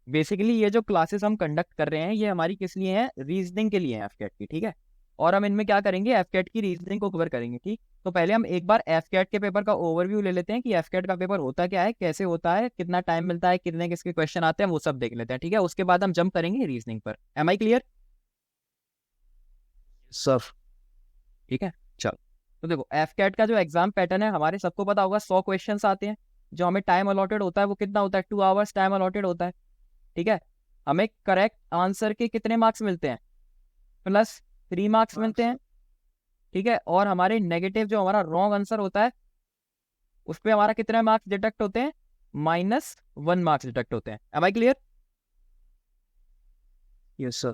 Basically ये जो classes हम कंडक्ट कर रहे हैं ये हमारी किस लिए है, रीजनिंग के लिए है एफकेट की, ठीक है। और हम इनमें क्या करेंगे, एफकेट की रीजनिंग को कवर करेंगे, ठीक। तो पहले हम एक बार एफकेट के पेपर का ओवरव्यू ले लेते हैं कि एफकेट का पेपर होता क्या है, कैसे होता है, कितना टाइम मिलता है, कितने किसके क्वेश्चन आते हैं, वो सब देख लेते हैं, ठीक है। उसके बाद हम जंप करेंगे रीजनिंग पर। Am I clear? सर। ठीक है, चलो। तो देखो एफकेट का जो एग्जाम पैटर्न है हमारे सबको पता होगा, 100 क्वेश्चंस आते हैं। जो हमें टाइम अलॉटेड होता है वो कितना होता है, 2 आवर्स टाइम अलॉटेड होता है, ठीक है। हमें करेक्ट आंसर के कितने मार्क्स मिलते हैं, +3 मार्क्स मिलते हैं, ठीक है। और हमारे नेगेटिव जो हमारा रॉन्ग आंसर होता है उस पर हमारा कितने मार्क्स डिडक्ट होते हैं, -1 मार्क्स डिडक्ट होते हैं। Am I clear? Yes sir.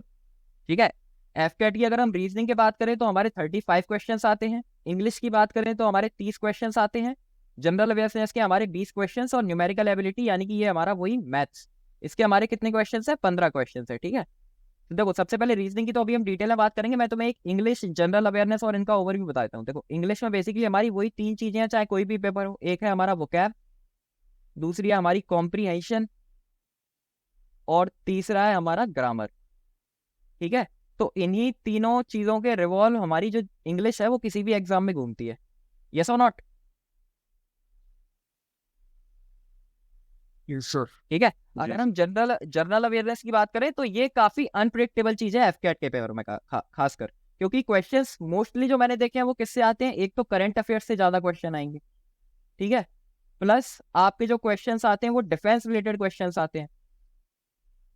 ठीक है। एफकेट की अगर हम रीजनिंग की बात करें तो हमारे 35 क्वेश्चंस आते हैं। इंग्लिश की बात करें तो हमारे 30 क्वेश्चंस आते हैं। जनरल अवेयरनेस के हमारे 20 क्वेश्चंस, और न्यूमेरिकल एबिलिटी यानी कि ये हमारा वही मैथ्स, इसके हमारे कितने क्वेश्चंस है, 15 क्वेश्चंस है, ठीक है। तो देखो सबसे पहले रीजनिंग की तो अभी हम डिटेल में बात करेंगे। मैं तुम्हें एक इंग्लिश जनरल अवेयरनेस और इनका ओवरव्यू बता देता हूँ। देखो इंग्लिश में बेसिकली हमारी वही 3 चीजें हैं चाहे कोई भी पेपर हो। एक है हमारा वोकैब, दूसरी है हमारी कॉम्प्रीहेंशन, और तीसरा है हमारा ग्रामर, ठीक है। तो इन्हीं तीनों चीजों के रिवॉल्व हमारी जो इंग्लिश है वो किसी भी एग्जाम में घूमती है। यस और नॉट? Yes sir. ठीक है। अगर हम जनरल जनरल अवेयरनेस की बात करें तो ये काफी अनप्रिडिक्टेबल चीज है एफकेट के पेपर में खासकर, क्योंकि क्वेश्चंस मोस्टली जो मैंने देखे हैं वो किससे आते हैं, एक तो करंट अफेयर्स से ज्यादा क्वेश्चन आएंगे, ठीक है। प्लस आपके जो क्वेश्चंस आते हैं वो डिफेंस रिलेटेड क्वेश्चंस आते हैं,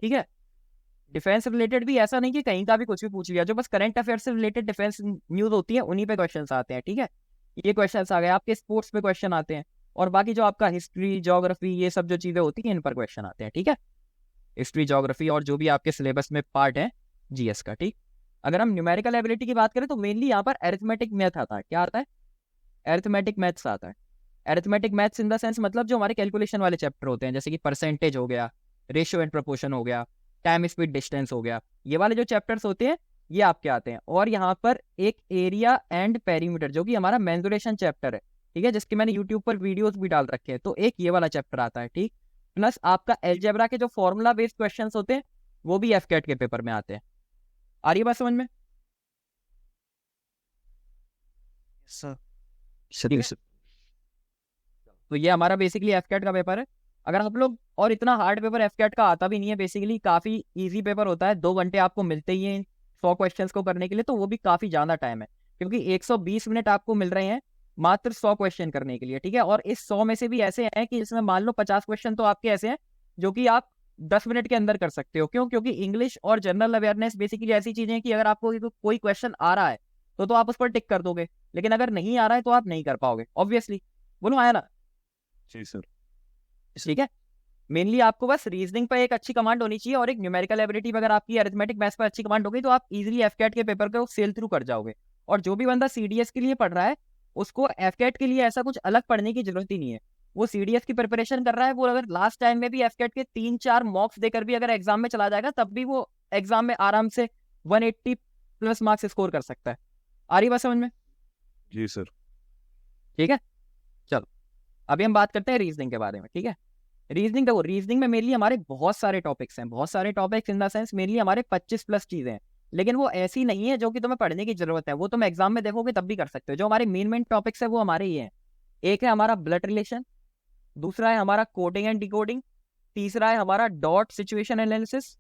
ठीक है। डिफेंस रिलेटेड भी ऐसा नहीं कि कहीं का भी कुछ भी पूछ लिया, जो बस करंट अफेयर से रिलेटेड डिफेंस न्यूज होती है उन्हीं पे क्वेश्चंस आते हैं, ठीक है। ये क्वेश्चंस आ गए आपके, स्पोर्ट्स पे क्वेश्चन आते हैं, और बाकी जो आपका हिस्ट्री ज्योग्राफी ये सब जो चीजें होती हैं इन पर क्वेश्चन आते हैं, ठीक है। हिस्ट्री ज्योग्राफी और जो भी आपके सिलेबस में पार्ट है जीएस का, ठीक। अगर हम न्यूमेरिकल एबिलिटी की बात करें तो मेनली यहाँ पर अरिथमेटिक मैथ आता है। क्या आता है? अरिथमेटिक मैथ्स आता है। Arithmetic maths in the sense मतलब जो हमारे कैलकुलेशन वाले चैप्टर होते हैं, जैसे कि परसेंटेज हो गया, रेशियो एंड प्रोपोर्शन हो गया, टाइम स्पीड डिस्टेंस हो गया, ये वाले जो चैप्टर्स होते हैं ये आपके आते हैं। और यहाँ पर एक एरिया एंड पेरीमीटर जो कि हमारा मेंसुरेशन चैप्टर है, ठीक है, जिसकी मैंने यूट्यूब पर वीडियोस भी डाल रखे हैं, तो एक ये वाला चैप्टर आता है, ठीक। प्लस आपका एलजेब्रा के जो फॉर्मूला बेस्ड क्वेश्चंस होते हैं वो भी एफकेट के पेपर में आते हैं। आ रही है बात समझ में? सर। ठीक है। तो ये हमारा बेसिकली एफकेट का पेपर है। अगर आप लोग, और इतना हार्ड पेपर एफकेट का आता भी नहीं है, बेसिकली काफी इजी पेपर होता है, 2 घंटे आपको मिलते ही हैं 100 क्वेश्चंस को करने के लिए, तो वो भी काफी ज्यादा टाइम है, क्योंकि 120 मिनट आपको मिल रहे हैं मात्र 100 क्वेश्चन करने के लिए, ठीक है। और इस 100 में से भी ऐसे हैं कि इसमें मान लो 50 क्वेश्चन तो आपके ऐसे हैं जो कि आप 10 मिनट के अंदर कर सकते हो। क्यों? क्योंकि इंग्लिश और जनरल अवेयरनेस बेसिकली ऐसी चीजें हैं कि अगर आपको कोई क्वेश्चन आ रहा है तो आप उस पर टिक कर दोगे, लेकिन अगर नहीं आ रहा है तो आप नहीं कर पाओगे, ऑब्वियसली। बोलो आया ना? जी सर। ठीक है। मेनली आपको बस रीजनिंग पर एक अच्छी कमांड होनी चाहिए, और एक न्यूमेरिकल एबिलिटी अगर आपकी अरिथमेटिक मैथ्स पर अच्छी कमांड होगी तो आप इजीली एफकेट के पेपर को सेल थ्रू कर जाओगे। और जो भी बंदा सीडीएस के लिए पढ़ रहा है उसको एफकेट के लिए ऐसा कुछ अलग पढ़ने की जरूरत ही नहीं है। वो सीडीएस की प्रिपरेशन कर रहा है, वो अगर लास्ट टाइम में भी एफकेट के 3-4 मॉक्स देकर भी अगर एग्जाम में चला जाएगा तब भी वो एग्जाम में आराम से 180+ मार्क्स स्कोर कर सकता है। आ रही बात समझ में? जी सर। ठीक है, चलो। अभी हम बात करते हैं रीजनिंग के बारे में, ठीक है। रीजनिंग देखो, रीजनिंग में मेनली हमारे बहुत सारे टॉपिक्स हैं, बहुत सारे topics in the sense mainly हमारे 25+ चीजें हैं। लेकिन वो ऐसी नहीं है जो कि तुम्हें पढ़ने की जरूरत है, वो तुम एग्जाम में देखोगे तब भी कर सकते हो। जो हमारे मेन मेन टॉपिक्स है वो हमारे ये हैं। एक है हमारा ब्लड रिलेशन, दूसरा है हमारा कोडिंग एंड डिकोडिंग, तीसरा है हमारा डॉट सिचुएशन एनालिसिस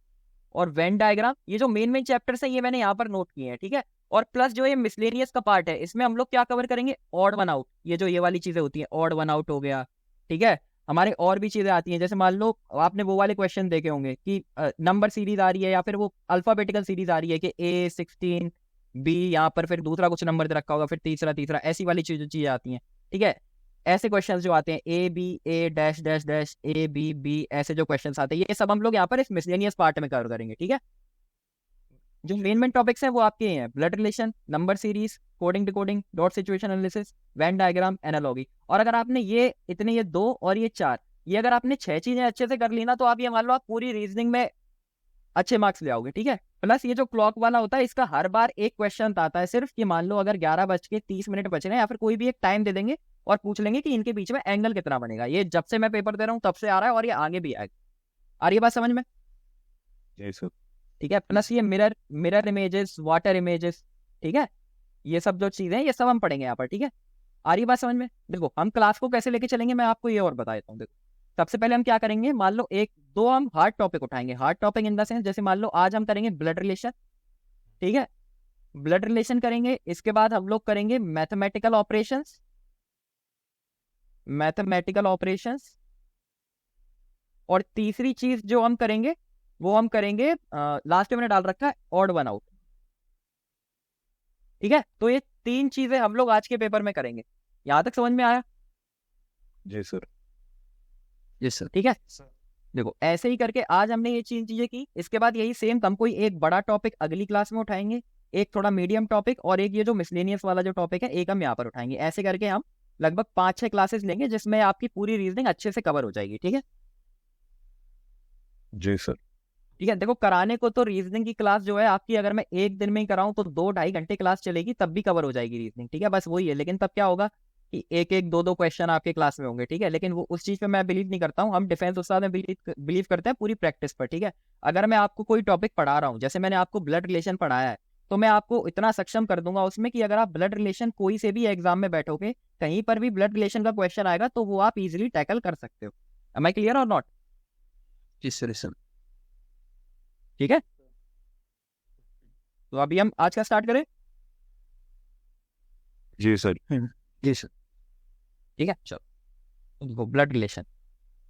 और वेन डायग्राम। ये जो मेन मेन चैप्टर्स हैं ये मैंने यहाँ पर नोट किए हैं, ठीक है। और प्लस जो ये मिसलेनियस का पार्ट है इसमें हम लोग क्या कवर करेंगे, ऑड वन आउट, ये जो ये वाली चीजें होती हैं, ऑड वन आउट हो गया, ठीक है। हमारे और भी चीजें आती हैं, जैसे मान लो आपने वो वाले क्वेश्चन देखे होंगे कि नंबर सीरीज आ रही है या फिर वो अल्फाबेटिकल सीरीज आ रही है कि A16 B, यहाँ पर फिर दूसरा कुछ नंबर दे रखा होगा, फिर तीसरा तीसरा, ऐसी वाली चीजें आती हैं, ठीक है। ऐसे क्वेश्चंस जो आते हैं A B A dash dash dash A B B, ऐसे जो क्वेश्चंस आते हैं ये सब हम लोग यहाँ पर इस मिसलेनियस पार्ट में कवर करेंगे, ठीक है। जो मेन मेन टॉपिक्स हैं वो आपके हैं blood relation, number series, coding decoding, dot situation analysis, Venn diagram, analogy. और अगर आपने ये इतने, ये 2 और ये 4, ये अगर आपने 6 चीजें अच्छे से कर ली ना तो आप ये मान लो आप पूरी रीजनिंग में अच्छे मार्क्स ले आओगे, ठीक है। प्लस ये जो क्लॉक वाला होता है इसका हर बार एक क्वेश्चन आता है सिर्फ, कि मान लो अगर 11:30 बच रहे हैं या फिर कोई भी एक टाइम दे देंगे और पूछ लेंगे कि इनके बीच में एंगल कितना बनेगा। ये जब से मैं पेपर दे रहा हूँ तब से आ रहा है और ये आगे भी आएगा। आ रही है बात समझ में? जी सर। ठीक है, प्लस ये mirror mirror images, water images, ठीक है, ये सब जो चीजें हैं ये सब हम पढ़ेंगे यहाँ पर। ठीक है, आ रही बात समझ में? देखो हम क्लास को कैसे लेके चलेंगे मैं आपको ये और बता देता हूँ। देखो सबसे पहले हम क्या करेंगे, मान लो एक दो हम हार्ड टॉपिक उठाएंगे। Hard topic in the sense, जैसे मान लो आज हम करेंगे ब्लड रिलेशन, ठीक है, ब्लड रिलेशन करेंगे। इसके बाद हम लोग करेंगे मैथमेटिकल ऑपरेशंस, मैथमेटिकल ऑपरेशंस। और तीसरी चीज जो हम करेंगे वो हम करेंगे, लास्ट में मैंने डाल रखा है ऑड वन आउट। ठीक है, तो ये तीन चीजें हम लोग आज के पेपर में करेंगे। यहां तक समझ में आया? जी सर। जी सर। ठीक है, देखो ऐसे ही करके आज हमने ये चीजें की। इसके बाद यही सेम हम कोई एक बड़ा टॉपिक अगली क्लास में उठाएंगे, एक थोड़ा मीडियम टॉपिक, और एक ये जो मिसलेनियस वाला जो टॉपिक है एक हम यहाँ पर उठाएंगे। ऐसे करके हम लगभग 5-6 क्लासेस लेंगे जिसमें आपकी पूरी रीजनिंग अच्छे से कवर हो जाएगी। ठीक है, जी सर। ठीक है। देखो कराने को तो रीजनिंग की क्लास जो है आपकी, अगर मैं एक दिन में ही कराऊं तो 2-2.5 घंटे क्लास चलेगी, तब भी कवर हो जाएगी रीजनिंग। ठीक है, बस वही है। लेकिन तब क्या होगा कि एक एक दो दो क्वेश्चन आपके क्लास में होंगे। ठीक है, लेकिन वो उस चीज पे मैं बिलीव नहीं करता हूँ। हम डिफेंस उस्ताद में बिलीव करते हैं पूरी प्रैक्टिस पर। ठीक है, अगर मैं आपको कोई टॉपिक पढ़ा रहा हूँ, जैसे मैंने आपको ब्लड रिलेशन पढ़ाया है, तो मैं आपको इतना सक्षम कर दूंगा उसमें कि अगर आप ब्लड रिलेशन कोई से भी एग्जाम में बैठोगे, कहीं पर भी ब्लड रिलेशन का क्वेश्चन आएगा तो वो आप इजिली टैकल कर सकते हो। एम आई क्लियर और नॉट? जी सर। सर। ठीक है, तो अभी हम आज का स्टार्ट करें। जी सर। जी सर। ठीक है, चलो देखो ब्लड रिलेशन।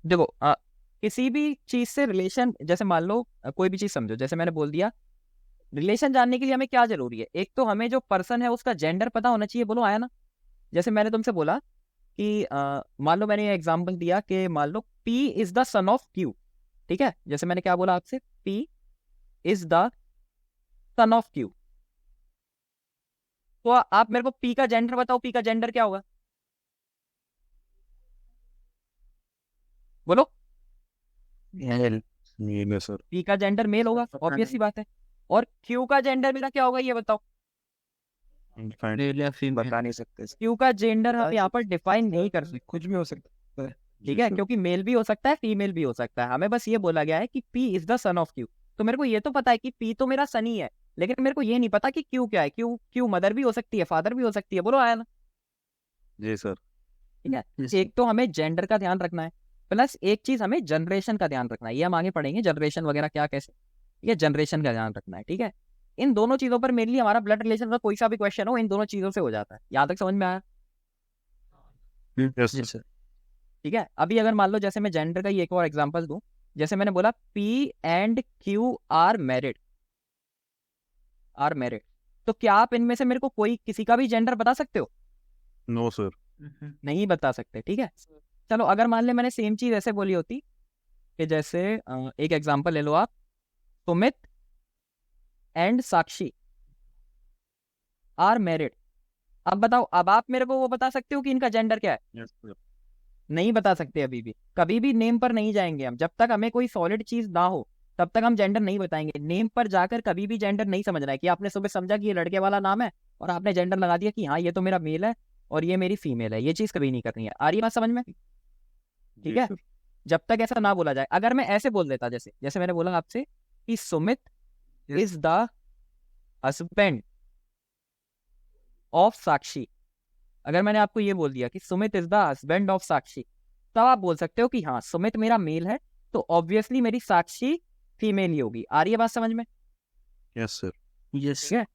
देखो किसी भी चीज से रिलेशन, जैसे मान लो कोई भी चीज समझो, जैसे मैंने बोल दिया रिलेशन जानने के लिए हमें क्या जरूरी है, एक तो हमें जो पर्सन है उसका जेंडर पता होना चाहिए। बोलो आया ना? जैसे मैंने तुमसे बोला कि मान लो मैंने एग्जांपल दिया कि मान लो P is the son of Q. ठीक है, जैसे मैंने क्या बोला आपसे, P is the son of Q. तो आप मेरे को पी का जेंडर बताओ, पी का जेंडर क्या होगा? बोलो। मेल है सर। पी का जेंडर मेल होगा, ऑब्वियस सी बात है। और क्यू का जेंडर मेरा क्या होगा ये बताओ? मेल या फीमेल बता नहीं सकते सर। क्यू का जेंडर हम यहाँ पर डिफाइन नहीं कर सकते। कुछ भी हो सकता है। ठीक है, क्योंकि मेल भी हो सकता है फीमेल भी हो सकता है। हमें बस ये बोला गया है कि P is the son of Q. तो मेरे को ये तो पता है कि पी तो मेरा सन ही है, लेकिन मेरे को ये नहीं पता कि क्यू क्या है। क्यू क्यू मदर भी हो सकती है, फादर भी हो सकती है। बोलो आया ना? जी सर। ठीक है, एक तो हमें जेंडर का ध्यान रखना है, प्लस एक चीज हमें जनरेशन का ध्यान रखना है। ये हम आगे पढ़ेंगे जनरेशन वगैरह क्या कैसे, ये जनरेशन का ध्यान रखना है। ठीक है, इन दोनों चीजों पर मेनली हमारा ब्लड रिलेशन का कोई सा भी क्वेश्चन हो इन दोनों चीजों से हो जाता है। यहाँ तक समझ में आया? Yes sir. ठीक है, अभी अगर मान लो जैसे मैं जेंडर का ही एक और एग्जांपल दूं, जैसे मैंने बोला P and Q are married, are married, तो क्या आप इनमें से मेरे को कोई किसी का भी जेंडर बता सकते हो? No sir. नहीं बता सकते। ठीक है, चलो अगर मान ले मैंने सेम चीज ऐसे बोली होती कि जैसे एक एग्जांपल ले लो आप, Sumit and Sakshi are married. अब बताओ, अब आप मेरे को वो बता सकते हो कि इनका जेंडर क्या है? Yes sir. नहीं बता सकते। अभी भी कभी भी नेम पर नहीं जाएंगे हम, जब तक हमें कोई सॉलिड चीज ना हो तब तक हम जेंडर नहीं बताएंगे। नेम पर जाकर कभी भी जेंडर नहीं समझना है कि आपने सुबह समझा कि ये लड़के वाला नाम है और आपने जेंडर लगा दिया कि हाँ ये तो मेरा मेल है और ये मेरी फीमेल है। ये चीज कभी नहीं करनी है। आ रही बात समझ में? ठीक है, जब तक ऐसा ना बोला जाए। अगर मैं ऐसे बोल देता, जैसे जैसे मैंने बोला आपसे कि Sumit is the husband of Sakshi, अगर मैंने आपको ये बोल दिया कि Sumit is the husband of Sakshi, तब आप बोल सकते हो कि हाँ सुमित मेरा मेल है तो ऑब्वियसली मेरी साक्षी फीमेल ही होगी। आ रही है बात समझ में? Yes sir. ठीक है,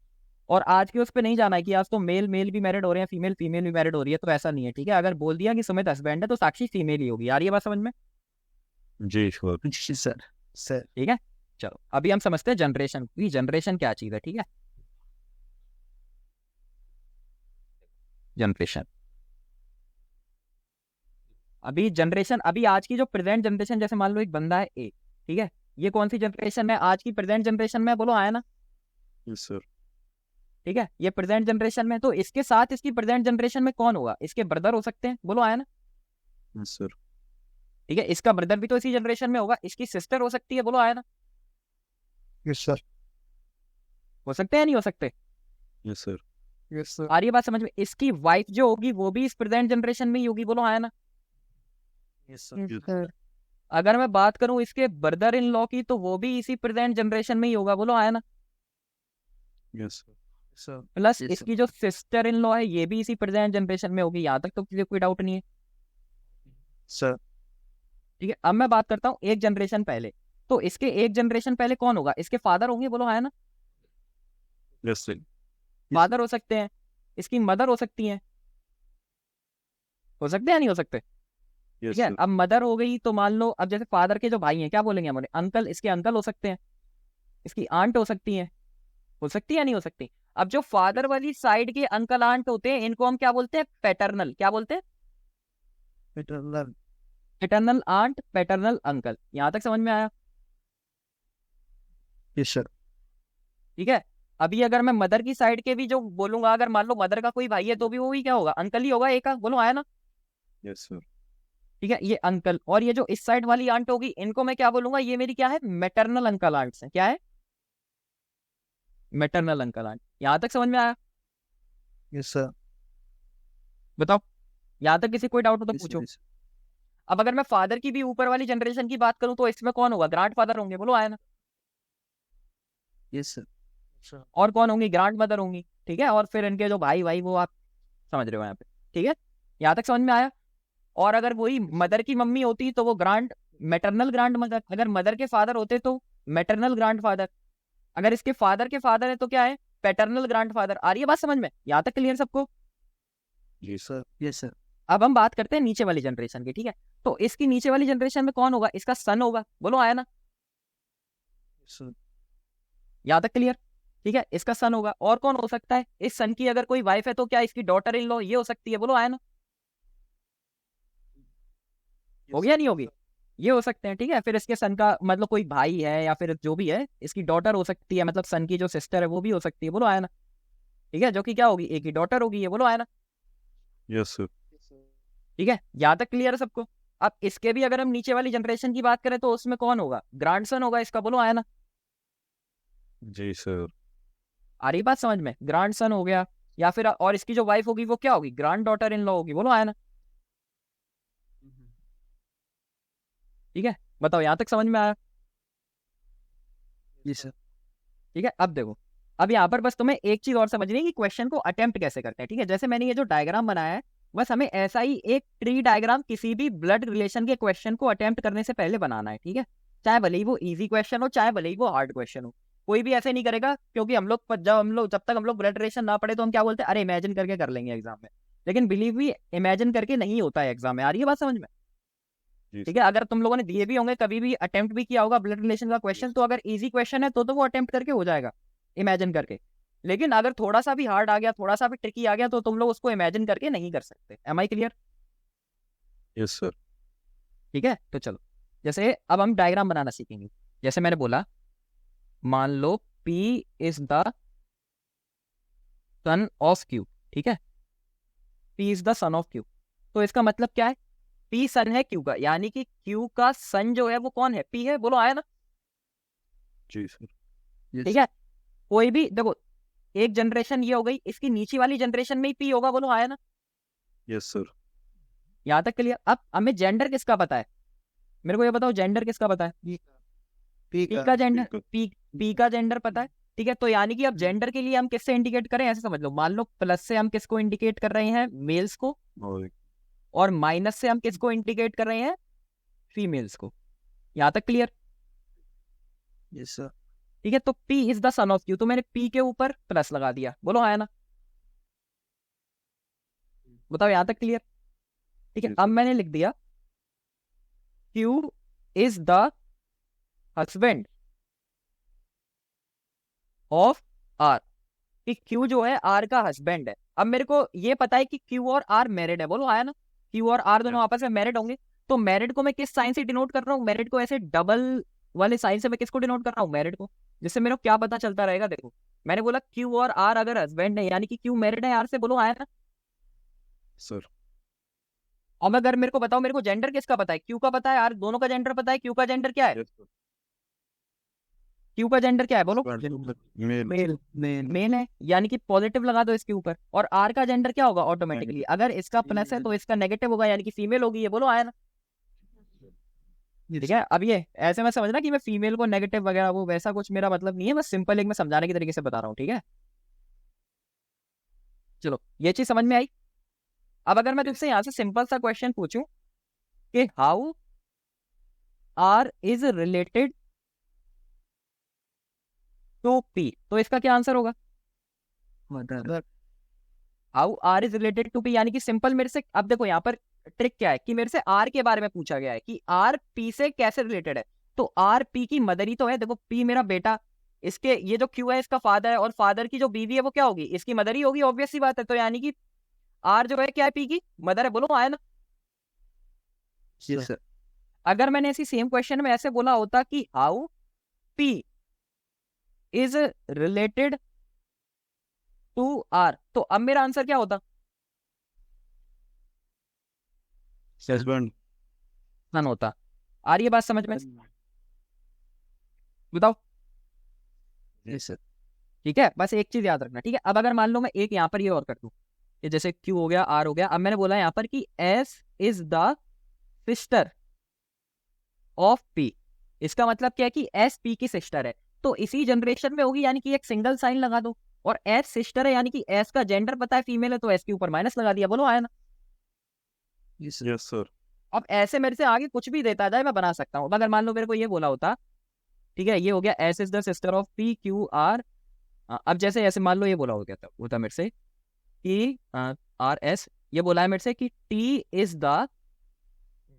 और आज के उस पर नहीं जाना है कि आज तो मेल मेल भी मैरिड हो रहे हैं, फीमेल फीमेल भी मैरिड हो रही है, तो ऐसा नहीं है। ठीक है, अगर बोल दिया कि सुमित हस्बैंड है तो साक्षी फीमेल ही होगी। आ रही है बात समझ में? जी सर। जी सर। सर। ठीक है, चलो अभी हम समझते हैं जनरेशन। जनरेशन क्या चीज है? ठीक है, जनरेशन, अभी जनरेशन, अभी आज की जो प्रेजेंट जनरेशन, जैसे मान लो एक बंदा है ए, ठीक है, ये कौन सी जनरेशन है आज की प्रेजेंट जनरेशन में? बोलो आया ना? Yes sir. ठीक है, ये प्रेजेंट जनरेशन में, तो इसके साथ इसकी प्रेजेंट जनरेशन में कौन होगा? इसके ब्रदर हो सकते हैं। बोलो आया ना? Yes sir. ठीक है, इसका ब्रदर भी तो इसी जनरेशन में होगा। इसकी सिस्टर हो सकती है। बोलो आया ना? Yes sir. हो सकते हैं नहीं हो सकते? Yes sir. Yes sir. आ रही है बात समझ में? इसकी वाइफ जो होगी वो भी इस प्रेजेंट जनरेशन में ही होगी। बोलो आया ना? Yes sir. अगर मैं बात करूं इसके ब्रदर इन लॉ की, तो वो भी इसी प्रेजेंट जनरेशन में ही होगा, बोलो आया ना। Yes sir. प्लस Yes, इसकी जो सिस्टर इन लॉ है ये भी इसी प्रेजेंट जनरेशन में होगी, यहाँ तक तो किसी को कोई डाउट नहीं है। सर। ठीक है, अब मैं बात करता हूँ एक जनरेशन पहले। तो इसके एक जनरेशन पहले कौन होगा, इसके फादर होंगे, बोलो आया ना। Yes sir. फादर हो सकते हैं, इसकी मदर हो सकती हैं, हो सकते हैं नहीं हो सकते। यस ठीक है, सर। अब मदर हो गई तो मान लो, अब जैसे फादर के जो भाई हैं क्या बोलेंगे हमारे, अंकल, इसके अंकल हो सकते हैं, इसकी आंट हो सकती है, हो सकती है नहीं हो सकती। अब जो फादर वाली साइड के अंकल आंट होते हैं इनको हम क्या बोलते हैं, पैटर्नल, क्या बोलते हैं, paternal. Paternal aunt, paternal uncle. यहां तक समझ में आया। Yes sir. ठीक है, अभी अगर मैं मदर की साइड के भी जो बोलूंगा, अगर मान लो मदर का कोई भाई है तो भी वो भी क्या होगा, अंकल ही होगा एक का, बोलो आया ना। Yes sir. ठीक है, ये अंकल, और ये जो इस साइड वाली आंट होगी इनको मैं क्या बोलूंगा, ये मेरी क्या है, मैटरनल अंकल आंट्स है, क्या है, मैटरनल अंकल आंट। यहां तक समझ में आया। Yes sir. बताओ, यहां तक किसी कोई डाउट हो तो Yes, पूछो। yes, अब अगर मैं फादर की भी ऊपर वाली जनरेशन की बात करूं तो इसमें कौन होगा, ग्रांड फादर होंगे, बोलो आया ना। yes, sir. Sure. और कौन होंगी, ग्रांड मदर होंगी। ठीक है, और फिर इनके जो भाई भाई वो आप समझ रहे हो यहाँ पे। ठीक है, यहाँ तक समझ में आया। और अगर वही मदर की मम्मी होती तो वो ग्रांड, मैटरनल ग्रांड मदर, अगर मदर के फादर होते तो मैटरनल ग्रांड फादर, अगर इसके फादर के फादर है तो क्या है, पैटर्नल ग्रांड फादर। आ रही है बात समझ में, यहाँ तक क्लियर सबको। जी सर। Yes sir. अब हम बात करते हैं नीचे वाली जनरेशन की। ठीक है, तो इसकी नीचे वाली जनरेशन में कौन होगा, इसका सन होगा, बोलो आया ना। सर। यहाँ तक क्लियर। ठीक है, इसका सन होगा, और कौन हो सकता है, इस सन की अगर कोई वाइफ है तो क्या इसकी डॉटर इन लॉ ये हो सकती है, बोलो आया ना। हो गया नहीं होगी, ये हो सकते हैं। ठीक है, फिर इसके सन का मतलब कोई भाई है या फिर जो भी है इसकी डॉटर हो सकती है, मतलब सन की जो सिस्टर है वो भी हो सकती है, बोलो आया ना। ठीक है, जो कि क्या होगी, एक ही डॉटर होगी, ये बोलो आया ना। Yes sir. ठीक है, यहाँ तक क्लियर है सबको। अब इसके भी अगर हम नीचे वाली जनरेशन की बात करें तो उसमें कौन होगा, ग्रैंडसन होगा इसका, बोलो आया ना। जी सर। आ रही बात समझ में, ग्रैंडसन हो गया, या फिर और इसकी जो वाइफ होगी वो क्या होगी, ग्रैंड डॉटर इन लॉ होगी, बोलो आया ना। ठीक है, बताओ यहाँ तक समझ में आया। जी सर। ठीक है, अब देखो, अब यहाँ पर बस तुम्हें एक चीज और समझनी है कि क्वेश्चन को अटेम्प्ट कैसे करते हैं। ठीक है, जैसे मैंने ये जो डायग्राम बनाया है, बस हमें ऐसा ही एक ट्री डायग्राम किसी भी ब्लड रिलेशन के क्वेश्चन को अटेम्प्ट करने से पहले बनाना है। ठीक है, चाहे भले ही वो इजी क्वेश्चन हो, चाहे भले ही वो हार्ड क्वेश्चन हो, कोई भी ऐसे नहीं करेगा। क्योंकि जब तक हम लोग ब्लड रिलेशन ना पढ़े तो हम क्या बोलते हैं, अरे इमेजिन करके कर लेंगे एग्जाम में। लेकिन बिलीव भी, इमेजिन करके नहीं होता है एग्जाम में। आ रही है बात समझ में। जी ठीक है, अगर तुम लोगों ने दिए भी होंगे, कभी भी अटेम्प्ट भी किया होगा ब्लड रिलेशन का क्वेश्चन, तो अगर इजी क्वेश्चन है तो वो अटेम्प्ट करके हो जाएगा, इमेजिन करके। लेकिन अगर थोड़ा सा भी हार्ड आ गया, थोड़ा सा भी ट्रिकी आ गया, तो तुम लोग उसको इमेजिन करके नहीं कर सकते। Am I clear. Yes sir. ठीक है, तो चलो, जैसे अब हम डायग्राम बनाना सीखेंगे। जैसे मैंने बोला, मान लो P is the son of Q। ठीक है, P is the son of Q, तो इसका मतलब क्या है, P सन है Q का, यानी कि Q का सन जो है वो कौन है, P है, बोलो आया ना। जी सर। ठीक है, कोई भी देखो, एक जनरेशन ये हो गई, इसकी नीचे वाली जनरेशन में ही P होगा, बोलो आया ना। Yes sir. यहाँ तक क्लियर। अब हमें जेंडर किसका पता है, मेरे को ये बताओ, जेंडर किसका पता है, पी P का जेंडर, का। P का जेंडर पता है। ठीक है, तो यानी कि अब जेंडर के लिए हम किससे इंडिकेट करें, ऐसे समझ लो, मान लो प्लस से हम किसको इंडिकेट कर रहे हैं, मेल्स को, और माइनस से हम किसको इंडिकेट कर रहे हैं, फीमेल्स को। यहाँ तक क्लियर। Yes sir. ठीक है, तो P is the son of Q, तो मैंने P के ऊपर प्लस लगा दिया, बोलो आया ना। बताओ यहाँ तक क्लियर। ठीक है, Yes, अब मैंने लिख दिया Q is the husband of R, कि Q जो है R का हस्बैंड है। अब मेरे को ये पता है कि Q और R मैरिड है, बोलो आया ना। Q और R दोनों आपस में मैरिड होंगे। तो मैरिड को मैं किस साइन से डिनोट कर रहा हूँ, मैरिड को ऐसे डबल वाले साइन से मैं किसको डिनोट कर रहा हूँ, मैरिड को। जिससे मेरे को क्या पता चलता रहेगा, देखो मैंने बोला Q और R अगर हस्बैंड है, यानी कि Q मैरिड है R से, बोलो आया ना। सर। अब अगर मेरे को बताओ, मेरे को जेंडर किसका पता है, Q का पता है, R दोनों का जेंडर पता है, Q का जेंडर क्या है, Q का जेंडर क्या है, बोलो मेल। मेल है, यानी कि पॉजिटिव लगा दो इसके ऊपर। और R का जेंडर क्या होगा ऑटोमेटिकली, अगर इसका प्लस है तो इसका नेगेटिव होगा, यानी कि फीमेल होगी, ये बोलो आया ना। ठीक है। अब ये ऐसे में समझना कि मैं फीमेल को नेगेटिव वगैरह वो वैसा कुछ मेरा मतलब नहीं है, बस सिंपल एक मैं समझाने की तरीके से बता रहा हूँ, ठीक है। चलो ये चीज समझ में आई। अब अगर मैं तुमसे यहाँ से सिंपल सा क्वेश्चन पूछूं कि how R is related to P, तो इसका क्या आंसर होगा? Mother. How R is related to P, यानी कि सिंपल मेरे से, अब देखो यहाँ पर ट्रिक क्या है कि मेरे से आर के बारे में पूछा गया है कि आर पी से कैसे रिलेटेड है। तो आर पी की मदर ही तो है, देखो पी मेरा बेटा, इसके ये जो क्यू है इसका फादर है, और फादर की जो बीवी है वो क्या होगी, इसकी मदर ही होगी, ऑब्वियस सी बात है। तो यानी कि आर जो है क्या है, पी की मदर है, बोलो आया ना। जी सर। अगर मैंने ऐसी सेम क्वेश्चन में ऐसे बोला होता कि how P is related to R, तो अब मेरा आंसर क्या होता? हस्बैंड। सन होता। आ रही है बात समझ में? बताओ। जी सर। ठीक है, बस एक चीज याद रखना, ठीक है। अब अगर मान लो मैं एक यहाँ पर ये और कर दूं कि जैसे क्यू हो गया, आर हो गया, अब मैंने बोला यहाँ पर कि S is the sister of P, इसका मतलब क्या है कि एस पी की सिस्टर है, तो इसी जनरेशन में होगी, यानी कि एक सिंगल साइन लगा दो। और एस सिस्टर है, यानी कि एस का जेंडर पता है फीमेल है, तो एस के ऊपर माइनस लगा दिया, बोलो आया ना। Yes sir. अब ऐसे मेरे से आगे कुछ भी देता जाए मैं बना सकता हूँ। अगर मान लो मेरे को ये बोला होता, ठीक है, ये हो गया S is the sister of P Q R. अब जैसे ऐसे मान लो ये बोला हो गया था होता मेरे से कि आर एस, ये बोला है मेरे से कि T is the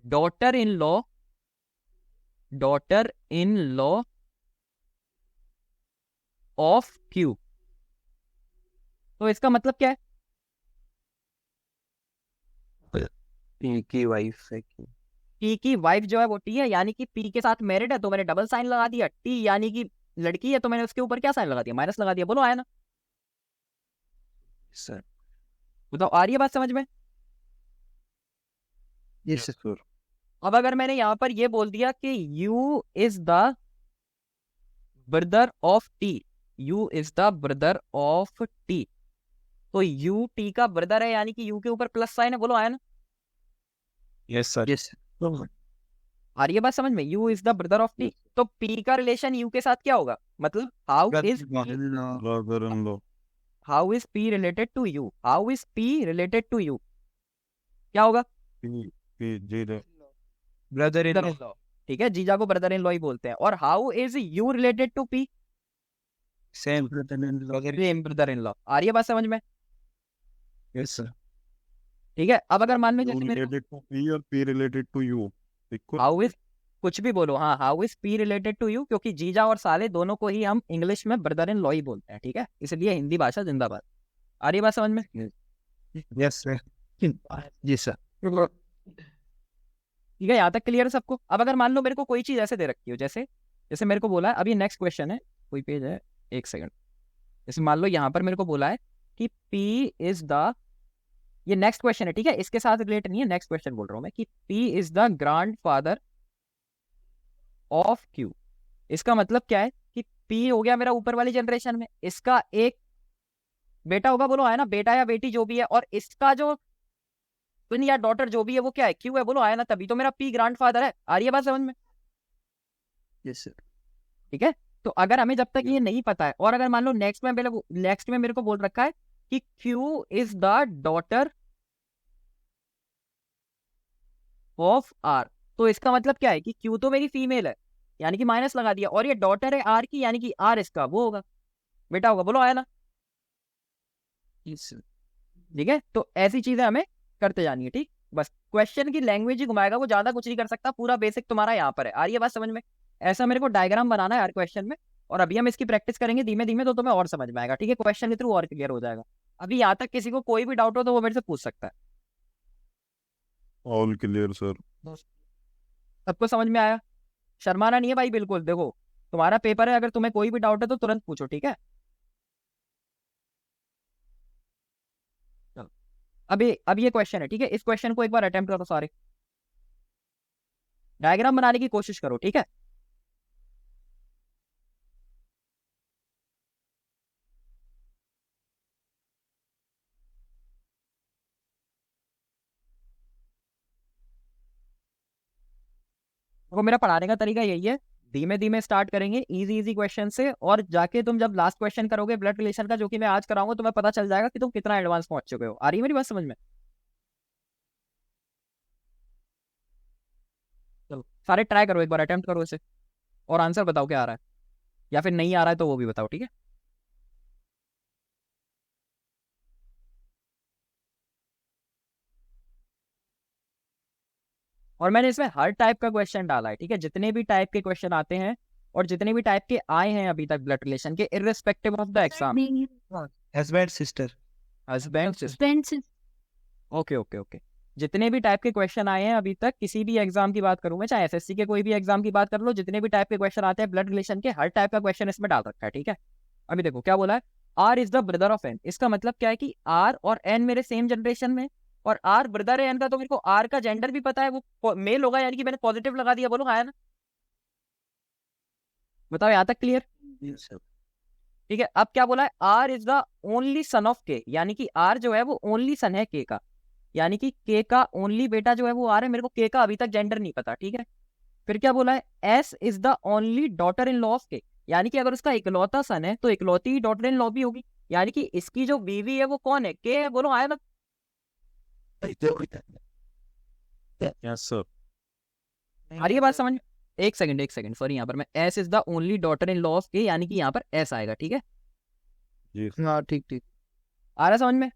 daughter in law, daughter in law of Q, तो इसका मतलब क्या है? पी की वाइफ है कि पी की वाइफ जो है वो टी है, यानी कि पी के साथ मैरिड है, तो मैंने डबल साइन लगा दिया। टी यानी कि लड़की है, तो मैंने उसके ऊपर क्या साइन लगा दिया, माइनस लगा दिया, बोलो आया ना। सर। बताओ आ रही है बात समझ में? Yes sir. अब अगर मैंने यहां पर ये बोल दिया कि U is the brother of T, you is the brother of T, तो यू टी का ब्रदर है, यानी कि यू के ऊपर प्लस साइन है, बोलो आया ना। Yes sir. यस। आ रही है बात समझ में? U is the brother of T, तो पी का रिलेशन यू के साथ क्या होगा, मतलब brother in law. How is P related to U, how is P related to U, क्या होगा? पी पी जी brother in brother in law. ठीक है, जीजा को ब्रदर इन लॉ ही बोलते हैं। और how is U related to P? Same brother in law. Same brother in law. आ रही है बात समझ में? Yes sir. ठीक है, अब अगर मान लो यू जैसे मेरे रिलेटेड टू पी और P related to U equal. How is, कुछ भी बोलो, हाँ, how is P related to U, क्योंकि जीजा और साले दोनों को ही हम इंग्लिश में ब्रदर इन लॉ ही बोलते हैं, ठीक है, इसलिए हिंदी भाषा जिंदाबाद। आ रही है बात समझ में? Yes sir. जी सर। ठीक है, यहाँ तक क्लियर है सबको? अब अगर मान लो मेरे को कोई चीज ऐसे दे रखी हो, जैसे जैसे मेरे को बोला है, अभी नेक्स्ट क्वेश्चन है, कोई पेज है, एक सेकंड। जैसे मान लो यहाँ पर मेरे को बोला है कि P इज द, ये नेक्स्ट क्वेश्चन है, ठीक है, इसके साथ रिलेट नहीं है, नेक्स्ट क्वेश्चन बोल रहा हूँ मैं कि P is the grand father of Q, इसका मतलब क्या है कि P हो गया मेरा ऊपर वाली जनरेशन में, इसका एक बेटा होगा, बोलो आया ना, बेटा या बेटी जो भी है, और इसका जो twin या डॉटर जो भी है वो क्या है, Q है, बोलो आया ना, तभी तो मेरा P ग्रैंड फादर है। आ रही है बात समझ में? Yes sir. ठीक है, तो अगर हमें जब तक ये नहीं पता है, और अगर मान लो नेक्स्ट में मेरे को बोल रखा है कि Q is the daughter of R, तो इसका मतलब क्या है कि क्यू तो मेरी फीमेल है, यानी कि माइनस लगा दिया, और ये डॉटर है आर की, यानी कि आर इसका वो होगा, बेटा होगा, बोलो आया ना। Yes sir. ठीक है, तो ऐसी चीजें हमें करते जानी है, ठीक। बस क्वेश्चन की लैंग्वेज ही घुमाएगा, वो ज्यादा कुछ नहीं कर सकता, पूरा बेसिक तुम्हारा यहाँ पर है। आ रही है बात समझ में? ऐसा मेरे को डायग्राम बनाना है हर क्वेश्चन में, और अभी हम इसकी प्रैक्टिस करेंगे धीमे धीमे, तो तुम्हें और समझ में आएगा, ठीक है, क्वेश्चन के थ्रू और क्लियर हो जाएगा। अभी यहाँ तक किसी को कोई भी डाउट हो तो वो मेरे से पूछ सकता है। All clear sir. सबको समझ में आया? शर्माना नहीं है भाई, बिल्कुल। देखो तुम्हारा पेपर है, अगर तुम्हें कोई भी डाउट है तो तुरंत पूछो, ठीक है। चलो, अभी ये क्वेश्चन है, ठीक है, इस क्वेश्चन को एक बार अटेम्प्ट करो सारे, डायग्राम बनाने की कोशिश करो, ठीक है। तो मेरा पढ़ाने का तरीका यही है, धीमे धीमे स्टार्ट करेंगे इजी इजी क्वेश्चन से, और जाके तुम जब लास्ट क्वेश्चन करोगे ब्लड रिलेशन का, जो कि मैं आज कराऊंगा, तुम्हें पता चल जाएगा कि तुम कितना एडवांस पहुंच चुके हो। आ रही है मेरी बात समझ में? चलो सारे ट्राई करो, एक बार अटेम्प्ट करो इसे, और आंसर बताओ क्या आ रहा है, या फिर नहीं आ रहा है तो वो भी बताओ, ठीक है? और मैंने इसमें हर टाइप का क्वेश्चन डाला है, ठीक है? जितने भी टाइप के क्वेश्चन आते हैं और जितने भी टाइप के आए हैं अभी तक ब्लड रिलेशन के, irrespective of the exam. Husband sister. Husband sister, okay okay okay. जितने भी टाइप के क्वेश्चन आए हैं अभी तक, किसी भी एग्जाम की बात करूं मैं, चाहे एसएससी के कोई भी एग्जाम की बात कर लो, जितने भी टाइप के क्वेश्चन आते हैं ब्लड रिलेशन के, हर टाइप का क्वेश्चन इसमें डाल रखा है, ठीक है? अभी देखो क्या बोला है, R is the brother of N. इसका मतलब क्या है कि आर और एन मेरे सेम जनरेशन में, और आर ब्रदर है एन का, तो मेरे को आर का जेंडर भी पता है, वो मेल होगा, यानी कि मैंने पॉजिटिव लगा दिया, बोलो आया ना? बताओ यहाँ तक क्लियर? ठीक है। अब क्या बोला है, R is the only son of K, यानी कि आर जो है वो ओनली सन है के का, यानी कि के का ओनली बेटा जो है वो आर है। मेरे को के का अभी तक जेंडर नहीं पता, ठीक है? फिर क्या बोला है, S is the only daughter in law of K, यानी कि अगर उसका इकलौता सन है तो इकलौती डॉटर इन लॉ भी होगी, यानी कि इसकी जो बीवी है वो कौन है, के है। बोलो आया ना? Yes sir. आ रही है बात समझ? एक सेकंड सॉरी, यहाँ पर मैं S is the only daughter in law of K, यानी कि यहाँ पर एस आएगा, ठीक है? जी हाँ, ठीक ठीक। आ रहा है समझ में?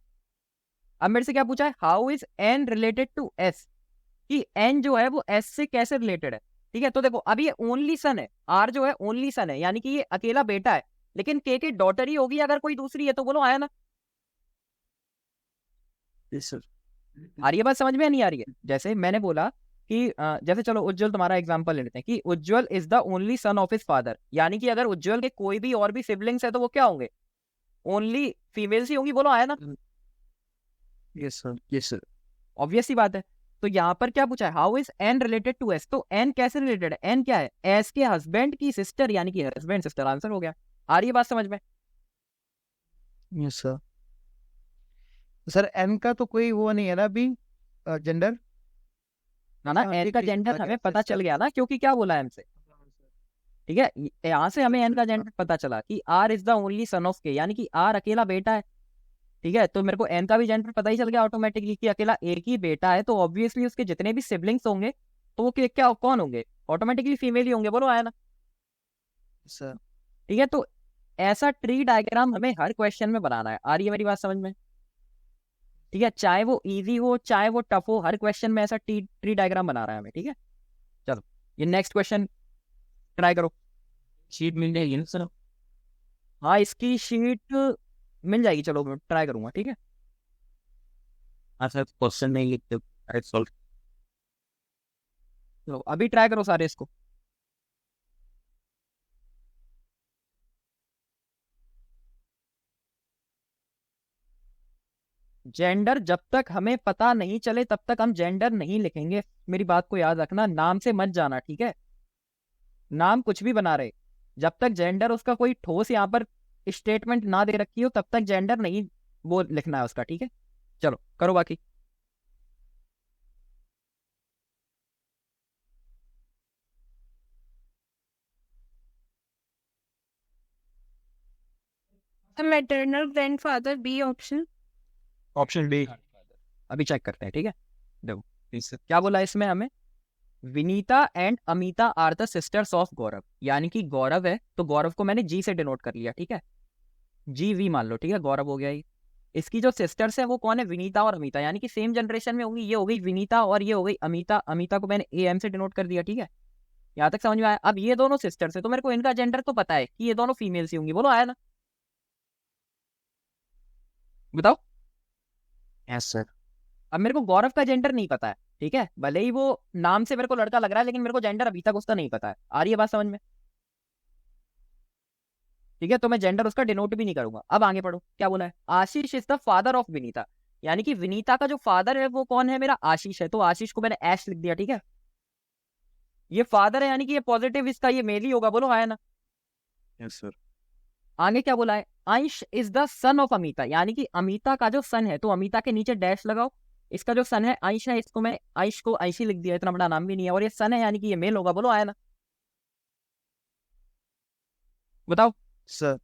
अब मेरे से क्या पूछा है, how is N related to S, कि एन जो है वो एस से कैसे रिलेटेड है, ठीक है? तो देखो अभी ये ओनली सन है, आर जो है ओनली सन है, यानी कि ये अकेला बेटा है, लेकिन के की डॉटर ही होगी अगर कोई दूसरी है तो। बोलो आया ना? Yes sir. आ रही है बात समझ में या नहीं आ रही है? जैसे मैंने बोला कि जैसे चलो उज्जवल तुम्हारा एग्जांपल ले लेते हैं, कि Ujjwal is the only son of his father, यानी कि अगर उज्जवल के कोई भी और भी सिबलिंग्स है तो वो क्या होंगे, ओनली फीमेल्स ही होंगी। बोलो आया ना? Yes sir, yes sir. Obvious सी बात है। तो यहाँ पर क्या पूछा है, how is N related to S, तो एन कैसे रिलेटेड है, एन क्या है, एस के हस्बैंड की सिस्टर, यानी कि हस्बैंड सिस्टर, आंसर हो गया। आ रही है बात समझ में? Yes sir. सर एन का तो कोई वो नहीं है ना अभी, जेंडर? ना ना, एन का जेंडर हमें पता चल गया ना, क्योंकि क्या बोला है हमसे, ठीक है? यहाँ से हमें एन का जेंडर पता चला कि R is the only son of K, यानी कि आर अकेला बेटा है, ठीक है? तो मेरे को एन का भी जेंडर पता ही चल गया ऑटोमेटिकली, कि अकेला एक ही बेटा है, तो ऑब्वियसली उसके जितने भी सिबलिंग्स होंगे तो वो क्या कौन होंगे, ऑटोमेटिकली फीमेल ही होंगे। बोलो आया ना? सर। ठीक है। तो ऐसा ट्री डायग्राम हमें हर क्वेश्चन में बनाना है। आ रही है मेरी बात समझ में? ठीक है, चाहे वो इजी हो चाहे वो टफ हो, हर क्वेश्चन में ऐसा ट्री डायग्राम बना रहा है हमें, ठीक है? चलो ये नेक्स्ट क्वेश्चन ट्राई करो। शीट मिल जाएगी ना सर? हाँ इसकी शीट मिल जाएगी, चलो मैं ट्राई करूंगा, ठीक है? हाँ सर, क्वेश्चन नहीं लिखते, सॉल्व। चलो अभी ट्राई करो सारे इसको। जेंडर जब तक हमें पता नहीं चले तब तक हम जेंडर नहीं लिखेंगे, मेरी बात को याद रखना, नाम से मत जाना, ठीक है? नाम कुछ भी बना रहे, जब तक जेंडर उसका कोई ठोस यहाँ पर स्टेटमेंट ना दे रखी हो तब तक जेंडर नहीं वो लिखना है उसका, ठीक है? चलो करो बाकी। Maternal grandfather, B option. Option D. अभी चेक करते हैं, ठीक है? देखो प्लीज सर। क्या बोला इसमें हमें, Vinita and Amita are the sisters of Gaurav, यानी कि गौरव है तो गौरव को मैंने जी से डिनोट कर लिया, ठीक है? जी वी मान लो, ठीक है? गौरव हो गया ये। इसकी जो सिस्टर्स है वो कौन है, विनीता और अमिता, यानी कि सेम जनरेशन में होंगी, ये हो गई विनीता और ये हो गई अमिता। अमिता को मैंने ए एम से डिनोट कर दिया, ठीक है? यहाँ तक समझ में आया? अब ये दोनों सिस्टर्स है तो मेरे को इनका जेंडर तो पता है कि ये दोनों फीमेल्स ही होंगी। बोलो आया ना? बताओ। Yes sir. अब मेरे को गौरव का जेंडर नहीं पता है, ठीक है? भले ही वो नाम से मेरे को लड़का लग रहा है, लेकिन मेरे को जेंडर अभी तक उसका नहीं पता है। आ रही है बात समझ में? ठीक है, तो मैं जेंडर उसका डिनोट भी नहीं करूंगा। अब आगे पढ़ो क्या बोला है, Ashish is the father of Vinita, यानी कि विनीता का जो फादर है वो कौन है, मेरा आशीष है, तो आशीष को मैंने ऐश लिख दिया, ठीक है? ये फादर है यानी कि ये पॉजिटिव, इसका ये मेल ही होगा। बोलो आया ना? Yes sir. आगे क्या बोला है, अंश is the son of Amita, यानी कि अमिता का जो सन है, तो अमिता के नीचे डैश लगाओ, इसका जो सन है अंश है, इसको मैं अंश को अंशी लिख दिया, इतना बड़ा नाम भी नहीं है, और ये सन है यानी कि ये मेल होगा। बोलो आया ना? बताओ। Sir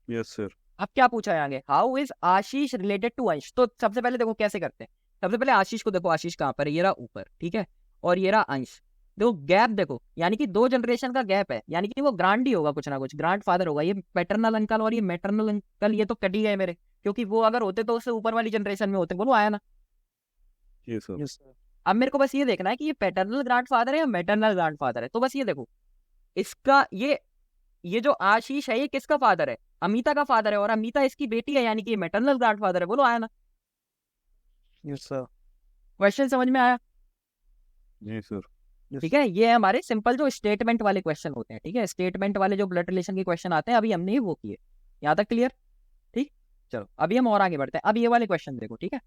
yes sir. अब क्या पूछा है आगे, how is Ashish related to Ansh? तो सबसे पहले देखो कैसे करते हैं। सबसे पहले आशीष को देखो, आशीष कहाँ पर है, ये रहा ऊपर, ठीक है, और ये रहा अंश। देखो गैप देखो, यानी कि 2 जनरेशन का गैप है, यानी कि वो ग्रांड ही होगा, कुछ ना कुछ ग्रांड फादर होगा। ये पैटर्नल अंकल और ये मैटरनल अंकल ये तो कट ही गए मेरे, क्योंकि वो अगर होते तो उससे ऊपर वाली जनरेशन में होते। बोलो आया ना? जी सर। Yes sir. अब मेरे को बस ये देखना है कि ये पैटर्नल ग्रांड फादर है या मैटरनल ग्रांड फादर है। तो बस ये देखो, इसका ये जो आशीष है ये किसका फादर है? अमिता का फादर है, और अमिता इसकी बेटी है, यानी कि ये मैटरनल ग्रांड फादर है। बोलो आया ना? Yes sir. क्वेश्चन समझ में आया? जी सर। ठीक है, ये है हमारे सिंपल जो स्टेटमेंट वाले क्वेश्चन होते हैं। ठीक है, स्टेटमेंट वाले जो ब्लड रिलेशन के क्वेश्चन आते हैं, अभी हमने वो किए। यहाँ तक क्लियर? ठीक, चलो अभी हम और आगे बढ़ते हैं। अब ये वाले क्वेश्चन देखो, ठीक है,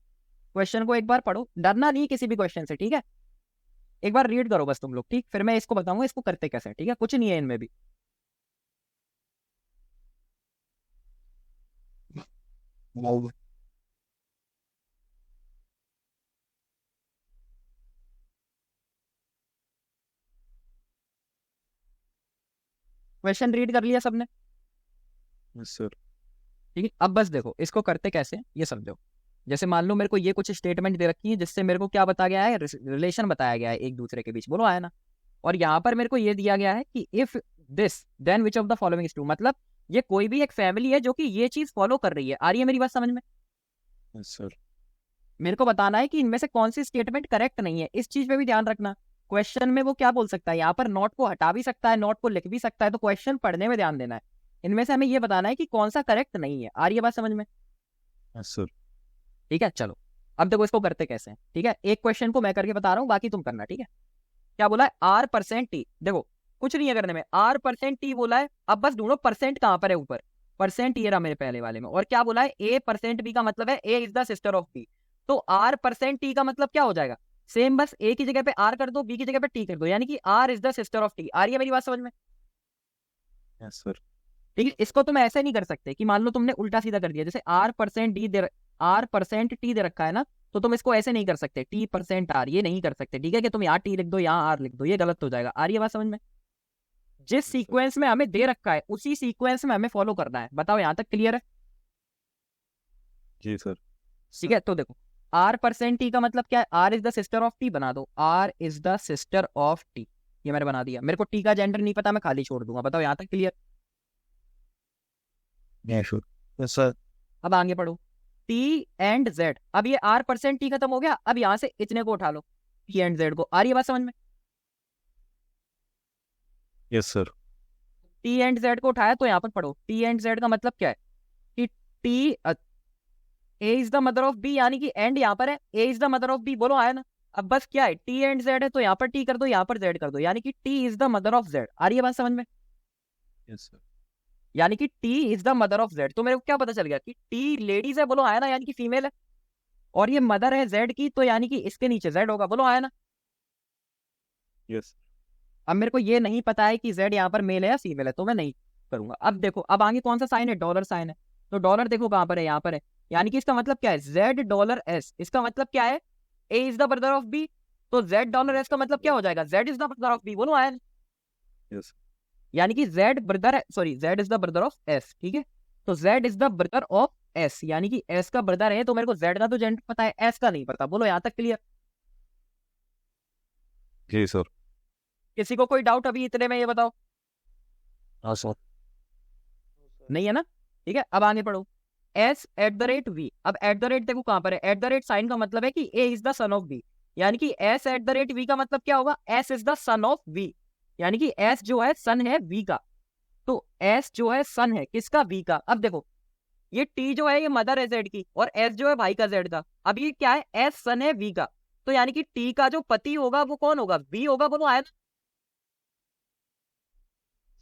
क्वेश्चन को एक बार पढ़ो, डरना नहीं किसी भी क्वेश्चन से, ठीक है, एक बार रीड करो बस तुम लोग, ठीक, फिर मैं इसको बताऊंगा इसको करते कैसे हैं, ठीक है, कुछ नहीं है इनमें भी। क्वेश्चन रीड कर लिया सबने? Yes sir. ठीक है, अब बस देखो इसको करते कैसे हैं, ये समझो। जैसे मान लो मेरे को ये कुछ स्टेटमेंट दे रखी है, जिससे मेरे को क्या बताया गया है, रिलेशन बताया गया है एक दूसरे के बीच। बोलो आया ना? और यहाँ पर मेरे को ये दिया गया है कि if this then which of the following is true, मतलब ये कोई भी एक फैमिली है जो कि ये चीज फॉलो कर रही है। आ रही है मेरी बात समझ में? Yes sir. मेरे को बताना है कि इनमें से कौन सी स्टेटमेंट करेक्ट नहीं है। इस चीज पे भी ध्यान रखना। क्वेश्चन में वो क्या बोल सकता है, यहाँ पर नॉट को हटा भी सकता है, नॉट को लिख भी सकता है, तो क्वेश्चन पढ़ने में ध्यान देना है। इनमें से हमें ये बताना है कि कौन सा करेक्ट नहीं है। आ रही है बात समझ में? Yes sir. ठीक है, चलो अब देखो इसको करते कैसे हैं। ठीक है, एक क्वेश्चन को मैं करके बता रहा हूँ, बाकी तुम करना। ठीक है, क्या बोला है, R%T। देखो कुछ नहीं है करने में, R%T बोला है। अब बस ढूंढो परसेंट कहां पर है, ऊपर परसेंट ये रहा मेरे पहले वाले में। और क्या बोला है, A%B का मतलब है A is the sister of B। तो R%T का मतलब क्या हो जाएगा, सेम, बस A की जगह पे R कर दो, B की जगह पे T कर दो, यानी कि R is the sister of T। आ रही है मेरी बात समझ में? Yes sir. ठीक है, इसको तुम ऐसे नहीं कर सकते कि मान लो तुमने उल्टा सीधा कर दिया, जैसे R%T दे रखा है ना, तो तुम इसको ऐसे नहीं कर सकते T%R, ये नहीं कर सकते। ठीक है, कि तुम यहाँ T लिख दो यहाँ R लिख दो, ये गलत हो जाएगा। आ रही है बात समझ में? जिस सीक्वेंस में हमें दे रखा है उसी सीक्वेंस में हमें फॉलो करना है। बताओ यहाँ तक क्लियर है? जी सर। ठीक है, तो देखो R%T का मतलब क्या है, R is the sister of T बना दो, R is the sister of T, ये मैंने बना दिया। मेरे को T का जेंडर नहीं पता, मैं खाली छोड़ दूंगा। बताओ यहाँ तक क्लियर? Yes sir. अब आगे पढ़ो, T एंड Z। अब ये R%T खत्म हो गया, अब यहाँ से इतने को उठा लो, T एंड Z को। आ रही है बात समझ में? Yes sir. T and Z को उठाया, तो यहाँ पर पढ़ो T एंड Z का मतलब क्या है कि T A is the mother of B, यानी कि एंड यहाँ पर है, A is the mother of B। बोलो आया ना? अब बस क्या है, T एंड Z है, तो यहाँ पर T कर दो, यहाँ पर Z कर दो, यानी कि T is the mother of Z। आ रही है बात समझ में? Yes sir. यानी कि T is the mother of Z। तो मेरे को क्या पता चल गया कि T लेडीज है, बोलो आया ना, यानी कि फीमेल है, और ये मदर है Z की, तो यानी कि इसके नीचे Z होगा। बोलो आया ना? यस। अब मेरे को ये नहीं पता है कि Z यहाँ पर मेल है या फीमेल है, तो मैं नहीं करूंगा। अब देखो अब आगे कौन सा साइन है, डॉलर साइन है, तो डॉलर देखो कहां पर है, यहाँ पर है, यानी कि इसका मतलब क्या है, Z$S। इसका मतलब क्या है, A is the brother of B, तो Z$S का मतलब क्या हो जाएगा, Z is the brother of B। बोलो आया? यस। यानी कि Z ब्रदर है, sorry Z is the brother of S। ठीक है, तो Z is the brother of S, यानी कि S का ब्रदर है, तो मेरे को Z का तो जेंडर पता है, S का नहीं पता। बोलो यहाँ तक क्लियर? जी सर। किसी को कोई डाउट अभी इतने में, ये बताओ? हाँ सर। नहीं है ना? ठीक है, अब आगे पढ़ो, S@V। अब @ देखो कहां पर है, @ साइन का मतलब है कि A is the son of B, यानी कि S@V का मतलब क्या होगा, S is the son of V, यानी कि S जो है सन है V का, तो S जो है सन है किसका, V का। अब देखो ये T जो है ये मदर है Z की, और S जो है भाई का Z का। अब ये क्या है, S सन है V का, तो यानी कि T का जो पति होगा वो कौन होगा, V होगा। बोलो आया?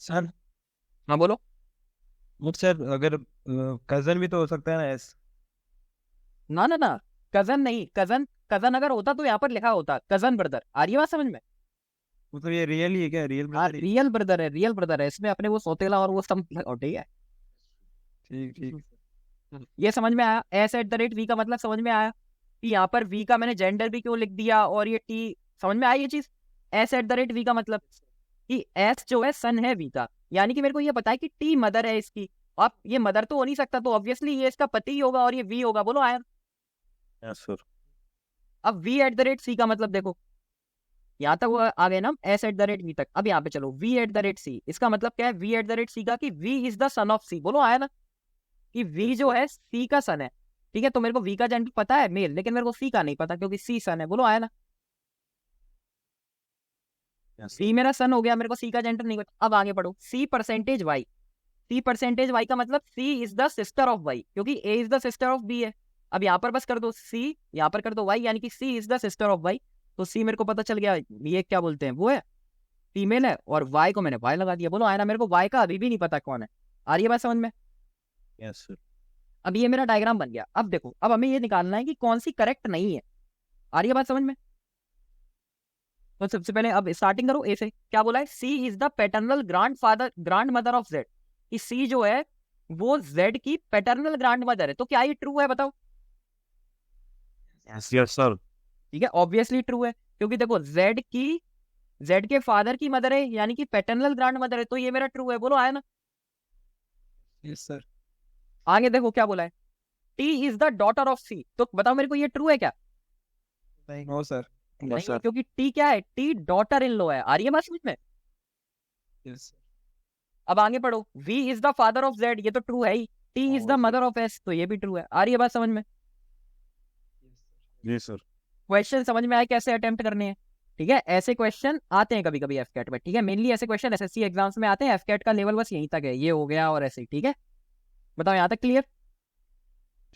सर हाँ बोलो। सर अगर कजन भी तो हो सकता है ना, एस? ना ना ना, कजन नहीं, कजन कजन अगर होता तो यहाँ पर लिखा होता कजन ब्रदर। आ रही है बात समझ में? मतलब ये रियल ही है क्या, रियल हाँ ब्रदर ही? रियल ब्रदर है, रियल ब्रदर है, इसमें अपने वो सौतेला और वो सब ठीक है। ठीक ठीक। ये समझ में आया, S@V का मतलब समझ में आया? कि यहाँ पर वी का मैंने जेंडर भी क्यों लिख दिया, और ये टी, समझ में आई ये चीज? s@v का मतलब कि s जो है सन है वी का, यानी कि मेरे को ये पता है कि टी मदर है इसकी। अब ये मदर तो हो नहीं सकता, तो ऑब्वियसली ये इसका पति ही होगा और ये वी होगा। बोलो आया। Yes, sir. अब v@c का मतलब देखो, यहाँ तक वो आ गए ना s@v तक। अब यहाँ पे चलो v@c, इसका मतलब क्या है v@c का? कि v is the son of c। बोलो आया ना, कि v जो है c का सन है। ठीक है, तो मेरे को v का जेंडर पता है मेल, लेकिन मेरे को c का नहीं पता क्योंकि c सन है। बोलो आया ना, Yes, c मेरा सन हो गया, मेरे को c का जेंडर नहीं पता। अब आगे पढ़ो, c%y। c%y का मतलब c is the sister of y, क्योंकि a is the sister of b है। अब यहाँ पर बस कर दो c, यहाँ पर कर दो y, यानी कि c is the sister of y। तो c मेरे को पता चल गया, ये क्या बोलते हैं, वो है फीमेल है, और y को मैंने y लगा दिया। बोलो आया ना, मेरे को y का अभी भी नहीं पता कौन है। आ रही है बात समझ में? yes, sir. अब ये मेरा डायग्राम बन गया। अब देखो, अब हमें ये निकालना है कि कौन सी करेक्ट नहीं है। आ रही है बात समझ में? तो सबसे पहले अब स्टार्टिंग करो ए से। क्या बोला है? C is the paternal grandmother of Z. कि सी जो है वो जेड की पैटर्नल ग्रांड मदर है। तो क्या ये ट्रू है? बताओ। Yes, yes, sir. ठीक है, ऑब्वियसली ट्रू है, क्योंकि देखो जेड के फादर की मदर है, यानी कि पैटर्नल ग्रांड मदर है, तो ये मेरा ट्रू है। बोलो आया ना। Yes sir. आगे देखो क्या बोला है, T is the daughter of C. तो बताओ मेरे को ये ट्रू है क्या? नहीं, नो सर। Yes, नहीं, sir. क्योंकि टी क्या है? टी डॉटर इन लॉ है। आ रही है बात समझ में? यस अब आगे पढ़ो, V is the father of Z, ये तो ट्रू है ही। T is the mother of S, तो ये भी ट्रू है। आ रही है बात समझ में? जी सर। क्वेश्चन समझ में आए कैसे अटेम्प्ट करने हैं? ठीक है, ऐसे क्वेश्चन आते हैं कभी कभी एफकेट में। ठीक है, मेनली ऐसे क्वेश्चन एसएससी एग्जाम्स में आते हैं। एफकेट का लेवल बस यहीं तक है, ये हो गया और ऐसे ही। ठीक है, बताओ यहाँ तक क्लियर?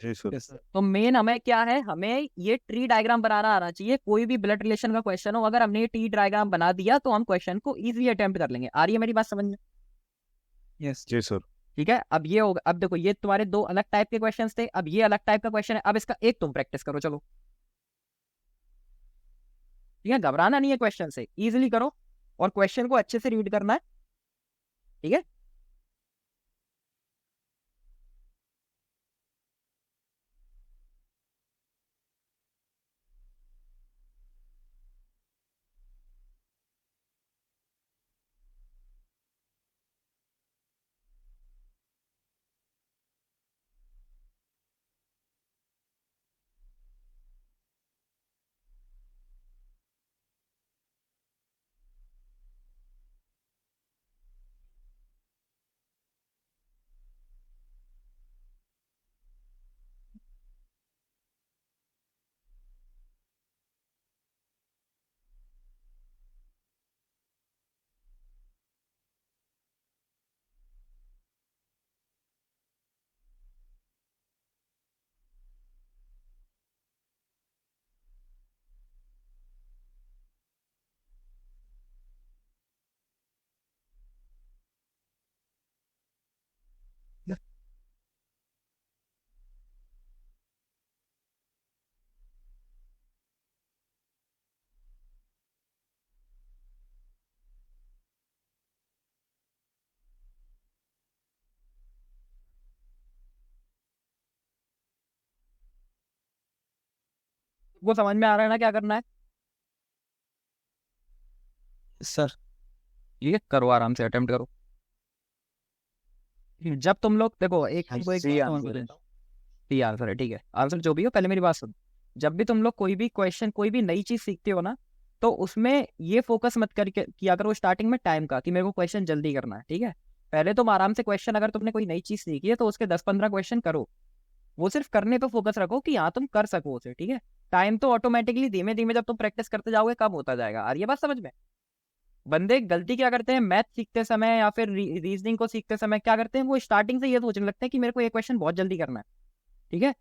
जी सर। Yes sir. तो मेन हमें क्या है, हमें ये ट्री डायग्राम बनाना आना चाहिए। कोई भी ब्लड रिलेशन का क्वेश्चन हो, अगर हमने ये ट्री डायग्राम बना दिया तो हम क्वेश्चन को इजीली अटेम्प्ट कर लेंगे। आ रही है मेरी बात समझ में? यस जी सर। ठीक है, अब ये होगा। अब देखो, ये तुम्हारे दो अलग टाइप के क्वेश्चंस थे, अब ये अलग टाइप का क्वेश्चन है। अब इसका एक तुम प्रैक्टिस करो, चलो। ठीक है, घबराना नहीं है क्वेश्चन से, इजीली करो और क्वेश्चन को अच्छे से रीड करना है। ठीक है, वो समझ में आ रहा है ना क्या करना है? सर। ठीक है, करो आराम से, अटेम्प्ट करो। जब तुम लोग देखो, एक तुमको एक सी बात समझ में देता हूँ। सी आंसर है, ठीक है। आंसर जो भी हो, पहले मेरी बात सुन। जब भी तुम लोग कोई भी क्वेश्चन, कोई भी नई चीज सीखते हो ना, तो उसमें ये फोकस मत करके किया करो स्टार्टिंग में टाइम का, कि मेरे को क्वेश्चन जल्दी करना है। ठीक है, पहले तुम आराम से क्वेश्चन, अगर तुमने कोई नई चीज सीखी है तो उसके 10-15 क्वेश्चन करो। वो सिर्फ करने पे फोकस रखो कि हाँ तुम कर सको उसे। ठीक है, टाइम तो ऑटोमेटिकली धीमे धीमे जब तुम प्रैक्टिस करते जाओगे कम होता जाएगा। आ रही है बात समझ में? बंदे गलती क्या करते हैं, मैथ सीखते समय या फिर रीजनिंग को सीखते समय क्या करते हैं, वो स्टार्टिंग से ये सोचने लगते हैं कि मेरे को ये क्वेश्चन बहुत जल्दी करना है। ठीक है,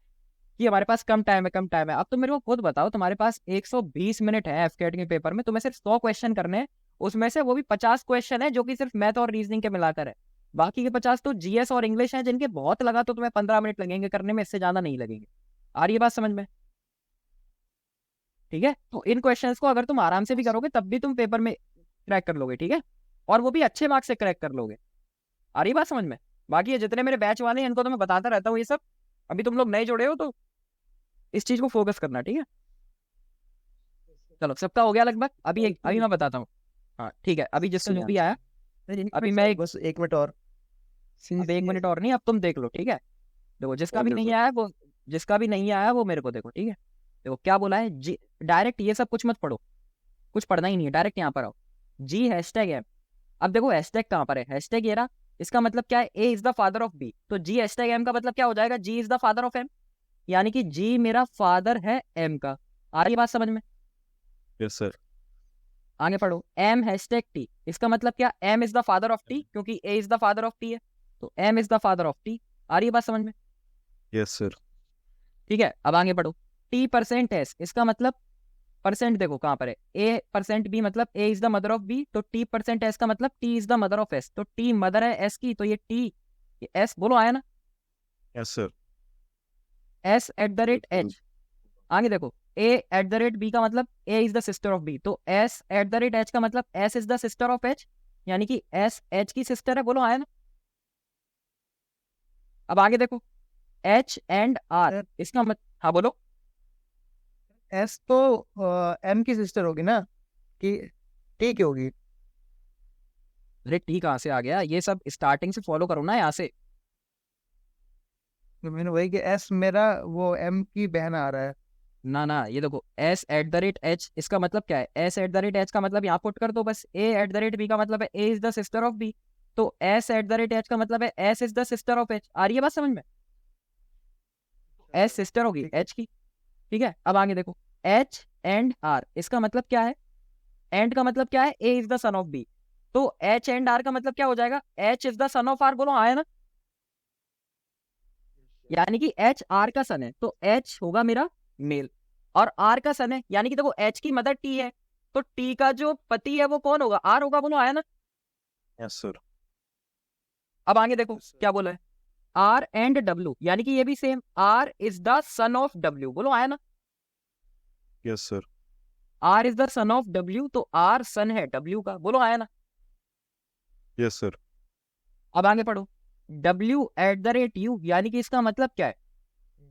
कि हमारे पास कम टाइम है, कम टाइम है। अब तो मेरे को खुद बताओ, तुम्हारे पास 120 मिनट है एफकेट के पेपर में, तुम्हें सिर्फ 100 क्वेश्चन करने हैं। उसमें से वो भी 50 क्वेश्चन है जो कि सिर्फ मैथ और रीजनिंग के मिलाकर है। बाकी के 50 तो जीएस और इंग्लिश हैं, जिनके बहुत लगा तो तुम्हें 15 मिनट लगेंगे करने में, इससे ज्यादा नहीं लगेंगे। आ रही है बात समझ में? ठीक है, तो इन क्वेश्चंस को अगर तुम आराम से भी करोगे तब भी तुम पेपर में क्रैक कर लोगे। ठीक है, और वो भी अच्छे मार्क्स से क्रैक कर लोगे। आ रही बात समझ में? बाकी ये जितने मेरे बैच वाले हैं इनको तो मैं बताता रहता हूँ ये सब। अभी तुम लोग नए जुड़े हो तो इस चीज को फोकस करना, ठीक है। चलो सबका हो गया लगभग। अभी मैं बताता हूँ। हाँ ठीक है, अभी जिसका जो भी आया, अभी मैं बस 1 मिनट और अब 1 मिनट और नहीं, अब तुम देख लो, ठीक है। देखो जिसका भी Okay, नहीं sir. आया वो मेरे को देखो, ठीक है। देखो क्या बोला है जी, डायरेक्ट ये सब कुछ मत पढ़ो, कुछ पढ़ना ही नहीं है, डायरेक्ट यहाँ पर आओ। जी हैशटैग है। अब देखो हैशटैग कहाँ पर है, हैशटैग ये रहा। इसका मतलब क्या है, A is the father of B, तो जी हैशटैग एम का मतलब क्या हो जाएगा, G is the father of M, यानी कि जी मेरा फादर है एम का। आ रही बात समझ में? Yes, sir. आगे पढ़ो, एम हैशटैग टी, इसका मतलब क्या, M is the father of T, क्योंकि A is the father of T है, तो M is the father of T. आ रही है बात समझ में? Yes, sir. ठीक है, अब आगे पढ़ो, टी परसेंट एस, इसका मतलब परसेंट देखो कहाँ पर है, ए परसेंट बी मतलब A is the mother of B, तो टी परसेंट एस का मतलब T is the mother of S, तो टी मदर है एस की, तो ये टी, ये एस बोलो आया ना, Yes, sir. S at the rate H. आगे देखो, A at the rate B का मतलब A is the sister of B, तो S at the rate H का मतलब S is the sister of H, यानी कि एस एच की सिस्टर है, बोलो आया ना। अब आगे देखो, एच एंड आर, इसका मतलब, हाँ बोलो। एस तो एम की सिस्टर होगी ना, कि टी की होगी? अरे टी कहाँ से आ गया, ये सब स्टार्टिंग से फॉलो करो ना यहाँ से। तो मैंने वही कि एस मेरा वो एम की बहन आ रहा है। ना ये देखो, S at the rate H, इसका मतलब क्या है, S at the rate H का मतलब यहाँ पुट कर दो बस, A at the rate B का मतलब है A is the sister of B, तो S at the rate H का मतलब है S is the sister of H. आ रही है बात समझ में? एस सिस्टर होगी एच की, ठीक है। अब आगे देखो, एच एंड आर, इसका मतलब क्या है, एंड का मतलब क्या है, A is the son of B, तो एच एंड आर का मतलब क्या हो जाएगा, H is the son of R, बोलो आया ना, यानी कि एच आर का सन है, तो एच होगा मेरा मेल और आर का सन है, यानी कि देखो एच की मदर टी है, तो टी का जो पति है वो कौन होगा, आर होगा, बोलो आया ना। Yes, sir. अब आगे देखो क्या बोला है, आर एंड डब्ल्यू, यानी कि ये भी same, R is the son of W, बोलो आया ना, Yes, sir. R is the son of W, तो आर सन है डब्ल्यू का, बोलो आया ना। Yes, sir. अब आगे पढ़ो, W eight the rate you, यानी कि इसका मतलब क्या है,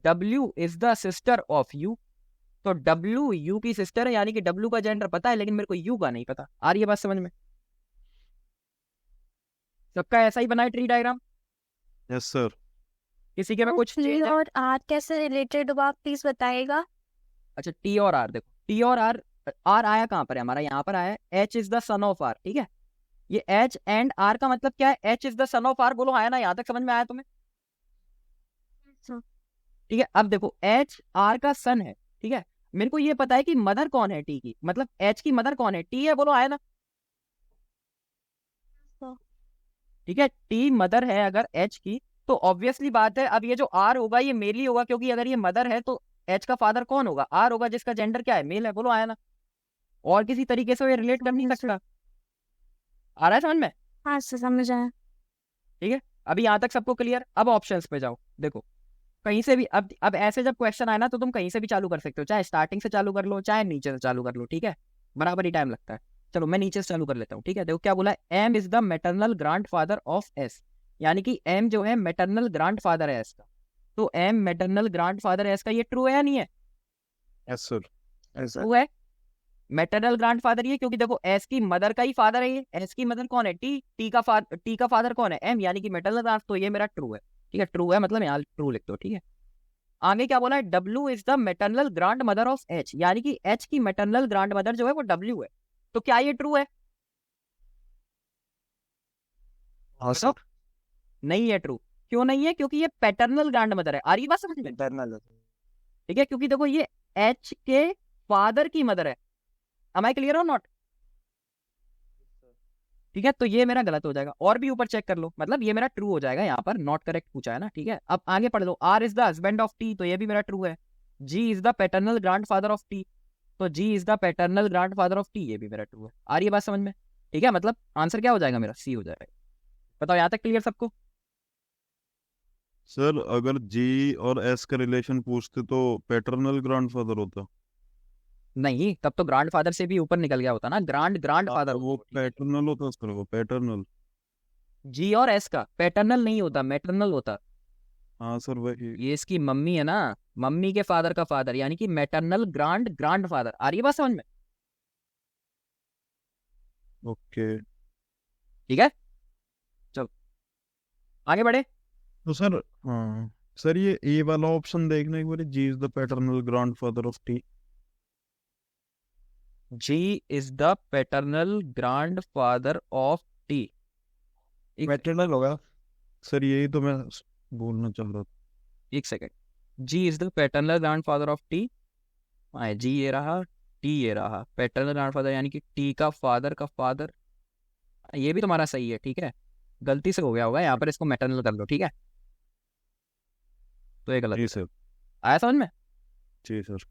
W is the sister of U, तो W U की सिस्टर है, यानी कि W का जेंडर पता है लेकिन मेरे को U का नहीं पता। आ रही है बात समझ में? सबका ऐसा ही बना है ट्री डायग्राम, Yes, sir. किसी के में कुछ T चेंज है? और R कैसे रिलेटेड हो, आप प्लीज बताइएगा। अच्छा T और R देखो, T और R, R आया कहाँ पर है हमारा, यहाँ पर आया है, H is the son of R, ठीक है। ये H एंड R का मतलब क्या है, H is the son of R, बोलो आया ना, यहाँ तक समझ में आया तुम्हें? ठीक है, अब देखो H R का सन है, ठीक है। मेरे को ये पता है कि मदर कौन है T की, मतलब H की मदर कौन है, T है, बोलो आया ना। ठीक है, T मदर है अगर H की, तो ऑब्वियसली बात है, अब ये जो R होगा ये मेल ही होगा, क्योंकि अगर ये मदर है तो H का फादर कौन होगा, R होगा, जिसका जेंडर क्या है, मेल है, बोलो आया ना। और किसी तरीके से ये रिलेट कर नहीं सकता। आ रहा है समझ में? हाँ से समझ आया। ठीक है, अभी यहाँ तक सबको क्लियर। अब ऑप्शंस पे जाओ, देखो कहीं से भी, अब ऐसे जब क्वेश्चन आए ना तो तुम कहीं से भी चालू कर सकते हो, चाहे स्टार्टिंग से चालू कर लो चाहे नीचे से चालू कर लो, ठीक है, बराबर ही टाइम लगता है। चलो मैं नीचे से चालू कर लेता हूँ, ठीक है। देखो क्या बोला है, M is the maternal grandfather of S, यानी कि एम जो है मेटरनल ग्रांड फादर है एस का, तो एम मेटरनल ग्रांड फादर है एस का, ये ट्रू है या नहीं है? Yes, sir. ऐसा ट्रू है, मेटरनल ग्रांड फादर ये, क्योंकि देखो एस की मदर का ही फादर है ये, एस की मदर कौन है, टी का फादर कौन है, एम, यानी कि मेटरनल ग्रांड, तो ये मेरा ट्रू है, ठीक है। ट्रू है मतलब यहाँ ट्रू लिख दो, ठीक है। आगे क्या बोला है, W is the maternal grandmother of H, यानी कि H की मेटरनल ग्रांड मदर जो है वो W है, तो क्या ये ट्रू है? हाँ बताओ। नहीं है ट्रू, क्यों नहीं है? क्योंकि ये पैटर्नल ग्रांड मदर है। आ रही है बात समझ में? इंटरनल ठीक है, क्योंकि देखो ये H के फादर की मदर है। am I क्लियर और नॉट? ठीक है, तो ये मेरा गलत हो जाएगा, और भी ऊपर चेक कर लो, मतलब ये मेरा ट्रू हो जाएगा, यहाँ पर नॉट करेक्ट पूछा है ना, ठीक है। अब आगे पढ़ लो, R is the husband of T, तो ये भी मेरा ट्रू है। G is the paternal grandfather of T, तो G is the paternal grandfather of T, ये भी मेरा ट्रू है। आ रही है बात समझ में? ठीक है, मतलब आंसर क्या हो जाएगा मेरा, C हो जाएगा। बताओ यहाँ तक क्लियर सबको? सर अगर जी और एस का रिलेशन पूछते तो पैटर्नल ग्रैंडफादर होता। नहीं, तब तो ग्रांड फादर से भी ऊपर निकल गया होता ना, ग्रांड फादर। वो पैटर्नल होता सर, वो पैटर्नल। G और S का पैटर्नल नहीं होता, मैटरनल होता। हाँ सर वही। ये इसकी मम्मी है ना, मम्मी के फादर का फादर, यानी कि मैटरनल ग्रांड ग्रांड फादर। आ रही है बात समझ में? ओके। ठीक है, चलो आगे बढ़े। तो सर, हाँ सर, ये ए वाला ऑप्शन देखना एक बार, G is the paternal grandfather of T. G is the paternal grandfather of T. Maternal होगा। सर यही तो मैं बोलना चाह रहा था। एक second, G is the paternal grandfather of T. जी ये रहा, टी ये रहा, पैटर्नल ग्रांड फादर यानी कि टी का फादर। ये भी तुम्हारा सही है, ठीक है, गलती से हो गया होगा यहाँ पर, इसको मैटरनल कर लो, ठीक है। तो ये गलत जी है। सर। आया समझ में? जी सर।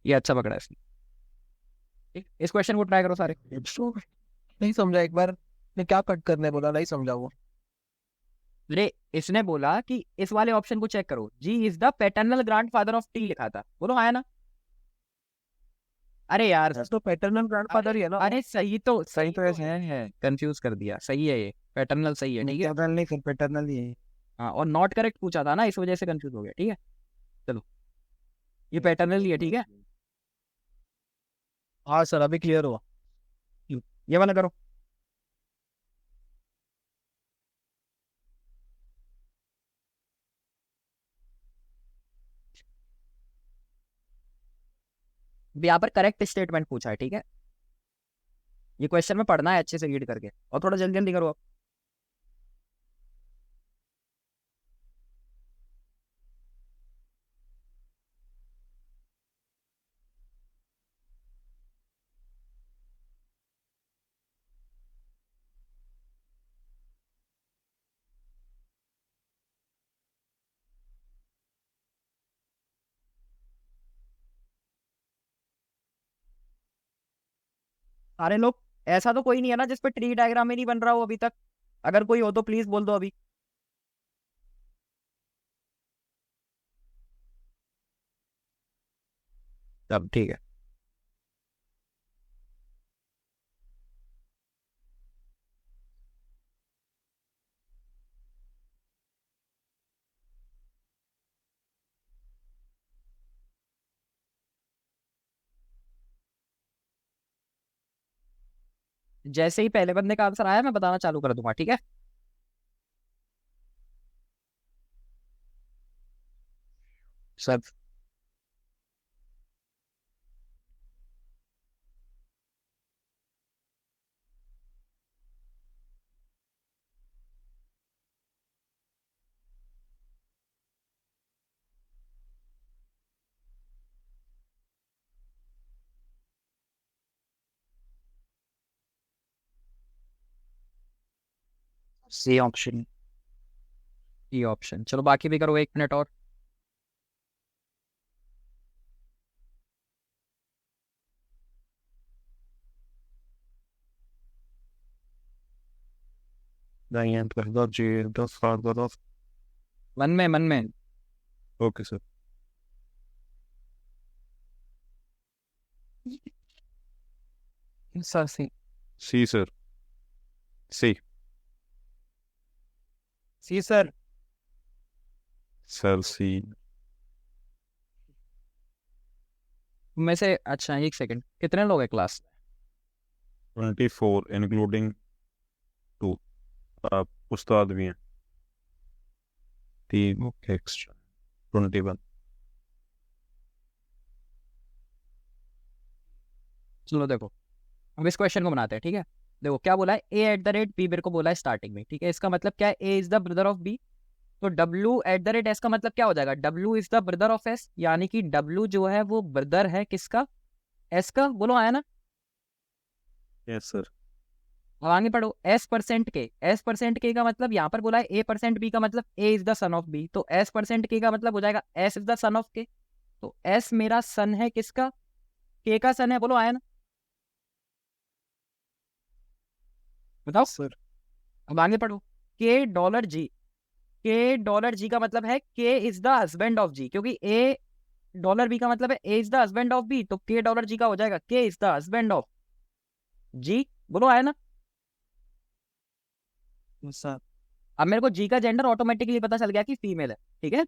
ये अच्छा पकड़ा है इसने। ठीक, इस क्वेश्चन को ट्राई करो सारे। नहीं समझा, एक बार ने क्या कट करने बोला, नहीं समझा वो। रे इसने बोला कि इस वाले ऑप्शन को चेक करो, G is the paternal grandfather of T लिखा था, बोलो आया ना? अरे यार, तो पैटर्नल ग्रैंडफादर ही है ना। अरे सही तो ऐसे है, कंफ्यूज कर दिया, सही है ये पैटर्नल, सही है, ठीक है। पैटर्नल नहीं सर, पैटर्नल ही है। हाँ, और नॉट करेक्ट पूछा था ना, इस वजह से कंफ्यूज हो गया, ठीक है। चलो, ये पैटर्नल ही है, ठीक है। हाँ सर, अभी क्लियर हुआ। ये वाला करो। अब यहाँ पर करेक्ट स्टेटमेंट पूछा है, ठीक है। ये क्वेश्चन में पढ़ना है अच्छे से रीड करके, और थोड़ा जल्दी जल्दी करो आप। सारे लोग, ऐसा तो कोई नहीं है ना जिस पे ट्री डायग्राम ही नहीं बन रहा हो अभी तक? अगर कोई हो तो प्लीज बोल दो अभी। तब ठीक है। जैसे ही पहले बंदे का आंसर आया मैं बताना चालू कर दूंगा, ठीक है। Sir C option, E option. चलो बाकी भी करो, 1 मिनट और। नहीं है तो जी द फादर ऑफ। मन में। Okay sir. सर सी। सी सर। सी। सी सर। सर सी। में से अच्छा, एक सेकंड, कितने लोग हैं क्लास? 24 इंक्लूडिंग 2। आप उस्ताद भी हैं 3 एक्स्ट्रा, 21। चलो देखो, अब इस क्वेश्चन को बनाते हैं, ठीक है। देखो क्या बोला है, ए एट द रेट बी मेरे को बोला है स्टार्टिंग में, ठीक है। इसका मतलब क्या है, A is the brother of B. तो W at the rate S का मतलब क्या हो जाएगा, W is the brother of S, यानी कि डब्ल्यू जो है वो ब्रदर है किसका, एस का, बोलो आया ना? Yes sir. अब आगे पढ़ो, एस परसेंट के का मतलब यहाँ पर बोला है ए परसेंट बी का मतलब A is the son of B, तो एस परसेंट के का मतलब हो जाएगा S is the son of K. तो एस मेरा सन है किसका, के का सन है, बोलो आया ना? बताओ सर अब आगे पढ़ो, के डॉलर जी का मतलब है K is the husband of G, क्योंकि ए डॉलर बी का मतलब है A is the husband of B, तो के डॉलर जी का हो जाएगा K is the husband of G, बोलो आया ना? सर। अब मेरे को जी का जेंडर ऑटोमेटिकली पता चल गया कि फीमेल है, ठीक है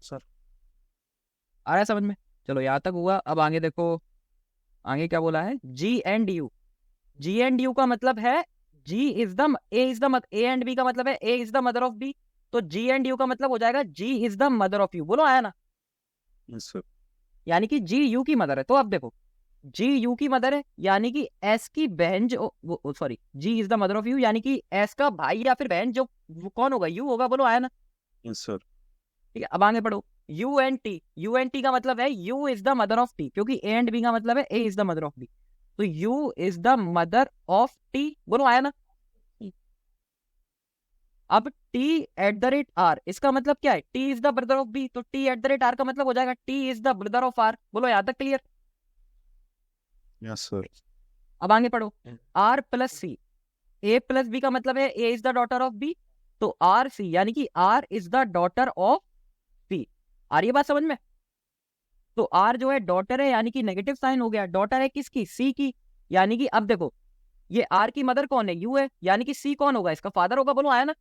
सर। आ रहा है समझ में? चलो यहाँ तक हुआ। अब आगे देखो, आगे क्या बोला है, G and U. G and U का मतलब है G is the A and B का मतलब है A is the mother of B, तो जी एंड यू का मतलब हो जाएगा G is the mother of U. बोलो आया ना? Yes sir. यानी कि जी यू की मदर है। तो अब देखो, जी यू की मदर है यानी कि एस की बहन जो, sorry, G is the mother of U यानी कि एस का भाई या फिर बहन जो, वो कौन होगा? यू होगा। बोलो आया ना? Yes sir. ठीक है, अब आगे पढ़ो। U and T, U and T का मतलब है U is the mother of T, क्योंकि ए एंड बी का मतलब है A is the mother of B, तो U is the mother of T. बोलो आया ना? अब T at the rate R, इसका मतलब क्या है? T is the brother of B, तो T at the rate are का मतलब हो जाएगा T is the brother of R. बोलो यहाँ तक क्लियर? Yes sir. अब आगे पढ़ो। R plus C, A plus B का मतलब है A is the daughter of B, तो आर सी यानी कि R is the daughter of C. आ रही है बात समझ में? तो आर जो है डॉटर है यानी कि नेगेटिव साइन हो गया। डॉटर है किसकी? सी की। यानी कि अब देखो, ये आर की मदर कौन है? यू है, यानी कि सी कौन होगा? इसका फादर होगा। बोलो आया ना?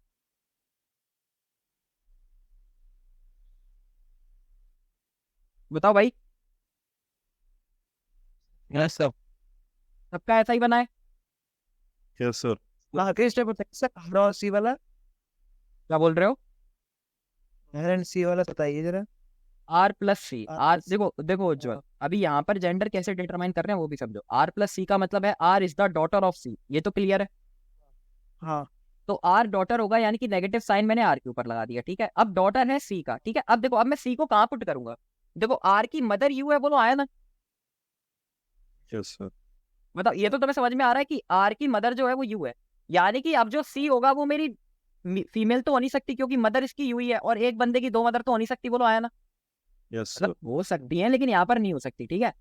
बताओ भाई, यस सर। सबका ऐसा ही बना है? Yes sir. आगे स्टेप बताइए सर, आर और सी वाला। क्या बोल रहे हो? आर एंड सी वाला बताइए जरा। R plus C, R R plus C, देखो देखो उज्जवल, अभी यहाँ पर जेंडर कैसे डिटरमाइन कर रहे हैं वो भी समझो। आर प्लस सी का मतलब है R is the daughter of C, ये तो क्लियर है। हाँ तो आर डॉटर होगा यानी कि नेगेटिव साइन मैंने आर के ऊपर लगा दिया, ठीक है। अब डॉटर है सी का, ठीक है। अब देखो, अब मैं सी को कहाँ पुट करूंगा? देखो आर की मदर यू है। बोलो आया ना? Yes sir. मतलब ये तो तुम्हें समझ में आ रहा है कि आर की मदर जो है वो यू है, यानी कि अब जो सी होगा वो मेरी फीमेल तो हो नहीं सकती, क्योंकि मदर इसकी यू ही है, और एक बंदे की दो मदर तो हो नहीं सकती। बोलो आया ना? Yes sir. मतलब हो सकती है लेकिन यहाँ पर नहीं हो सकती, ठीक है।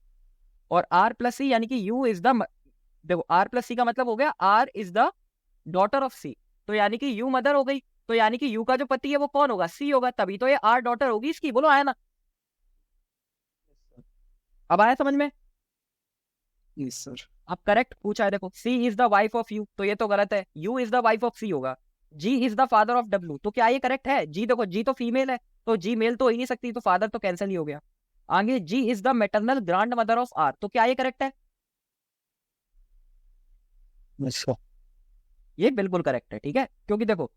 और आर प्लस सी यानी कि यू इज द, देखो आर प्लस सी का मतलब हो गया R is the daughter of C, तो यानी कि यू मदर हो गई, तो यानी कि यू का जो पति है वो कौन होगा? सी होगा, तभी तो ये आर डॉटर होगी इसकी। बोलो आया ना? अब आया समझ में? Yes sir. अब करेक्ट पूछा है, देखो C is the wife of U, तो ये तो गलत है, U is the wife of C होगा। G is the father of W, तो क्या ये करेक्ट है? जी देखो, जी तो फीमेल है, तो जी मेल तो हो ही नहीं सकती, तो फादर तो कैंसिल ही हो गया। आगे G is the maternal grandmother of R, तो क्या ये करेक्ट है? Yes sir. ये बिल्कुल करेक्ट है, ठीक है। क्योंकि देखो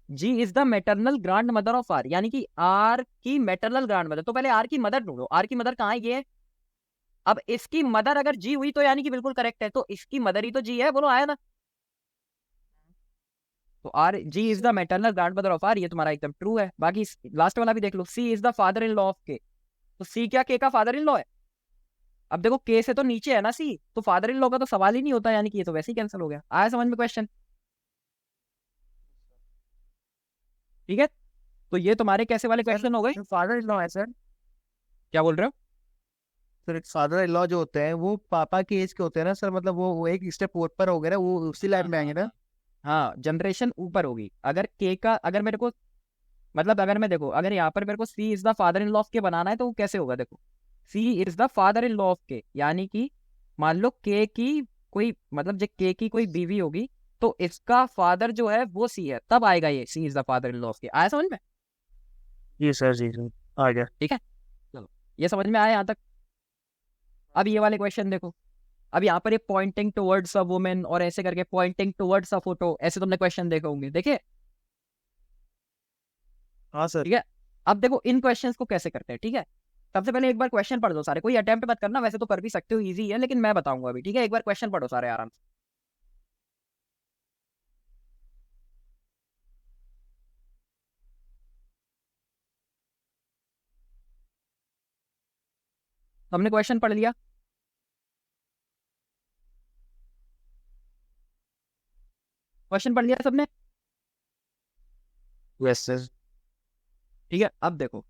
G is the maternal grandmother of R, यानी कि आर की मेटरनल ग्रांड मदर, तो पहले आर की मदर ढूंढो। आर की मदर कहाँ है? ये है। अब इसकी मदर अगर जी हुई तो यानी कि बिल्कुल करेक्ट है, तो इसकी मदर ही तो जी है। बोलो आया ना? तो R G is the maternal grandmother of R, ये तुम्हारा एकदम ट्रू है। बाकी लास्ट वाला भी देख लो, C is the father in law of K, तो सी क्या के का फादर इन लॉ है? अब देखो के से तो नीचे है ना सी, तो फादर इन लॉ का तो सवाल ही नहीं होता, यानी कि ये तो वैसे ही कैंसिल हो गया। आया समझ में क्वेश्चन? ठीक है, तो ये तुम्हारे कैसे वाले क्वेश्चन हो गए? फादर इन लॉ है सर। क्या बोल रहे हो? सर फादर इन लॉ जो होते हैं वो पापा की एज के होते हैं ना सर, मतलब वो एक स्टेप ऊपर हो गए ना, वो उसी लाइन में आएंगे ना। हाँ, जनरेशन ऊपर होगी। अगर के का, अगर मेरे को, मतलब अगर मैं देखो, अगर यहाँ पर मेरे को C is the father in law of K बनाना है तो वो कैसे होगा? देखो C is the father in law of K, यानी कि मान लो के की कोई, मतलब जो के की कोई बीवी होगी तो इसका फादर जो है वो सी है, तब आएगा ये C is the father in law of K. आया समझ में? जी सर, जी सर, आ गया। ठीक है, चलो ये समझ में आया यहाँ तक। अब ये वाले क्वेश्चन देखो, अब यहाँ पर ये पॉइंटिंग टुवर्ड्स अ वुमेन और ऐसे करके पॉइंटिंग टुवर्ड्स अ फोटो, ऐसे तुमने क्वेश्चन देखे होंगे, देखे? हाँ सर। ठीक है, अब देखो इन क्वेश्चंस को कैसे करते हैं, ठीक है। सबसे पहले एक बार क्वेश्चन पढ़ दो सारे, कोई अटेम्प्ट मत करना, वैसे तो कर भी सकते हो, इजी है, लेकिन मैं बताऊंगा अभी, ठीक है। एक बार क्वेश्चन पढ़ो सारे आराम से। हमने क्वेश्चन पढ़ लिया? क्वेश्चन पढ़ लिया सबने? Yes sir. ठीक है, अब देखो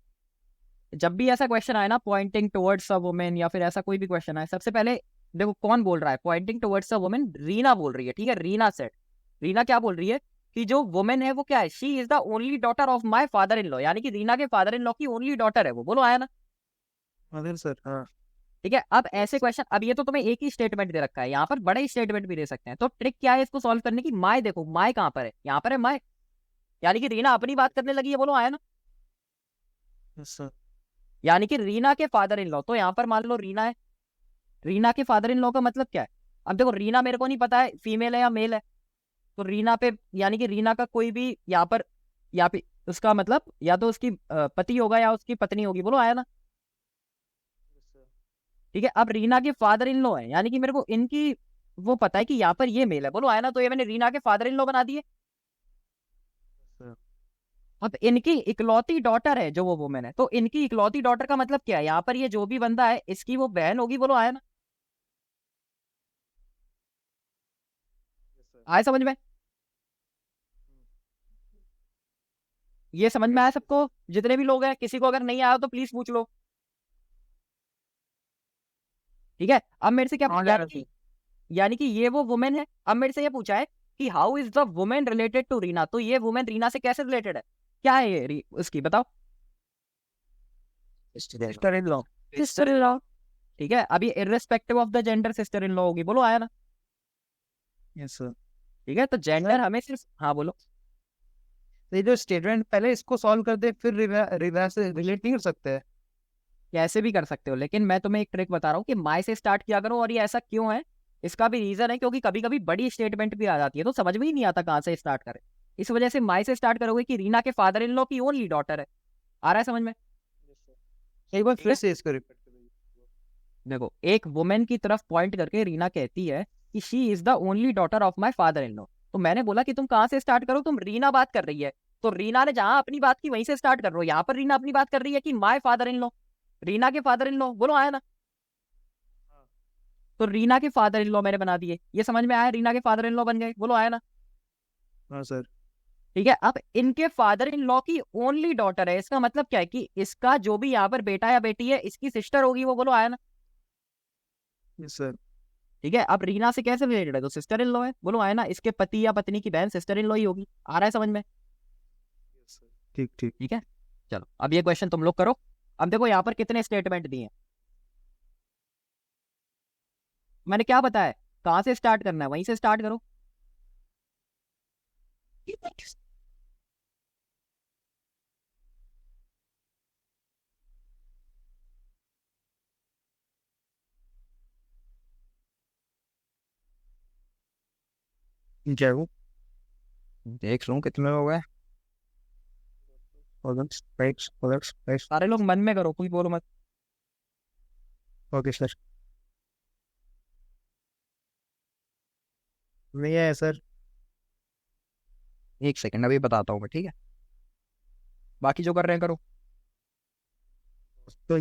जब भी ऐसा क्वेश्चन आए ना, पॉइंटिंग टुवर्ड्स अ वुमेन या फिर ऐसा कोई भी क्वेश्चन आए, सबसे पहले देखो कौन बोल रहा है pointing towards a women? Reena बोल रही है, ठीक है। रीना सेट, रीना क्या बोल रही है कि जो वुमेन है वो क्या है? She is the only daughter of my father in law, यानी कि रीना के फादर इन लॉ की ओनली डॉटर है वो। बोलो आया ना? मदर सर, हाँ। ठीक है, अब ऐसे क्वेश्चन, अब ये तो तुम्हें एक ही स्टेटमेंट दे रखा है, यहाँ पर बड़े स्टेटमेंट भी दे सकते हैं। तो ट्रिक क्या है इसको सॉल्व करने की? माय देखो, माय कहाँ पर है? यहाँ पर है माय, यानी कि रीना अपनी बात करने लगी है, बोलो आया ना। Yes sir. यानी कि रीना के फादर इन लॉ, तो यहाँ पर मान लो रीना है, रीना के फादर इन लॉ का मतलब क्या है? अब देखो रीना मेरे को नहीं पता है फीमेल है या मेल है, तो रीना पे यानी कि रीना का कोई भी यहाँ पे उसका मतलब या तो उसकी पति होगा या उसकी पत्नी होगी, बोलो आया ना। ठीक है, अब रीना के फादर इन लॉ है, यानी कि मेरे को इनकी वो पता है कि यहाँ पर ये मेल है, बोलो आया ना, तो ये मैंने रीना के फादर इन लॉ बना दिए। अब इनकी इकलौती डॉटर है जो वो वुमेन है, तो इनकी इकलौती डॉटर का मतलब क्या है? यहाँ पर ये जो भी बंदा है इसकी वो बहन होगी, बोलो आया ना। आया समझ में? ये समझ में आया सबको? जितने भी लोग हैं, किसी को अगर नहीं आया तो प्लीज पूछ लो। ठीक है, अब मेरे से क्या पूछा है? यानी कि ये वो वुमेन है। अब मेरे से ये पूछा है कि how is the women related to Reena, तो ये वुमेन रीना से कैसे रिलेटेड है? क्या है ये उसकी बताओ। Sister in law. Sister in law. ठीक है, अब ये irrespective of the gender sister in law होगी, बोलो आया ना। Yes sir. ठीक है, तो जेंडर हमें सिर्फ, हाँ बोलो। तो ये जो स्टेटमेंट पहले इसको सॉल्व कर दे फिर रीना से रिलेट नहीं कर सकते हैं? कैसे भी कर सकते हो, लेकिन मैं तुम्हें एक ट्रिक बता रहा हूँ कि माई से स्टार्ट किया करो। और ये ऐसा क्यों है, इसका भी रीजन है, क्योंकि कभी कभी बड़ी स्टेटमेंट भी आ जाती है तो समझ में ही नहीं आता कहाँ से स्टार्ट करें। इस वजह से माई से स्टार्ट करोगे कि रीना के फादर इन लॉ की ओनली डॉटर है। आ रहा है समझ में? एक बार फिर से इसको रिपीट कर दीजिए। देखो, एक वुमेन की तरफ पॉइंट करके रीना कहती है कि she is the only daughter of my father in law. तो मैंने बोला कि तुम कहाँ से स्टार्ट करो, तुम रीना बात कर रही है, तो रीना ने जहां अपनी बात की वहीं से स्टार्ट कर रहे हो। यहाँ पर रीना अपनी बात कर रही है कि माई फादर इन लॉ, रीना के फादर इन लॉ, बोलो आया ना। तो रीना के फादर इन लॉ मैंने बना दिए, ये समझ में आया? रीना के फादर इन लॉ बन गए, बोलो आया ना। हाँ सर। ठीक है, अब इनके फादर इन लॉ की ओनली डॉटर है, इसका मतलब क्या है कि इसका जो भी यहाँ पर बेटा या बेटी है इसकी सिस्टर होगी, वो बोलो आया ना। Yes sir. ठीक है, अब रीना से कैसे रिलेटेड है? तो सिस्टर इन लॉ है, बोलो आया ना। इसके पति या पत्नी की बहन सिस्टर इन लॉ ही होगी। आ रहा है समझ में? ठीक ठीक। ठीक है, चलो अब ये क्वेश्चन तुम लोग करो। अब देखो यहाँ पर कितने स्टेटमेंट दिए हैं, मैंने क्या बताया? कहाँ से स्टार्ट करना है वहीं से स्टार्ट करो। क्या वो? देख लूं कितने हो गए। ओके सारे लोग मन में करो, कोई बोलो मत। सर। नहीं है सर। एक सेकंड, अभी बताता हूँ मैं, ठीक है? बाकी जो कर रहे हैं करो। तो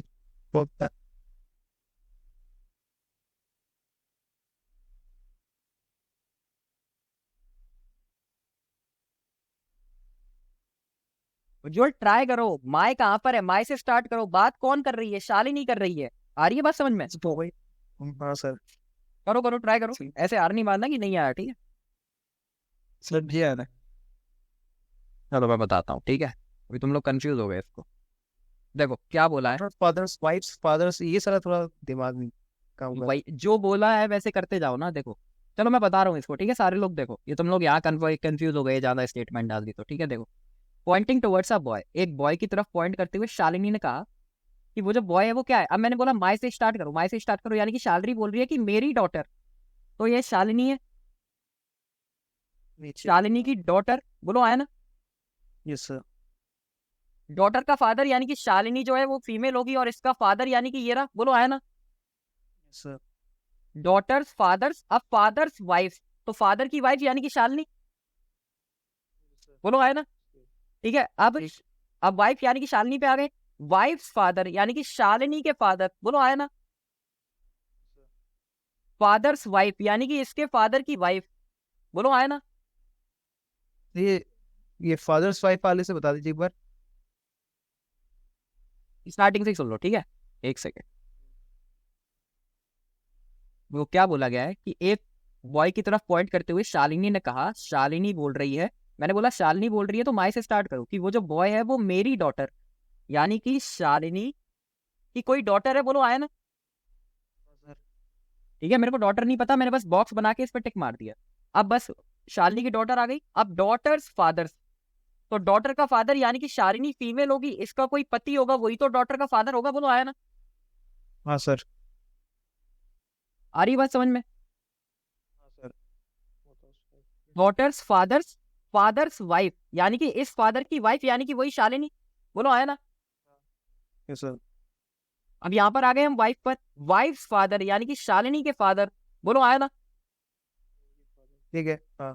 जो ट्राई करो, माय कहाँ पर है, माय से स्टार्ट करो। बात कौन कर रही है? शालिनी कर रही है। आ रही है बात समझ में? हो गई। हाँ सर। करो करो, ट्राई करो, ऐसे हार नहीं मानना कि नहीं आया। ठीक है, सर जी आया ना। चलो मैं बताता हूँ, ठीक है? अभी तुम लोग कंफ्यूज हो गए इसको। देखो क्या बोला है, फादर्स वाइफ्स फादर्स ये सारा थोड़ा दिमाग में काम कर। वही जो बोला है वैसे करते जाओ ना। देखो चलो मैं बता रहा हूँ इसको, ठीक है? सारे लोग देखो, ये तुम लोग यहाँ कंफ्यूज हो गए, ज्यादा स्टेटमेंट डाल दी तो। ठीक है, देखो, पॉइंटिंग टुवर्ड्स अ बॉय, एक बॉय की तरफ पॉइंट करते हुए शालिनी ने कहा कि वो जो बॉय है वो क्या है। अब मैंने बोला माय से स्टार्ट करो, माय से स्टार्ट करो, यानी कि शालिनी बोल रही है कि मेरी डॉटर, तो ये शालिनी है, शालिनी की डॉटर, बोलो आया ना। Yes sir. डॉटर का फादर यानी कि शालिनी जो है वो फीमेल होगी, और इसका फादर यानी कि ये रहा, बोलो आया ना। सर। डॉटर्स फादर्स, अब फादर्स वाइफ, तो फादर की वाइफ यानी कि शालिनी, बोलो आया ना। ठीक है, अब वाइफ यानी कि शालिनी पे आ गए। वाइफ फादर यानी कि शालिनी के फादर, बोलो आया ना। फादर्स वाइफ यानी कि इसके फादर की वाइफ, बोलो आया ना। ये फादर्स वाइफ वाले से बता दीजिए एक बार। स्टार्टिंग से ही सुन लो, ठीक है? एक सेकेंड। वो क्या बोला गया है कि एक बॉय की तरफ पॉइंट करते हुए शालिनी ने कहा, शालिनी बोल रही है, मैंने बोला शालिनी बोल रही है तो माय से स्टार्ट करो, कि वो जो बॉय है वो मेरी डॉटर, यानी कि शालिनी की कोई डॉटर है, बोलो आया ना। ठीक है, मेरे को डॉटर नहीं पता, मैंने बस बॉक्स बना के इस पर टिक मार दिया। अब बस शालिनी की डॉटर आ गई। अब डॉटर्स फादर्स, तो डॉटर का फादर यानी कि शालिनी फीमेल होगी, इसका कोई पति होगा, वही तो डॉटर का फादर होगा। बोलो आया ना? हाँ सर। आ रही बात समझ में? हाँ sir. Daughter's father's, father's wife यानी कि इस फादर की वाइफ यानी कि वही शालिनी। बोलो आया ना? Yes sir. अब यहां पर आ गए हम वाइफ पर। वाइफ फादर यानी कि शालिनी के फादर। बोलो आया ना? ठीक है। हाँ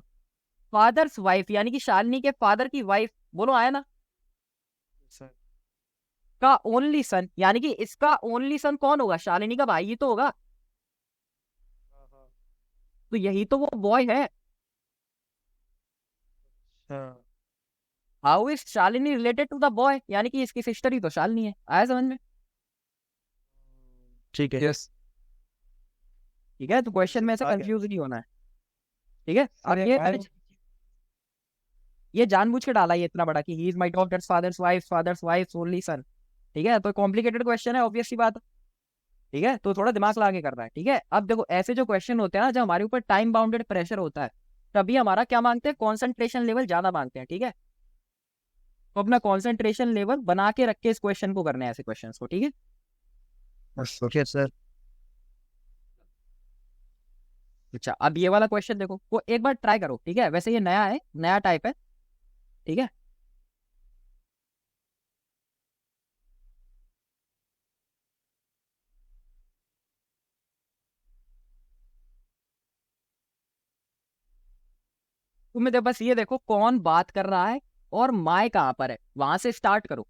फादर्स वाइफ यानी कि शालिनी के फादर की वाइफ। बोलो आया ना? सर। का ओनली सन यानी कि इसका ओनली सन कौन होगा? शालिनी का भाई ही तो होगा। तो यही तो वो बॉय है। हाँ how is Shalini related to the boy, यानी कि इसकी सिस्टर ही तो शालिनी है। आया समझ में? ठीक है। यस ठीक है, तो क्वेश्चन में ऐसे आ गया। कंफ्यूज नहीं होना है। ठीक है, अब अरे ये भाई, ये जानबूझ के डाला ये इतना बड़ा कि he is my daughter's father's wife only son. ठीक है, तो कॉम्प्लिकेटेड क्वेश्चन है, ऑब्वियस सी बात है। ठीक है, तो थोड़ा दिमाग लगा के करना है। ठीक है, अब देखो ऐसे जो क्वेश्चन होते हैं ना, जब हमारे ऊपर टाइम बाउंडेड प्रेशर होता है, तभी हमारा क्या मांगते हैं? कॉन्सेंट्रेशन लेवल ज्यादा मांगते हैं। ठीक है, तो अपना कॉन्सेंट्रेशन लेवल बना के रख के इस क्वेश्चन को करने हैं, ऐसे क्वेश्चन को। ठीक है, यस सर। अच्छा अब ये वाला क्वेश्चन देखो, वो एक बार ट्राई करो। ठीक है, वैसे ये नया है, नया टाइप है। ठीक है, तुम्हें तो बस ये देखो कौन बात कर रहा है और माय कहाँ पर है, वहां से स्टार्ट करो।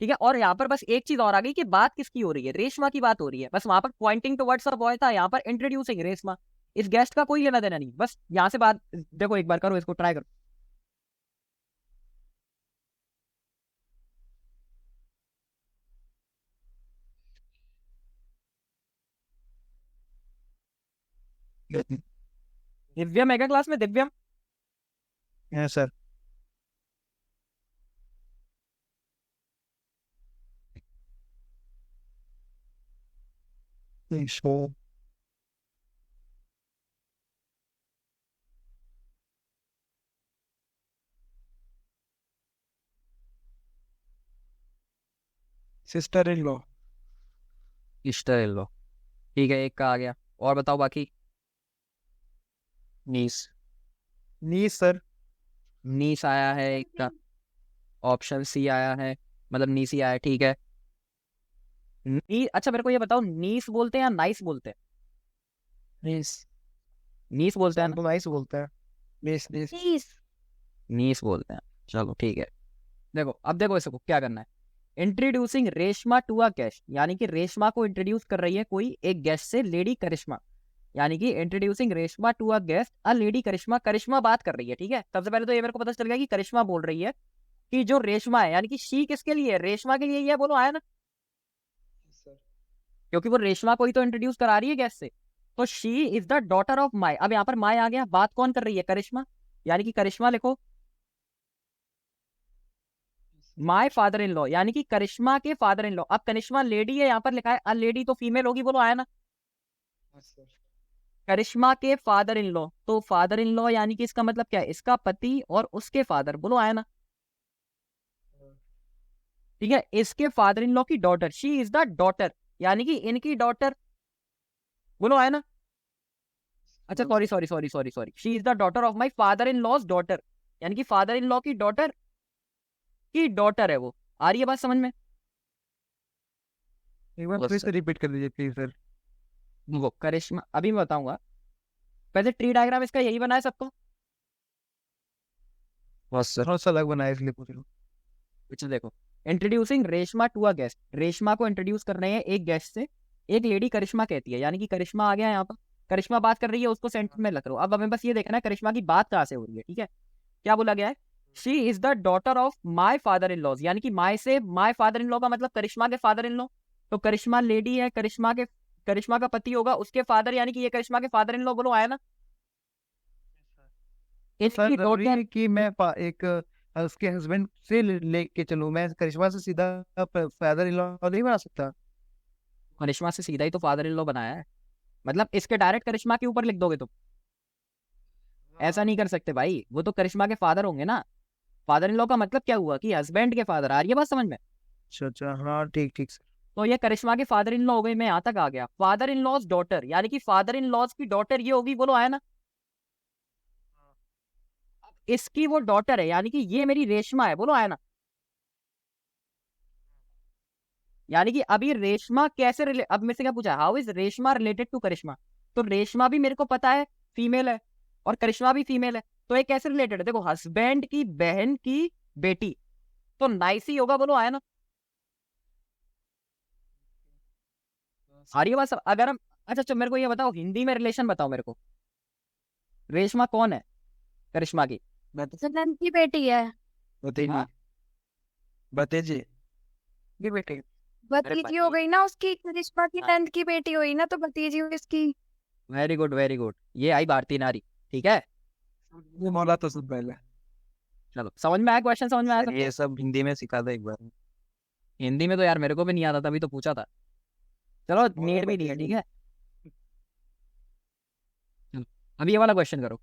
ठीक है, और यहाँ पर बस एक चीज और आ गई कि बात किसकी हो रही है? रेशमा की बात हो रही है। बस वहां पर पॉइंटिंग टुवर्ड्स अ बॉय था, यहाँ पर इंट्रोड्यूसिंग रेशमा। इस गेस्ट का कोई लेना देना नहीं, बस यहाँ से बात देखो, एक बार करो, इसको ट्राई करो। दिव्यम है क्या क्लास में? Divyam? Yes sir. So sister in law. Sister in law, ठीक है, एक का आ गया। और बताओ बाकी। नीस, नीस सर। नीस आया है एक का। ऑप्शन सी आया है, मतलब नीस ही आया है। ठीक है, अच्छा मेरे को ये बताओ, नीस बोलते हैं या नाइस बोलते हैं? नीस नीस बोलते हैं सर ना? तो नाइस बोलता है। नीस नीस प्लीज। नीस बोलते हैं। चलो ठीक है, देखो अब देखो इसको क्या करना है। Introducing Reshma to a guest, यानी कि रेशमा को इंट्रोड्यूस कर रही है कोई एक गेस्ट से, लेडी करिश्मा। यानी कि introducing Reshma to a guest a lady Karishma. Karishma बात कर रही है। ठीक है, सबसे पहले तो ये मेरे को पता चल गया कि करिश्मा बोल रही है कि जो रेशमा है, यानी कि शी किसके लिए है? रेशमा के लिए ही है। बोलो आया ना? क्योंकि वो रेशमा को ही तो इंट्रोड्यूस करा रही है गेस्ट से। तो she is the daughter of माई। अब यहाँ पर माई आ गया, बात कौन कर रही है? करिश्मा, यानी कि करिश्मा लिखो। माई फादर इन लॉ यानी कि करिश्मा के फादर इन लॉ। अब करिश्मा लेडी है, यहाँ पर लिखा है अ लेडी, तो फीमेल होगी। बोलो आया ना? करिश्मा के फादर इन लॉ, तो फादर इन लॉ यानी कि इसका मतलब क्या है? इसका पति और उसके फादर। बोलो आया ना? ठीक है, इसके फादर इन लॉ की daughter, she is the daughter यानी कि इनकी डॉटर। बोलो आया ना? अच्छा sorry, she is the daughter of my father in law's daughter, यानी कि फादर इन लॉ की डॉटर है वो। आ रही है बात समझ में? एक बार बस फिर से रिपीट कर दीजिए प्लीज सर। वो करिश्मा, अभी मैं बताऊंगा। वैसे ट्री डायग्राम इसका यही बना है सबको। बस सर। थोड़ा सा अलग बनाया इसलिए पूछ रहा हूँ। अच्छा देखो, introducing Reshma to a guest, Reshma को इंट्रोड्यूस कर रहे हैं एक गेस्ट से। एक लेडी करिश्मा कहती है, यानी कि करिश्मा आ गया यहाँ पर। करिश्मा बात कर रही है, उसको सेंटर में रख लो। अब हमें बस ये देखना है करिश्मा की बात कहाँ से हो रही है। ठीक है, क्या बोला गया है? She is the daughter of my father in law's, यानी कि माई से माई फादर इन लॉ का मतलब करिश्मा के फादर इन लॉ। तो करिश्मा लेडी है, करिश्मा का पति होगा उसके फादर, यानी कि ये करिश्मा के फादर इन लॉ। बोलो आया ना? सर इसकी जरूरी डॉटर, है कि मैं एक उसके हस्बैंड से लेके चलूं? मैं करिश्मा से सीधा फादर इन लॉ नहीं बना सकता? करिश्मा से सीधा ही तो फादर इन लॉ बनाया है। मतलब इसके डायरेक्ट करिश्मा के ऊपर लिख दोगे तुम? ऐसा नहीं कर सकते भाई, वो तो करिश्मा के फादर होंगे ना। फादर इन लॉ का मतलब क्या हुआ कि हस्बैंड के फादर। आ रही है बात समझ में? अच्छा अच्छा, हाँ ठीक ठीक सर। तो ये करिश्मा के फादर इन लॉ हो गए। मैं यहाँ तक आ गया। फादर इन लॉज डॉटर, यानी कि फादर इन लॉज की डॉटर ये होगी, बोलो आया ना। अब इसकी वो डॉटर है, यानी कि ये मेरी रेशमा है, बोलो आया ना। यानी कि अभी रेशमा कैसे अब मेरे से क्या पूछा, how is Reshma related to Karishma? तो रेशमा भी मेरे को पता है फीमेल है, और करिश्मा भी फीमेल है, तो ये कैसे रिलेटेड है? देखो, हस्बैंड की बहन की बेटी, तो नाइस ही होगा, बोलो आया ना। आ रही है बात सब? अगर हम, अच्छा अच्छा, मेरे को ये बताओ, हिंदी में रिलेशन बताओ मेरे को। रेशमा कौन है करिश्मा की? नंद की बेटी है। भतीजी। हाँ? भतीजी की बेटी। भतीजी हो गई ना उसकी, करिश्मा की हाँ। नंद की बेटी हुई ना, तो भतीजी हुई उसकी। वेरी गुड वेरी गुड, ये आई भारतीय नारी। ठीक है, ये मौला तो सब पहले। चलो समझ में आया, क्वेश्चन समझ में आया सर, सबको? ये सब हिंदी में सिखा दो एक बार। हिंदी में तो यार मेरे को भी नहीं आता, तभी तो पूछा था। चलो, नीड भी नहीं है, ठीक है। चलो, अभी ये वाला क्वेश्चन करो।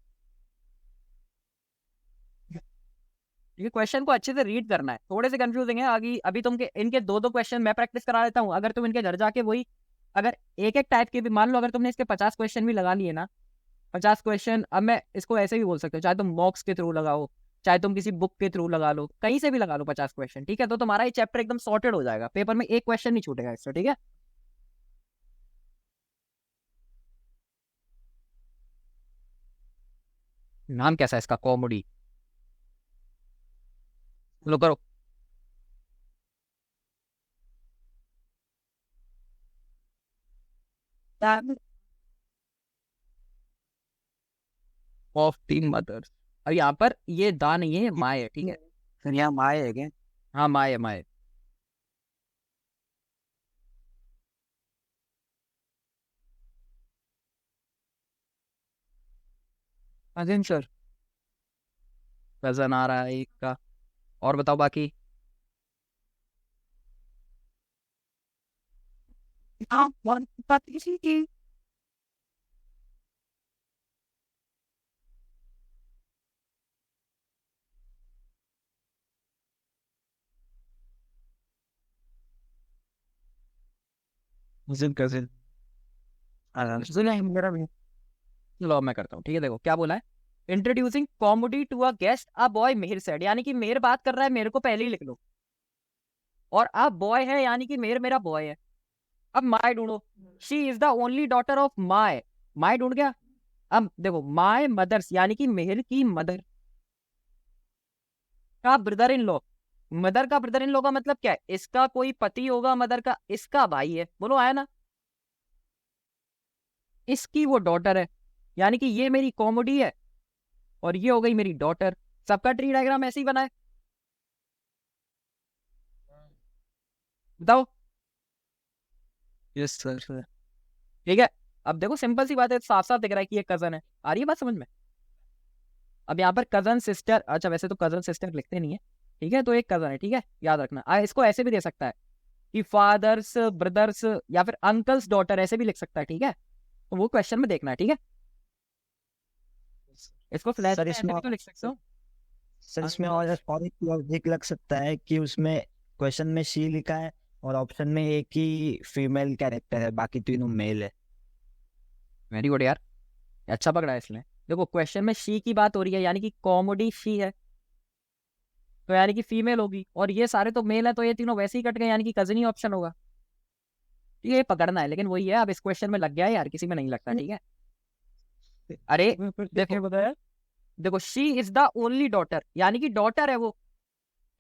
ये क्वेश्चन को अच्छे से रीड करना है, थोड़े से कंफ्यूजिंग है आगे। अभी तुम इनके दो दो क्वेश्चन मैं प्रैक्टिस करा देता हूँ, अगर तुम इनके घर जाके वही, अगर एक एक टाइप के भी, मान लो अगर तुमने इसके 50 क्वेश्चन भी लगा लिए ना, 50 क्वेश्चन, अब मैं इसको ऐसे भी बोल सकता हूँ, चाहे तुम मॉक्स के थ्रू लगाओ, चाहे तुम किसी बुक के थ्रू लगा लो, कहीं से भी लगा लो 50 क्वेश्चन, ठीक है, तो तुम्हारा ये चैप्टर एकदम सॉर्टेड हो जाएगा, पेपर में एक क्वेश्चन नहीं छूटेगा इससे, ठीक है। नाम कैसा है इसका? कॉमेडी। लो करो। ऑफ तीन मदर्स। अब यहाँ पर ये दा नहीं है, माए है, ठीक है। सर यहाँ माए है क्या? हाँ, माए है, माए। अजीम सर। कजन आ रहा है एक का। और बताओ बाकी। भतीजी की। Cousin cousin. सुना मेरा भी। चलो अब मैं करता हूँ, ठीक है। देखो क्या बोला है, introducing comedy to a guest a boy Mehar said, यानी कि मेहर बात कर रहा है, मेरे को पहले ही लिख लो। और अब बॉय है, यानी कि मेहर मेरा बॉय है। अब माय ढूंढो। She is the only daughter of my. My ढूंढ गया। अब देखो, माय मदर्स, यानी कि मेहर की मदर का ब्रदर इन लॉ। मदर का ब्रदर इन लॉ का मतलब क्या है? इसका कोई पति होगा, मदर का, इसका भाई है, बोलो आया ना। इसकी वो डॉटर है, यानी कि ये मेरी कॉमेडी है, और ये हो गई मेरी डॉटर। सबका ट्री डायग्राम ऐसे ही बना है, बताओ। Yes sir. ठीक है, अब देखो सिंपल सी बात है, साफ साफ दिख रहा है कि ये कजन है। आ रही है बात समझ में? अब यहाँ पर कजन सिस्टर, अच्छा वैसे तो कजन सिस्टर लिखते नहीं है, ठीक है, तो एक कजन है, ठीक है, याद रखना। इसको ऐसे भी दे सकता है कि फादर्स ब्रदर्स, या फिर अंकल्स डॉटर, ऐसे भी लिख सकता है, ठीक है। तो वो क्वेश्चन में देखना है, ठीक है। इसको फ्लैश सर में ऐसे इसमें भी तो लिख सकते हो। सर इसमें और एक लग सकता है कि उसमें क्वेश्चन में शी लिखा है और ऑप्शन में एक ही फीमेल कैरेक्टर है, बाकी तीनों मेल है। वेरी गुड यार, अच्छा पकड़ा है इसने। देखो क्वेश्चन में शी की बात हो रही है, यानी कि कॉमेडी शी है, तो यानी कि फीमेल होगी, और ये सारे तो मेल है, तो ये तीनों वैसे ही कट गए, यानी कि कजन ही ऑप्शन होगा। ये पकड़ना है, लेकिन वही है, अब इस क्वेश्चन में लग गया है यार, किसी में नहीं लगता, ठीक है। अरे देखो, बताया देखो she is the only daughter, यानी कि डॉटर है वो,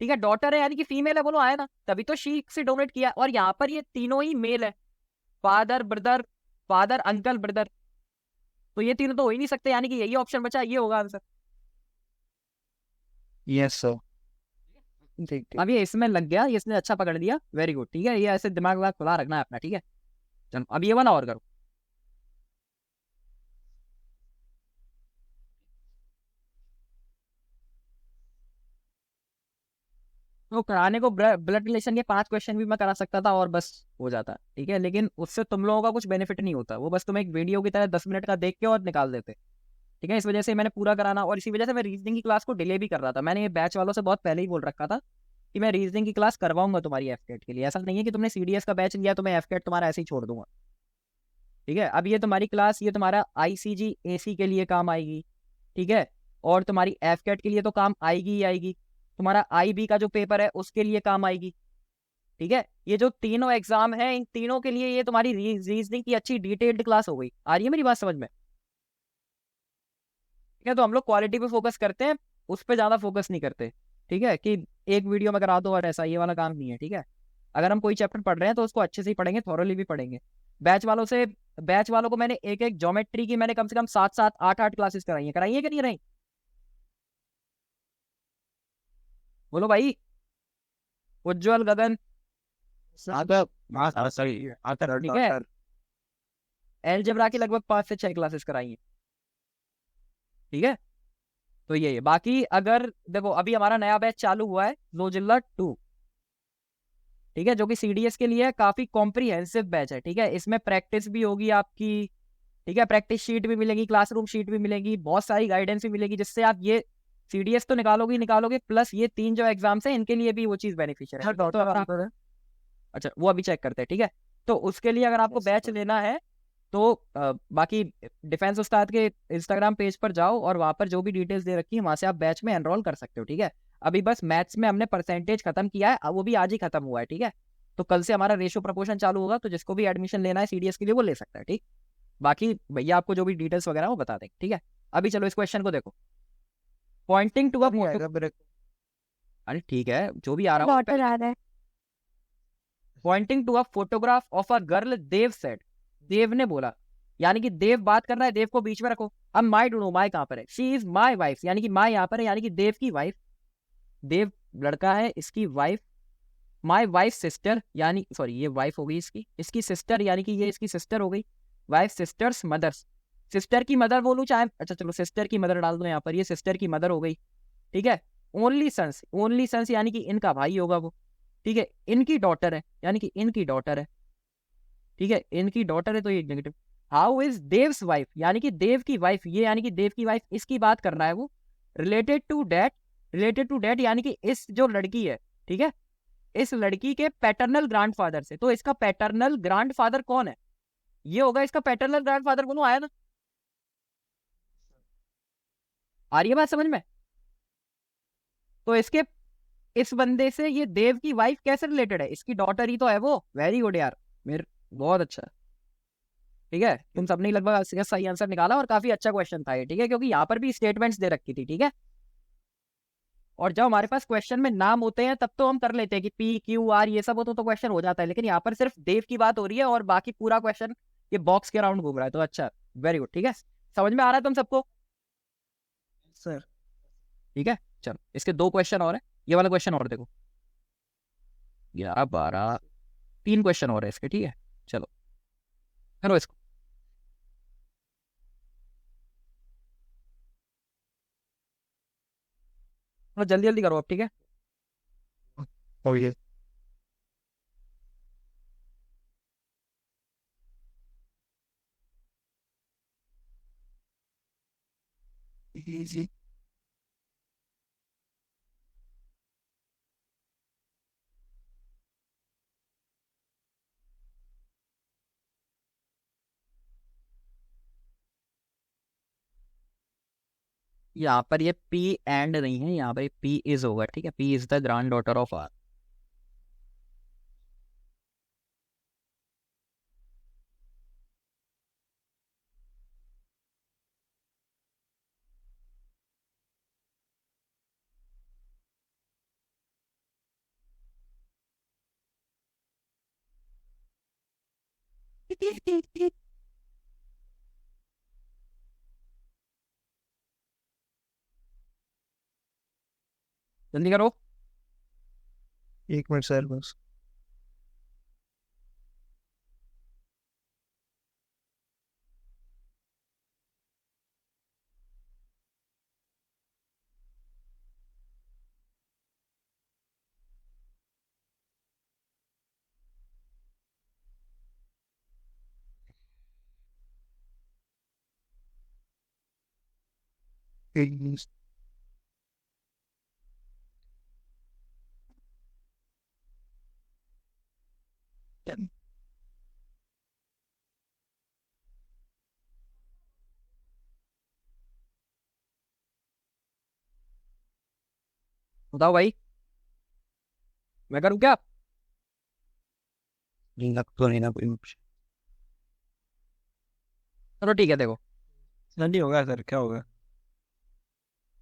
ठीक है, डॉटर है, यानी कि फीमेल है, बोलो आया ना, तभी तो शी से डोनेट किया। और यहाँ पर ये तीनों ही मेल है, father brother, father uncle brother, तो ये तीनों तो हो ही नहीं सकते, यानी कि यही ऑप्शन बचा, ये होगा आंसर। Yes sir. ठीक ठीक। अब ये इसमें लग गया, ये इसने अच्छा पकड़ लिया, वेरी गुड, ठीक है। ये ऐसे दिमाग वाग खुला रखना है अपना, ठीक है। चलो अब ये वाला और करो। तो कराने को ब्लड रिलेशन के 5 क्वेश्चन भी मैं करा सकता था और बस हो जाता, ठीक है, लेकिन उससे तुम लोगों का कुछ बेनिफिट नहीं होता, वो बस तुम्हें एक वीडियो की तरह 10 मिनट का देख के और निकाल देते, ठीक है। इस वजह से मैंने पूरा कराना, और इसी वजह से मैं रीजनिंग की क्लास को डिले भी कर रहा था। मैंने ये बैच वालों से बहुत पहले ही बोल रखा था कि मैं रीजनिंग की क्लास करवाऊंगा तुम्हारी एफकेट के लिए। ऐसा नहीं है कि तुमने सीडीएस का बैच लिया तो मैं एफकेट तुम्हारा ऐसे ही छोड़ दूंगा, ठीक है। अब ये तुम्हारी क्लास, ये तुम्हारा आईसीजी एसी के लिए काम आएगी, ठीक है, और तुम्हारी एफकेट के लिए तो काम आएगी ही आएगी, तुम्हारा आईबी का जो पेपर है उसके लिए काम आएगी, ठीक है। ये जो तीनों एग्जाम है, इन तीनों के लिए ये तुम्हारी रीजनिंग की अच्छी डिटेल्ड क्लास हो गई। आ रही है मेरी बात समझ में? ठीक है, तो हम लोग क्वालिटी पे फोकस करते हैं, उस पर ज्यादा फोकस नहीं करते, ठीक है, कि एक वीडियो में करा दो और ऐसा, ये वाला काम नहीं है, ठीक है। अगर हम कोई चैप्टर पढ़ रहे हैं तो उसको अच्छे से ही पढ़ेंगे, थॉरली भी पढ़ेंगे। बैच वालों को मैंने एक एक ज्योमेट्री की मैंने कम से कम 7-8 क्लासेस कराई है कि नहीं रही? बोलो भाई। उज्जवल, गगन, ठीक है, एलजेब्रा की लगभग 5 से 6 क्लासेस कराई है, ठीक है। तो ये बाकी अगर देखो, अभी हमारा नया बैच चालू हुआ है ज़ोजिला 2, ठीक है, जो कि सीडीएस के लिए काफी कॉम्प्रिहेंसिव बैच है, ठीक है। इसमें प्रैक्टिस भी होगी आपकी, ठीक है, प्रैक्टिस शीट भी मिलेगी, क्लासरूम शीट भी मिलेगी, बहुत सारी गाइडेंस भी मिलेगी, जिससे आप ये सीडीएस तो निकालोगे ही निकालोगे, प्लस ये 3 जो एग्जाम्स हैं इनके लिए भी वो चीज बेनिफिशियल है। तो अगर आप, अच्छा वो अभी चेक करते हैं, ठीक है। तो उसके लिए अगर आपको बैच लेना है तो बाकी डिफेंस उस्ताद के इंस्टाग्राम पेज पर जाओ और वहां पर जो भी डिटेल्स दे रखी है वहां से आप बैच में एनरोल कर सकते हो, ठीक है। अभी बस मैथ्स में हमने परसेंटेज खत्म किया है, वो भी आज ही खत्म हुआ है, ठीक है। तो कल से हमारा रेशियो प्रपोर्शन चालू होगा, तो जिसको भी एडमिशन लेना है सीडीएस के लिए वो ले सकता है, ठीक। बाकी भैया आपको जो भी डिटेल्स वगैरह वो बता देंगे, ठीक है। अभी चलो इस क्वेश्चन को देखो। पॉइंटिंग टू अरे ठीक है, जो भी आ रहा हो। डॉटर आ रहा है। Pointing to a photograph of a girl, Dev said, Dev ने बोला, यानी कि देव बात कर रहा है, देव को बीच में रखो। अब माई ढूंढो, माई कहां पर है? शी इज माई वाइफ, यानी कि माई यहाँ पर है, यानी कि देव की वाइफ, देव लड़का है, इसकी वाइफ, माई वाइफ सिस्टर, यानी सॉरी ये वाइफ हो गई इसकी सिस्टर, यानी कि ये इसकी सिस्टर हो गई, वाइफ सिस्टर्स मदर्स, सिस्टर की मदर बोलूं चाहे, अच्छा चलो सिस्टर की मदर डाल दो यहाँ पर, ये सिस्टर की मदर हो गई, ठीक है। ओनली सन्स यानी कि इनका भाई होगा वो, ठीक है। इनकी डॉटर है, यानी कि इनकी डॉटर है, ठीक है, इनकी डॉटर है, तो ये negative. How is Dev's wife, यानी कि देव की वाइफ, ये यानी कि देव की वाइफ, इसकी बात कर रहा है वो, रिलेटेड टू डेट यानी कि इस जो लड़की है, ठीक है, इस लड़की के पैटर्नल ग्रैंडफादर से। तो इसका पैटर्नल ग्रैंडफादर कौन है? ये होगा इसका पैटर्नल ग्रैंडफादर, कौन आया ना? आ रही है बात समझ में? तो इसके इस बंदे से ये देव की वाइफ कैसे रिलेटेड है? इसकी डॉटर ही तो है वो। वेरी गुड यार, मेरे बहुत अच्छा, ठीक है। तुम सबने लगभग सही आंसर निकाला और काफी अच्छा क्वेश्चन था ये, ठीक है, क्योंकि यहाँ पर भी स्टेटमेंट्स दे रखी थी, ठीक है। और जब हमारे पास क्वेश्चन में नाम होते हैं तब तो हम कर लेते हैं कि पी क्यू आर ये सब हो तो क्वेश्चन हो जाता है, लेकिन यहाँ पर सिर्फ देव की बात हो रही है और बाकी पूरा क्वेश्चन ये बॉक्स के अराउंड घूम रहा है। तो अच्छा, वेरी गुड, ठीक है, समझ में आ रहा है तुम सबको? सर ठीक है, चलो इसके 2 क्वेश्चन और है, ये वाला क्वेश्चन और देखो, 11 12 3 क्वेश्चन और है इसके, ठीक है। चलो करो इसको, थोड़ा जल्दी जल्दी करो अब, ठीक है। ओके यहाँ पर ये पी एंड नहीं है, यहाँ पर पी इज होगा, ठीक है। P is the grand daughter of R. जल्दी करो। 1 मिनट सर बस। बताओ भाई, मैं करूँ क्या? लग तो नहीं ना कोई ऑप्शन। चलो ठीक है, देखो नहीं होगा सर, क्या होगा?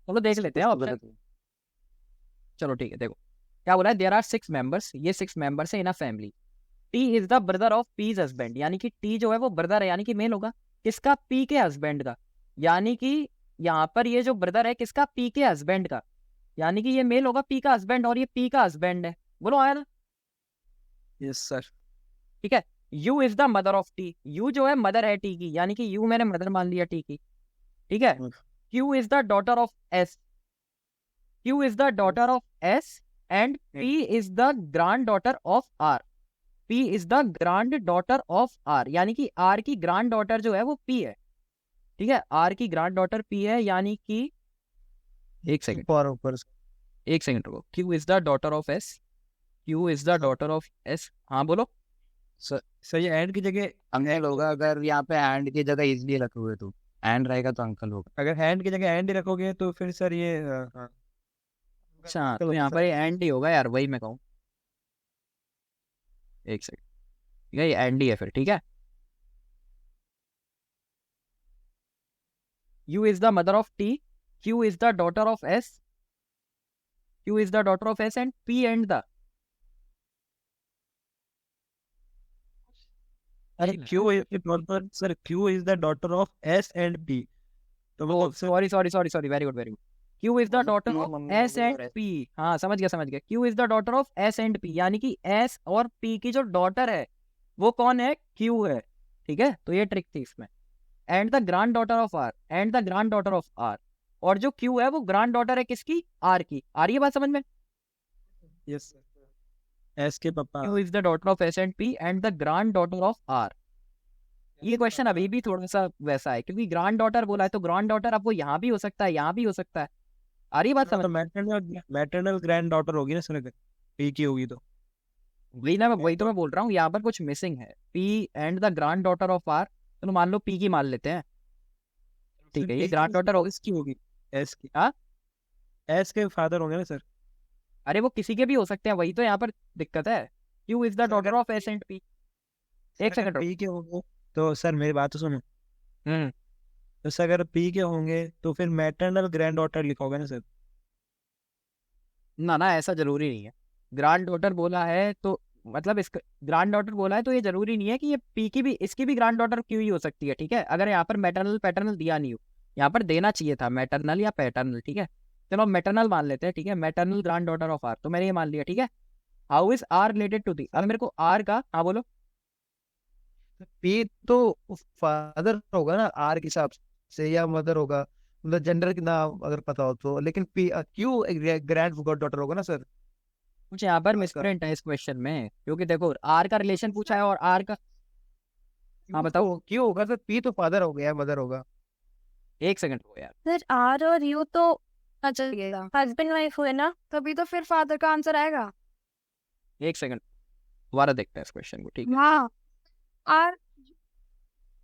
चलो देख लेते हैं ऑप्शन। चलो ठीक है, देखो क्या बोला है, देयर आर 6 मेंबर्स, ये 6 मेंबर्स है in a family. T is the brother of P's husband, यानी कि टी जो है वो ब्रदर है, यानी कि मेल होगा किसका? पी के हस्बैंड का। यानी कि यहाँ पर ये जो ब्रदर है किसका? पी के हस्बैंड का, यानी कि ये मेल होगा पी का हस्बैंड, और ये पी का हस्बैंड है। बोलो आया ना? Yes sir. ठीक है। U is the mother of T, you जो है मदर है टी की, यानी कि यू मैंने मदर मान लिया टी की। ठीक है। Q is the daughter of S, Q is the daughter of S and P is the grand daughter of R, P is the grand daughter of R, यानी कि आर की grand daughter जो है वो P है। ठीक है, are की ग्रैंड डॉटर पी है, यानी कि एक सेकंड, ऊपर एक सेकंड रुको। Q is the daughter of S, Q is the daughter of S. हाँ बोलो। सर ये एंड की जगह अंकल होगा, अगर यहाँ पे एंड की जगह इजली रखोगे तो एंड रहेगा तो अंकल होगा। अगर हैंड की जगह एंड ही रखोगे तो फिर सर ये हाँ। अच्छा, तो यहाँ पर एंड ही होगा यार, वही मैं कहूँ। एक सेकंड, ये एंड ही है फिर। ठीक है, U is the mother of T, Q is the daughter of S, Q is the daughter of S and P and the, अरे Q sir Q is the daughter of S and P, तो वो sorry sorry sorry sorry, very good very good. Q is the daughter of S and P, हाँ समझ गया समझ गया। Q is the daughter of S and P, यानी कि S और पी की जो डॉटर है वो कौन है? क्यू है। ठीक है, तो ये ट्रिक थी इसमें। And the grand daughter of R, and the grand daughter of R, और जो क्यू है वो ग्रैंड डॉटर है किसकी? आर की। आ रही है बात समझ में? यस सर, एस के पापा। Q is the daughter of S and P and the grand daughter of R. ये क्वेश्चन अभी भी थोड़ा सा वैसा है, क्योंकि ग्रैंड डॉटर बोला है तो ग्रैंड डॉटर अब वो यहाँ भी हो सकता है, यहाँ भी हो सकता है। आ रही है बात समझ? तो मैटरनल ग्रैंड डॉटर होगी ना सर, अगर पी की होगी तो। वही ना, वही तो मैं बोल रहा हूँ, यहाँ पर कुछ मिसिंग है। P and the grand daughter of R, चलो मान लो पी की मान लेते हैं। ठीक है, ये ग्रैंड डॉटर होगी। इसकी होगी, एस की। हाँ, एस के फादर होंगे ना सर। अरे वो किसी के भी हो सकते हैं, वही तो यहाँ पर दिक्कत है। Q is the daughter of S and P. एक सेकंड पी के होंगे तो सर मेरी बात तो सुनो। हम्म, तो सर अगर पी के होंगे तो फिर मैटरनल ग्रैंड डॉटर लिखोगे ना सर। ना ऐसा जरूरी नहीं है। ग्रैंड डॉटर बोला है तो मतलब इसका ग्रैंड डॉटर बोला है तो ये जरूरी नहीं है कि ये पी की भी, इसकी भी ग्रैंड डॉटर क्यों ही हो सकती है। ठीक है, अगर यहाँ पर मैटरनल पैटर्नल दिया नहीं हो, यहाँ पर देना चाहिए था मैटरनल या पैटर्नल। ठीक है, चलो मैटरनल मान लेते हैं। ठीक है, maternal grand daughter of R, तो मैंने ये मान लिया। ठीक है, how is R related to D, अब मेरे को आर का, हाँ बोलो। पी तो फादर होगा ना आर के हिसाब से, या मदर होगा, मतलब जेंडर की नाम अगर पता हो तो। लेकिन पी क्यों ग्रैंड डॉटर होगा ना सर। कुछ यहाँ पर मिसप्रिंट है इस क्वेश्चन में, क्योंकि देखो आर का रिलेशन पूछा है और आर का, हाँ बताओ। क्यों होगा सर? पी तो फादर हो गया, मदर होगा। एक सेकंड हो यार, सर आर और यू तो चलिएगा, हस्बैंड वाइफ हुए ना, तभी तो फिर फादर का आंसर आएगा। एक सेकंड दोबारा देखते हैं इस क्वेश्चन को। ठीक है, हाँ, आर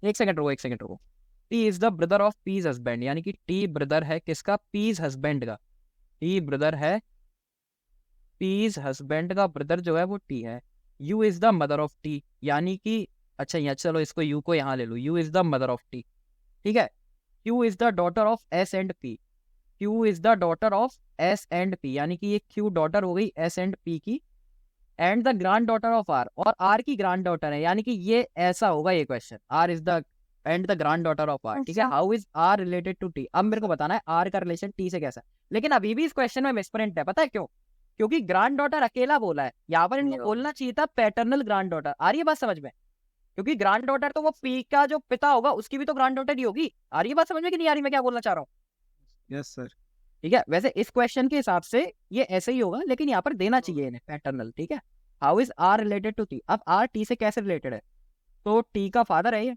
एक सेकंड रुको, एक सेकंड रुको। T is the brother of P's husband, यानी कि टी ब्रदर है किसका? पीज हस्बैंड का। टी ब्रदर है, पीज हस्बैंड का ब्रदर जो है वो टी है। U is the mother of T, यानी कि अच्छा यहाँ चलो इसको यू को यहाँ ले लो, U is the mother of T. ठीक है, Q is the daughter of S and P, Q is the daughter of S and P, यानी कि ये क्यू डॉटर हो गई एस एंड पी की, and the grand daughter of R, और R की ग्रैंड डॉटर है, यानी कि ये ऐसा होगा ये question, R is the and the grand daughter of R. ठीक है, अच्छा। How is R related to T, अब मेरे को बताना है आर का रिलेशन टी से कैसा है। लेकिन अभी भी इस क्वेश्चन में मिसप्रिंट है, पता है क्यों? क्योंकि ग्रैंड डॉटर अकेला बोला है, यहाँ पर इनको बोलना चाहिए था पैटर्नल ग्रैंड डॉटर। आ रही है बात समझ में? क्योंकि ग्रैंड डॉटर तो वो पी का जो पिता होगा उसकी भी तो ग्रैंड डॉटर ही होगी। आ रही है बात समझ में कि नहीं आ रही मैं क्या बोलना चाह रहा हूँ? Yes sir. ठीक है, वैसे इस क्वेश्चन के हिसाब से ये ऐसे ही होगा, लेकिन यहाँ पर देना चाहिए इन्हें पैटर्नल। ठीक है, how is R related to T, अब आर टी से कैसे रिलेटेड है? तो टी का फादर है ये।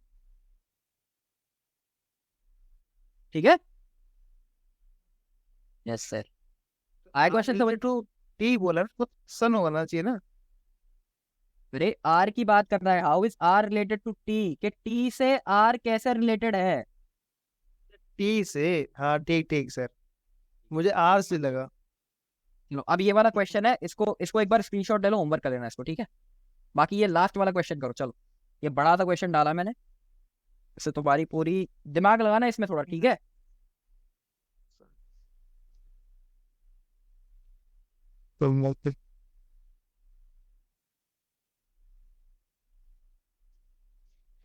ठीक है, यस सर। आया क्वेश्चन समझ? टू टी बोला ना, तो सन होना चाहिए ना। अरे आर की बात कर रहा है, how is R related to T, कि टी से आर कैसे रिलेटेड है? टी से, हाँ ठीक ठीक सर, मुझे आर से लगा। लो, अब ये वाला क्वेश्चन है, इसको इसको एक बार स्क्रीनशॉट ले लो, होमवर्क कर लेना इसको, ठीक है? बाकी ये लास्ट वाला क्वेश्चन करो, चलो। ये बड़ा सा क्वेश्चन डाला मैंने, इससे तुम्हारी पूरी दिमाग लगाना इसमें थोड़ा, ठीक है?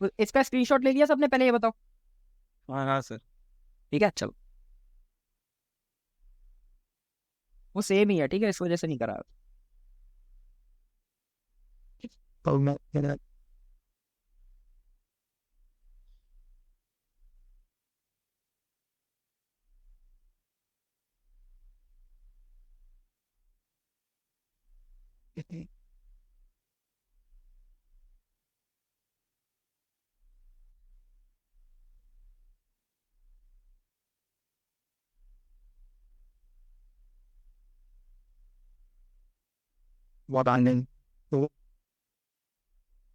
तो इसका स्क्रीनशॉट ले लिया सबने? पहले ये बताओ। हाँ हाँ सर। ठीक है, चलो। वो सेम ही है, ठीक है, इस वजह से नहीं करा।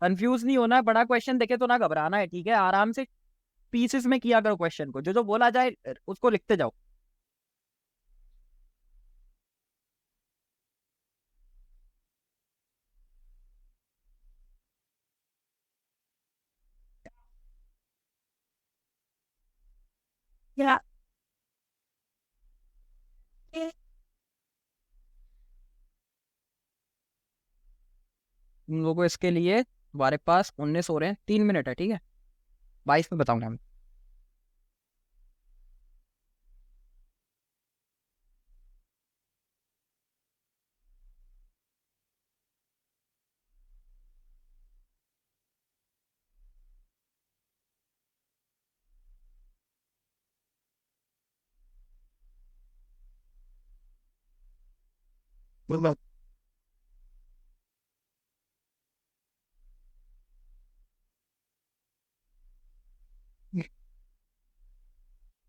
कंफ्यूज नहीं होना है, बड़ा क्वेश्चन देखे तो ना घबराना है, ठीक है? आराम से पीसेस में किया करो क्वेश्चन को, जो जो बोला जाए उसको लिखते जाओ। या तुम लोगों को इसके लिए तुम्हारे पास 19 हो रहे हैं, 3 मिनट है, ठीक है? 22 में बताऊंगा हम।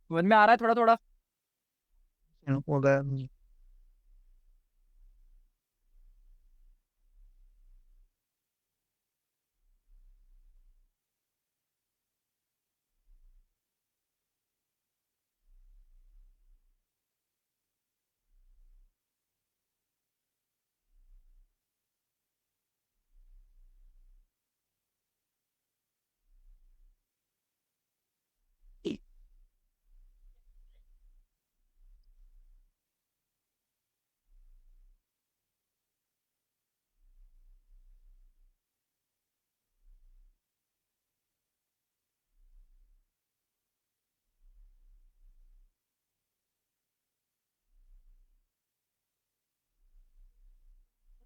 समझ में आ रहा है थोड़ा थोड़ा? होगा।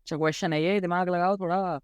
अच्छा क्वेश्चन है ये, दिमाग लगाओ थोड़ा।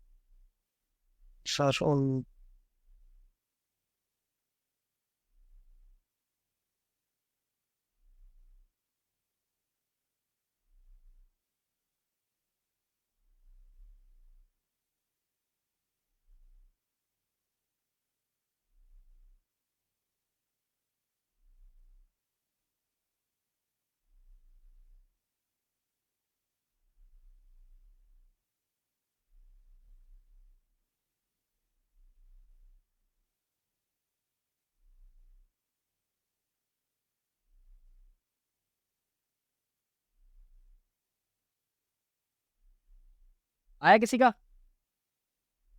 आया किसी का?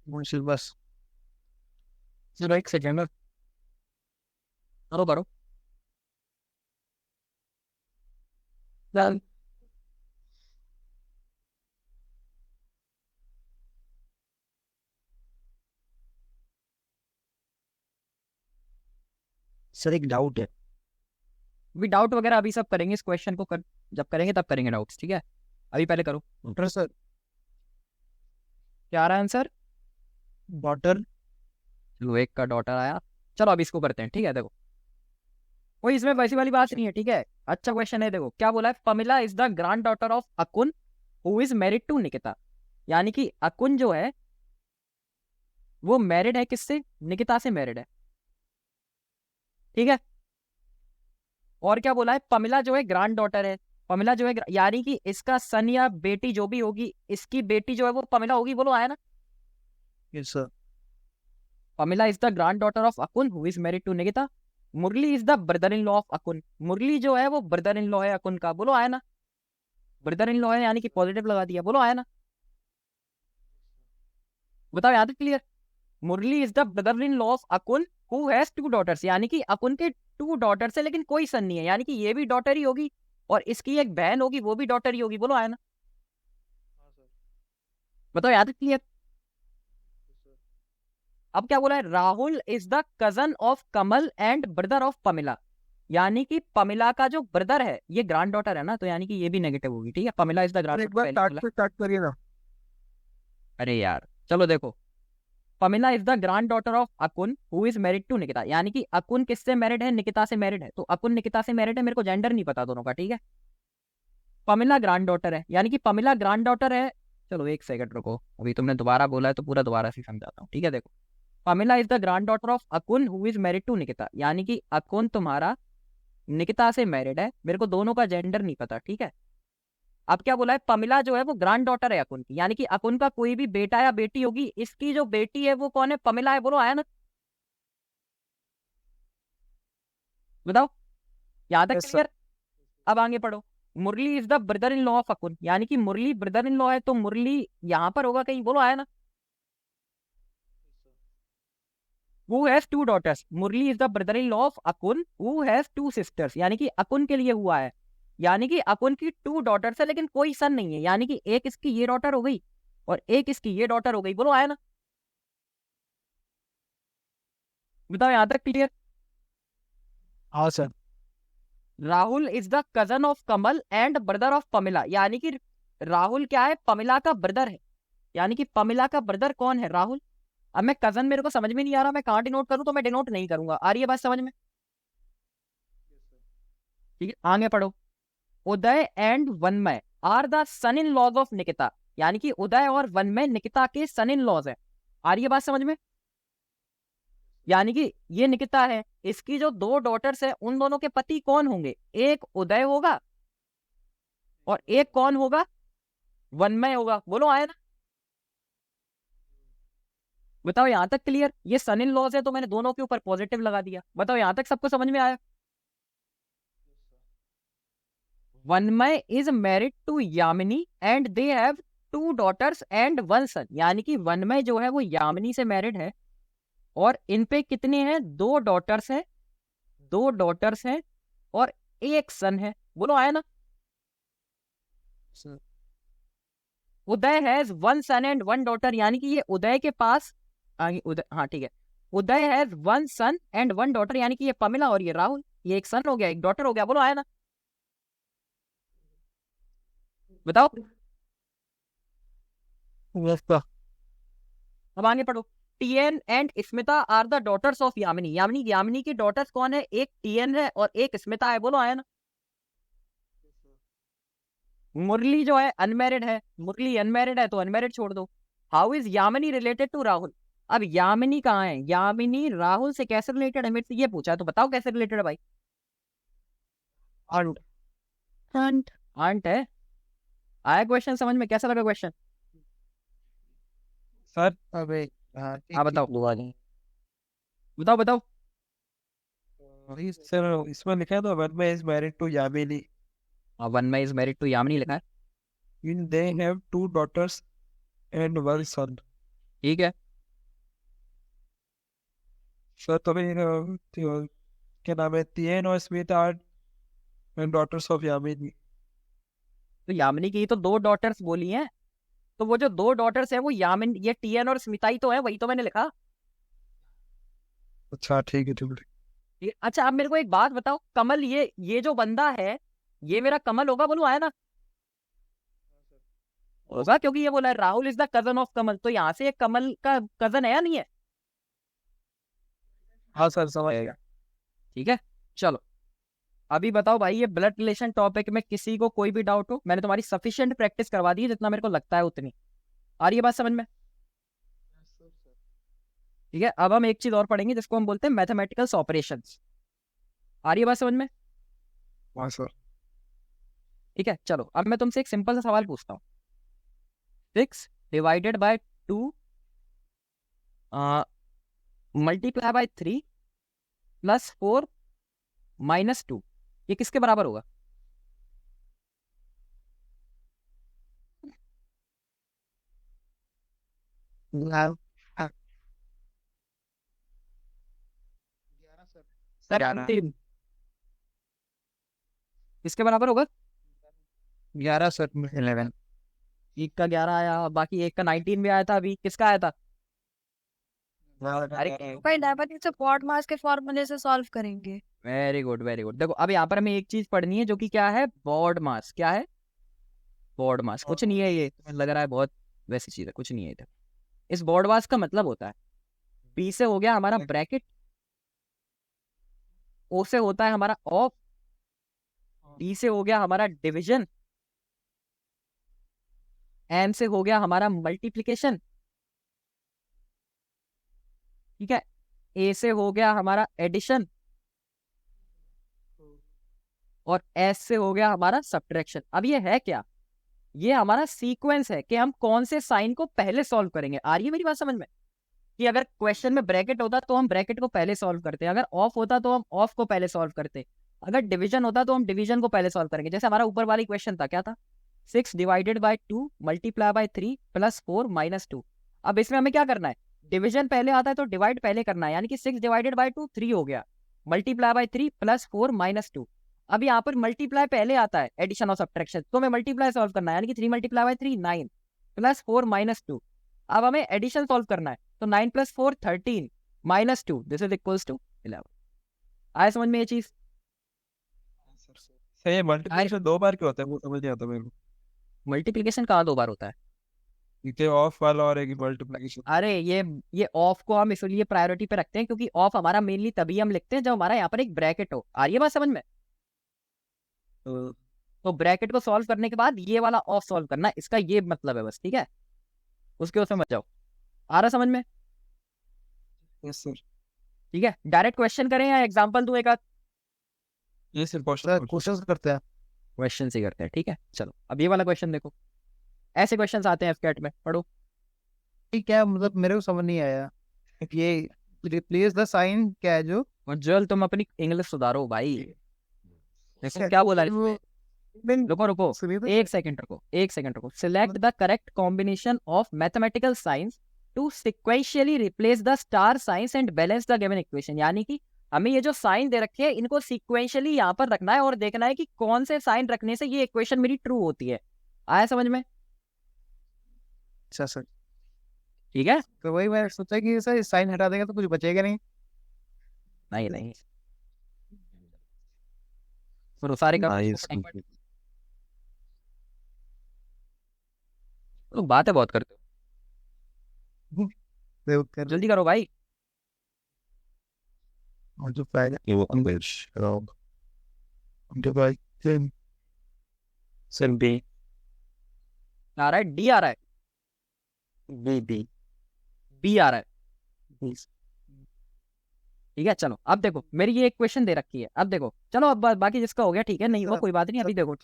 मुंशी बस। चलो एक सेकेंड, करो करो। सर एक डाउट है। अभी डाउट वगैरह अभी सब करेंगे, इस क्वेश्चन को जब करेंगे तब करेंगे डाउट्स, ठीक है? अभी पहले करो। डॉक्टर सर, क्या आ रहा है आंसर? डॉटर। चलो एक का डॉटर आया। चलो अभी इसको करते हैं, ठीक है? देखो कोई इसमें वैसी वाली बात नहीं है, ठीक है? अच्छा क्वेश्चन है, देखो क्या बोला है। Pamila is the grand daughter of Akun who is married to Nikita. यानी कि अकुन जो है वो मैरिड है किससे? निकिता से मैरिड है, ठीक है? और क्या बोला है? पमिला जो है ग्रैंड डॉटर है, पमिला जो है यानी कि इसका सन या बेटी जो भी होगी, इसकी बेटी जो है वो पमिला होगी, बोलो आया ना। Yes, sir. Pamila is the grand daughter of Akun who is married to Nikita. Murali is the brother in law of Akun. Murali जो है वो ब्रदर इन लॉ है अकुन का, बोलो आया ना। ब्रदर इन लॉ है यानी कि पॉजिटिव लगा दिया, बोलो आया ना। बताओ यहाँ तक clear. Murali is the brother in law of Akun who has 2 daughters, यानी कि अकुन के 2 डॉटर्स है लेकिन कोई सन नहीं है, यानी कि ये भी डॉटर ही होगी और इसकी एक बहन होगी वो भी डॉटर ही होगी, बोलो आया ना। बताओ यहाँ तक क्लियर। अब क्या बोला है, Rahul is the cousin of Kamal and brother of Pamila, यानी कि पमिला का जो ब्रदर है ये ग्रैंड डॉटर है ना, तो यानी कि ये भी नेगेटिव होगी, ठीक है। पमिला इज द ग्रैंड एक बार स्टार्ट से स्टार्ट करिए ना। अरे यार चलो देखो, Pamila is the grand daughter of Akun who is married to Nikita, यानी कि अकुन किससे मैरिड है, निकिता से मैरिड है, तो अकुन निकिता से मैरिड है, मेरे को जेंडर नहीं पता दोनों का, ठीक है। पमिला ग्रैंड डॉटर है, यानी कि पमिला ग्रैंड डॉटर है। चलो एक सेकंड रुको, अभी तुमने दोबारा बोला है तो पूरा दोबारा से समझाता हूँ, ठीक है। देखो, Pamila is the grand daughter of Akun who is married to Nikita, यानी कि अकुन तुम्हारा निकिता से मैरिड है, मेरे को दोनों का जेंडर नहीं पता, ठीक है। अब क्या बोला है, पमिला जो है वो ग्रैंड डॉटर है अकुन की, यानी कि अकुन का कोई भी बेटा या बेटी होगी, इसकी जो बेटी है वो कौन है, पमिला है, बोलो आया ना। बताओ यहाँ तक Yes, sir. क्लियर। अब आगे पढ़ो। Murali is the brother in law of Akun, यानी कि मुरली ब्रदर इन लॉ है, तो मुरली यहाँ पर होगा कहीं, बोलो आया ना। Who has 2 daughters? Murali is the brother in law of Akun who has 2 sisters, यानी कि अकुन के लिए हुआ है, यानी कि अकुन की 2 डॉटर्स है लेकिन कोई सन नहीं है, यानी कि एक इसकी ये डॉटर हो गई और एक इसकी ये डॉटर हो गई, बोलो आया ना। बताओ यहाँ तक क्लियर। हाँ sir. Rahul is the cousin of Kamal and brother of Pamila, यानी कि राहुल क्या है, पमिला का ब्रदर है, यानी कि पमिला का ब्रदर कौन है, राहुल। अब मैं कजन मेरे को समझ में नहीं आ रहा, मैं कहाँ डिनोट करूं, तो मैं डिनोट नहीं करूंगा, आ रही है बात समझ में, ठीक है। आगे पढ़ो। Uday and Vanmay are the son in laws of Nikita, यानी कि उदय और वनमय निकिता के सन इन लॉज है, आ रही है बात समझ में। यानी कि ये निकिता है, इसकी जो 2 डॉटर्स है उन दोनों के पति कौन होंगे, एक उदय होगा और एक कौन होगा, वनमय होगा, बोलो आया ना। बताओ यहाँ तक क्लियर। ये सन इन लॉज है तो मैंने दोनों के ऊपर पॉजिटिव लगा दिया, बताओ यहाँ तक सबको समझ में आया। Vanmay is married to Yamini and they have 2 daughters and 1 son, यानी कि वनमय जो है वो यामिनी से मैरिड है और इन पे कितने हैं, 2 डॉटर्स हैं, 2 डॉटर्स हैं और 1 सन है, बोलो आया ना। उदय हैज 1 सन एंड 1 डॉटर, यानी कि ये उदय के पास उदय, हाँ ठीक है, उदय हैज 1 सन एंड 1 डॉटर, यानी कि ये पमिला और ये राहुल, ये एक सन हो गया एक डॉटर हो गया, बोलो आया ना। बताओ Yes, sir. अब आगे पढ़ो। Tian and Smita are the daughters of Yamini, Yamini Yamini की डॉटर्स कौन है, एक टीएन है और एक स्मिता है, बोलो आया ना। मुरली जो है अनमैरिड है, मुरली अनमैरिड है तो अनमैरिड छोड़ दो। How is Yamini related to Rahul, अब यामिनी कहाँ है, यामिनी राहुल से कैसे रिलेटेड है, मेरे से ये पूछा है तो बताओ कैसे रिलेटेड है भाई। Aunt. Aunt. आंट है, आया क्वेश्चन समझ में, कैसा लगा क्वेश्चन। सर अबे हाँ हाँ बताओ बताओ बताओ। सर इसमें लिखा है तो Vanmay is married to Yamini, Vanmay is married to Yamini लिखा है, in they have 2 daughters and 1 son। ठीक है। सर तो क्या नाम है, तियन और Smita are daughters of Yamini. तो यामिनी की तो 2 डॉटर्स बोली हैं, तो वो जो 2 डॉटर्स हैं वो यामिन, ये टीएन और स्मिता ही तो है, वही तो मैंने लिखा। अच्छा ठीक है ठीक है। ठीक है, अच्छा अब मेरे को एक बात बताओ, कमल ये जो बंदा है ये मेरा कमल होगा, बोलो आया ना। होगा क्योंकि ये बोला है Rahul is the cousin of Kamal, तो यहाँ से एक कमल का कजन है या नहीं है। हाँ सर समझ गया। ठीक है चलो, अभी बताओ भाई, ये ब्लड रिलेशन टॉपिक में किसी को कोई भी डाउट हो, मैंने तुम्हारी सफिशिएंट प्रैक्टिस करवा दी है, जितना मेरे को लगता है उतनी। आ रही है बात समझ में। ठीक है, अब हम एक चीज और पढ़ेंगे जिसको हम बोलते हैं मैथमेटिकल ऑपरेशंस। आ रही है बात समझ में। हाँ सर। ठीक है, चलो अब मैं तुमसे एक सिंपल सा सवाल पूछता हूँ। 6 divided by 2 multiply by 3 plus 4 minus 2, ये किसके बराबर होगा? सर 11 किसके बराबर होगा? 11 सर 11 एक का 11 आया, बाकी एक का 19 भी आया था, अभी किसका आया था? अरे भाई डायबेटिक से पॉट मास के फॉर्मूले से सॉल्व करेंगे। Very good very good. देखो अब यहाँ पर हमें एक चीज पढ़नी है जो कि क्या है, बॉड मास। क्या है? बॉड मास। कुछ नहीं है ये, तुम्हें लग रहा है बहुत वैसी चीज है, कुछ नहीं है इधर। इस बॉड मास का मतलब होता है, बी से हो गया हमारा ब्रैकेट, ओ से होता है हमारा ऑफ, डी से हो गया हमारा डिवीजन, एम से हो गया हमारा मल्टीप्लिकेशन, ठीक है, ए से हो गया हमारा एडिशन, और एस से हो गया हमारा सब्ट्रैक्शन। अब ये है क्या? ये हमारा सीक्वेंस है कि हम कौन से साइन को पहले सॉल्व करेंगे। आ रही है मेरी बात समझ में? कि अगर क्वेश्चन में ब्रैकेट होता तो हम ब्रैकेट को पहले सॉल्व करते, अगर ऑफ होता तो हम ऑफ को पहले सॉल्व करते, अगर डिवीजन होता तो हम डिवीजन को पहले सॉल्व करेंगे। जैसे हमारा ऊपर वाली क्वेश्चन था, क्या था? 6 divided by 2 multiply by 3 plus 4 minus 2। अब इसमें हमें क्या करना है? डिवीजन पहले आता है तो डिवाइड पहले करना है, यानी कि 6 डिवाइडेड बाय 2 3 हो गया, मल्टीप्लाई बाय 3 प्लस 4 माइनस 2। अब यहाँ पर मल्टीप्लाई पहले आता है, एडिशन और सब्ट्रैक्शन, तो हमें मल्टीप्लाई सॉल्व करना है, यानी कि 3 मल्टीप्लाई बाय 3 9 प्लस 4 माइनस 2। अब हमें एडिशन सॉल्व करना है, तो 9 plus 4 13 minus 2, this is equals to 11। आया समझ में ये चीज? सर ये मल्टीप्लिकेशन 2 बार क्यों होता है, वो समझ नहीं आता मेरे को। मल्टीप्लिकेशन कहाँ 2 बार होता है? एक ऑफ वाला और एक मल्टीप्लिकेशन। अरे ये ऑफ को हम इसलिए प्रायोरिटी पे रखते हैं क्योंकि ऑफ हमारा मेनली तभी हम लिखते हैं जब हमारा यहाँ पर एक ब्रैकेट हो। आ रही है बात समझ में? तो ब्रैकेट को सॉल्व करने के बाद ये वाला ऑफ सॉल्व करना, इसका ये मतलब है बस, ठीक है? उसके उसमें मत जाओ। आ रहा समझ में? Yes sir. ठीक है, डायरेक्ट क्वेश्चन करें या एग्जांपल दूं एक आध? ये सर सर क्वेश्चन करते हैं। क्वेश्चन ही करते हैं, ठीक है। चलो अब ये वाला क्वेश्चन देखो, ऐसे क्वेश्चंस आते हैं एफकेट में, पढ़ो। क्या मतलब मेरे को समझ नहीं आया, ये रिप्लेस द साइन क्या है जो और जल तुम अपनी इंग्लिश सुधारो भाई। देखो क्या बोला, रुको रुको एक सेकंड रुको। Select the correct combination of mathematical signs to sequentially replace the star signs and balance the given equation. यानी कि हमें ये जो साइन दे रखे हैं इनको सीक्वेंशियली यहाँ पर रखना है और देखना है कि कौन से साइन रखने से ये इक्वेशन मेरी ट्रू होती है। आया समझ में? अच्छा सर, ठीक है। तो वही मैं सोचा कि सर साइन हटा देगा तो कुछ बचेगा नहीं। नहीं फिर सारे का लोग बातें बहुत करते हो, जल्दी करो भाई। जो पहले वो अंग्रेज सर बी आ रहा है डी, आ रहा है बी बी बी, आ रहा है। ठीक है, चलो अब देखो मेरी ये एक क्वेश्चन दे रखी है। अब देखो चलो, अब बाकी जिसका हो गया ठीक है, नहीं वो कोई बात नहीं। अभी देखो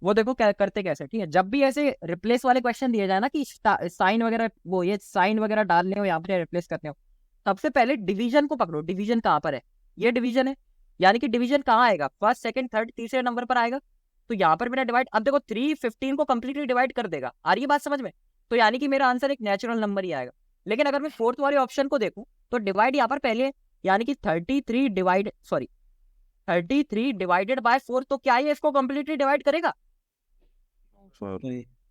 वो देखो क्या करते कैसे, ठीक है? जब भी ऐसे रिप्लेस वाले क्वेश्चन दिए जाए ना कि साइन वगैरह, वो ये साइन वगैरह डालने हो, यहाँ पे रिप्लेस करने हो, सबसे पहले डिवीजन को पकड़ो। डिवीजन कहाँ पर है? ये डिवीजन है, यानी कि डिवीजन कहाँ आएगा? फर्स्ट सेकंड थर्ड तीसरे नंबर पर आएगा। तो यहाँ पर मेरा डिवाइड, अब देखो 3 15 को कंप्लीटली डिवाइड कर देगा। आ रही है बात समझ में? तो यानी कि मेरा आंसर एक नेचुरल नंबर ही आएगा। लेकिन अगर मैं फोर्थ वाले ऑप्शन को देखूं तो डिवाइड यहाँ पर पहले, यानी कि 33 डिवाइडेड बाय 4, तो क्या ये इसको कंप्लीटली डिवाइड करेगा?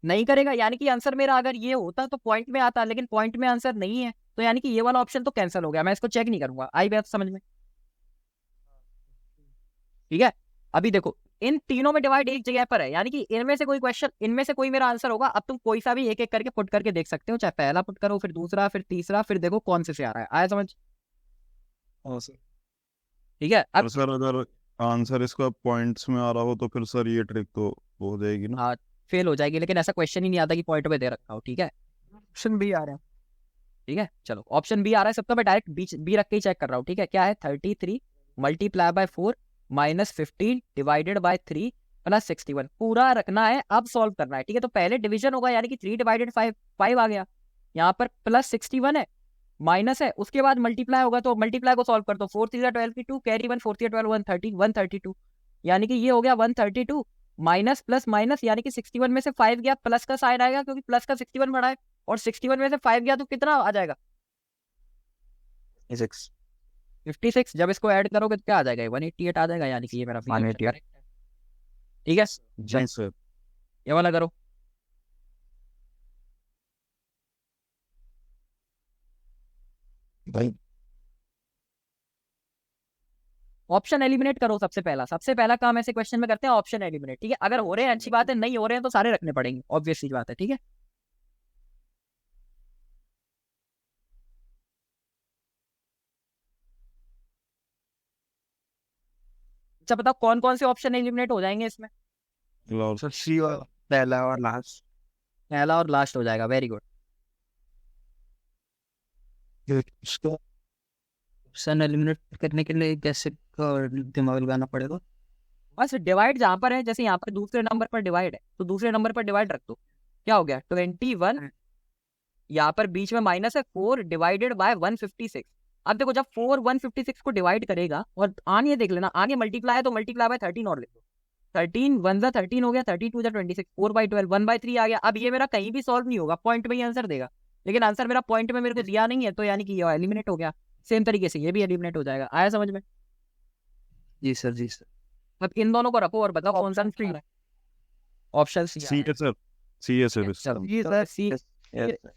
नहीं करेगा। यानी कि आंसर मेरा अगर ये होता तो पॉइंट में आता, लेकिन पॉइंट में आंसर नहीं है, तो यानी कि ये वाला ऑप्शन तो कैंसिल हो गया, मैं इसको चेक नहीं करूंगा। आई बात समझ में? ठीक है, अभी देखो इन तीनों में डिवाइड एक जगह पर है, यानी कि इनमें से कोई क्वेश्चन, इनमें से कोई मेरा आंसर होगा। अब तुम कोई सा भी एक एक करके पुट करके देख सकते हो, चाहे पहला पुट करो, फिर दूसरा, फिर तीसरा, फिर देखो कौन से आ रहा है। आया समझ? ठीक है। अब सर अगर आंसर इसका पॉइंट्स में आ रहा हो तो फिर सर ये ट्रिक तो हो जाएगी ना? हाँ फेल हो जाएगी, लेकिन ऐसा क्वेश्चन ही नहीं आता कि पॉइंट पे दे रखा हो। ठीक है, ऑप्शन बी आ रहा है। ठीक है, चलो ऑप्शन बी आ रहा है। सब तो मैं डायरेक्ट बी रख के ही चेक कर रहा हूँ। ठीक है, क्या है? 33 multiply by 4 minus 15 divided by 3 plus 61 पूरा रखना है, अब सॉल्व करना है, ठीक है। तो पहले डिवीजन होगा यानी कि 3 डिवाइडेड 5 5 आ गया, यहाँ पर प्लस 61 है, माइनस है, उसके बाद मल्टीप्लाई होगा, तो मल्टीप्लाई को सॉल्व कर दो, 4 3 12 की 2 कैरी 1 4 3 12 130 132, यानी कि ये हो गया 132 माइनस प्लस माइनस, यानी कि 61 में से 5 गया, प्लस का साइन आएगा क्योंकि प्लस का 61 बढ़ा है, और 61 में से 5 गया तो कितना आ जाएगा 56। जब इसको ऐड करोगे तो क्या आ जाएगा 188 आ जाएगा, यानी कि ये मेरा 188, ठीक है। जी सर। ये वाला करो। भाई ऑप्शन एलिमिनेट करो, सबसे पहला काम ऐसे क्वेश्चन में करते हैं ऑप्शन एलिमिनेट, ठीक है। अगर हो रहे हैं अच्छी बात है, नहीं हो रहे हैं तो सारे रखने पड़ेंगे, ऑब्वियस सी बात है, ठीक है। अच्छा बताओ कौन कौन से ऑप्शन एलिमिनेट हो जाएंगे इसमें? लॉस। सर सी और पहला और लास्ट। पहला और लास्ट हो जाएगा, वेरी गुड। ऑप्शन एलिमिनेट करने के लिए कैसे दिमाग लगाना पड़ेगा? बस डिवाइड जहां पर है, जैसे यहाँ पर दूसरे नंबर पर डिवाइड है तो दूसरे नंबर पर डिवाइड रख दो, क्या हो गया 21, यहाँ पर बीच में माइनस है 4 डिवाइडेड बाय 156। अब देखो जब 4 156 को डिवाइड करेगा, और आगे देख लेना, आगे मल्टीप्लाई है तो मल्टीप्लाई बाय 13 और लिख दो, 13 1 जा 13 हो गया, 32 जा 26, 4/12 1/3 आ गया। अब ये मेरा कहीं भी सॉल्व नहीं होगा, पॉइंट में ही आंसर देगा, लेकिन आंसर मेरा पॉइंट में मेरे को दिया नहीं है, तो यानी कि ये एलिमिनेट हो गया। सेम तरीके से ये भी एलिमिनेट हो जाएगा, आया समझ में? जी सर, जी सर। अब इन दोनों को रखो और बताओ कौन सा फ्री है। ऑप्शन सी सी है सर, सी है सर। चलो ये तो सर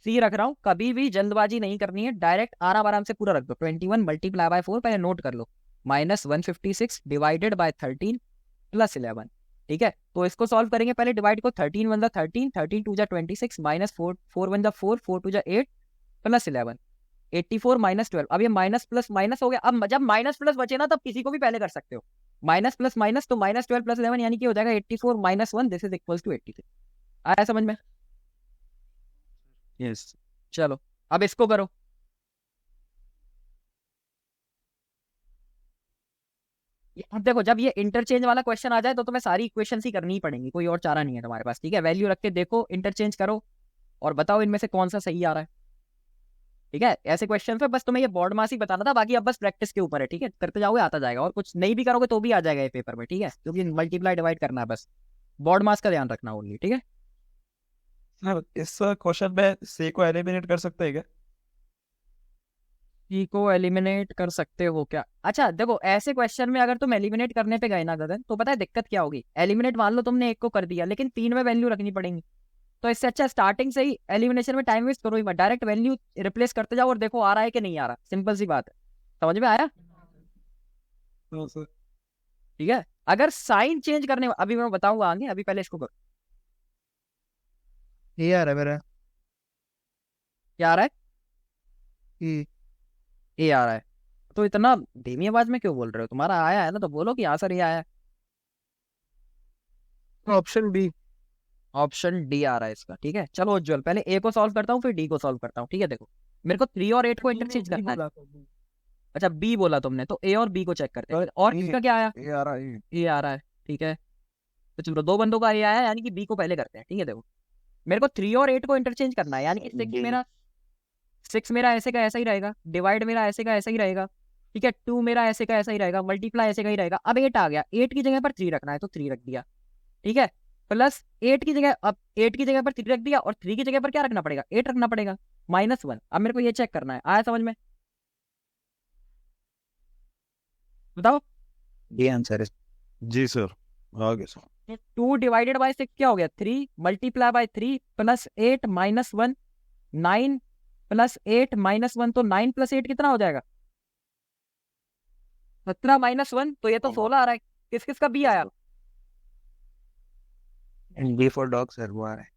सी रख रहा हूँ, कभी भी जल्दबाजी नहीं करनी है, डायरेक्ट आराम आराम से पूरा रख दो। 21 मल्टीप्लाई बाय 4 पहले नोट कर लो, माइनस 156 डिवाइडेड बाय 13 प्लस 11, ठीक है। तो इसको सॉल्व करेंगे, पहले डिवाइड को, 13 1 जा 13, 13 2 जा 26, माइनस 4 4 1 जा 4, 4 2 जा 8 प्लस 11, 84 माइनस 12। अब ये माइनस प्लस माइनस हो गया, अब जब माइनस प्लस बचे ना तब किसी को भी पहले कर सकते हो, माइनस प्लस माइनस, तो माइनस 12 प्लस 11 यानी कि हो जाएगा 84 minus 1, this is equal to 83। आया समझ में? यस। चलो अब इसको करो। अब देखो जब ये इंटरचेंज वाला क्वेश्चन आ जाए तो तुम्हें सारी इक्वेशंस ही करनी ही पड़ेंगी, कोई और चारा नहीं है तुम्हारे पास, ठीक है। वैल्यू रख के देखो, इंटरचेंज करो और बताओ इनमें से कौन सा सही आ रहा है, ठीक है। ऐसे क्वेश्चन पे बस तुम्हें ये बोर्ड मास ही बताना था, बाकी अब बस प्रैक्टिस के ऊपर है, ठीक है। करते जाओगे आता जाएगा, और कुछ नहीं भी करोगे तो भी आ जाएगा ये पेपर में, ठीक है, क्योंकि मल्टीप्लाई डिवाइड करना है, बस बोर्ड मास का ध्यान रखना ओनली, ठीक है। सर इस क्वेश्चन में सी को एलिमिनेट कर सकते हैं क्या? सी को एलिमिनेट कर सकते हो क्या? अच्छा देखो ऐसे क्वेश्चन में अगर तुम एलिमिनेट करने पे गए ना गगन, तो पता है दिक्कत क्या होगी। एलिमिनेट मान लो तुमने एक को कर दिया, लेकिन 3 में वैल्यू रखनी पड़ेंगी, तो इससे अच्छा स्टार्टिंग से ही एलिमिनेशन में टाइम वेस्ट करो ही मत, डायरेक्ट वैल्यू रिप्लेस करते जाओ और देखो आ रहा है कि नहीं आ रहा, सिंपल सी बात है। समझ में आया? हाँ सर। ठीक है। अगर साइन चेंज करने, अभी मैं बताऊंगा आगे, अभी पहले इसको करो। ये आ रहा है मेरा। क्या आ रहा है? ये ए आ रहा है। तो इतना धीमी आवाज में क्यों बोल रहे हो? तुम्हारा आया है ना तो बोलो कि हाँ सर ये आया है। Option B. ऑप्शन डी आ रहा है इसका, ठीक है। चलो उज्जवल पहले ए को सॉल्व करता हूँ फिर डी को सॉल्व करता हूँ, ठीक है। देखो मेरे को 3 और 8 को इंटरचेंज करना है। अच्छा बी बोला तुमने, तो ए और बी को चेक करते हैं। और किसका क्या आया? ये आ रहा है। ए आ रहा है, ठीक है। तो चलो 2 बंदों का ए आया, यानी कि बी को पहले करते हैं, ठीक है। देखो मेरे को 3 और 8 को इंटरचेंज करना है, यानी कि 6 मेरा ऐसे का ऐसा ही रहेगा, डिवाइड मेरा ऐसे का ऐसा ही रहेगा, ठीक है। 2 मेरा ऐसे का ऐसा ही रहेगा, मल्टीप्लाई ऐसे का ही रहेगा। अब 8 आ गया, 8 की जगह पर 3 रखना है तो 3 रख दिया, ठीक है। प्लस 8 की जगह, अब 8 की जगह पर 3 रख दिया, और 3 की जगह पर क्या रखना पड़ेगा? 8 रखना पड़ेगा, -1। अब मेरे को ये चेक करना है, आया समझ में? बताओ। ये आंसर है। जी सर, आगे सर। 2 डिवाइडेड बाय 6 क्या हो गया? 3 मल्टीप्लाई बाय 3 प्लस 8 -1, 9 प्लस 8 -1, तो 9 प्लस 8 कितना हो जाएगा? 17 -1, तो ये तो 16 आ रहा है। किस किस का बी आया? डी फॉर डॉग सर, वो आ रहा है।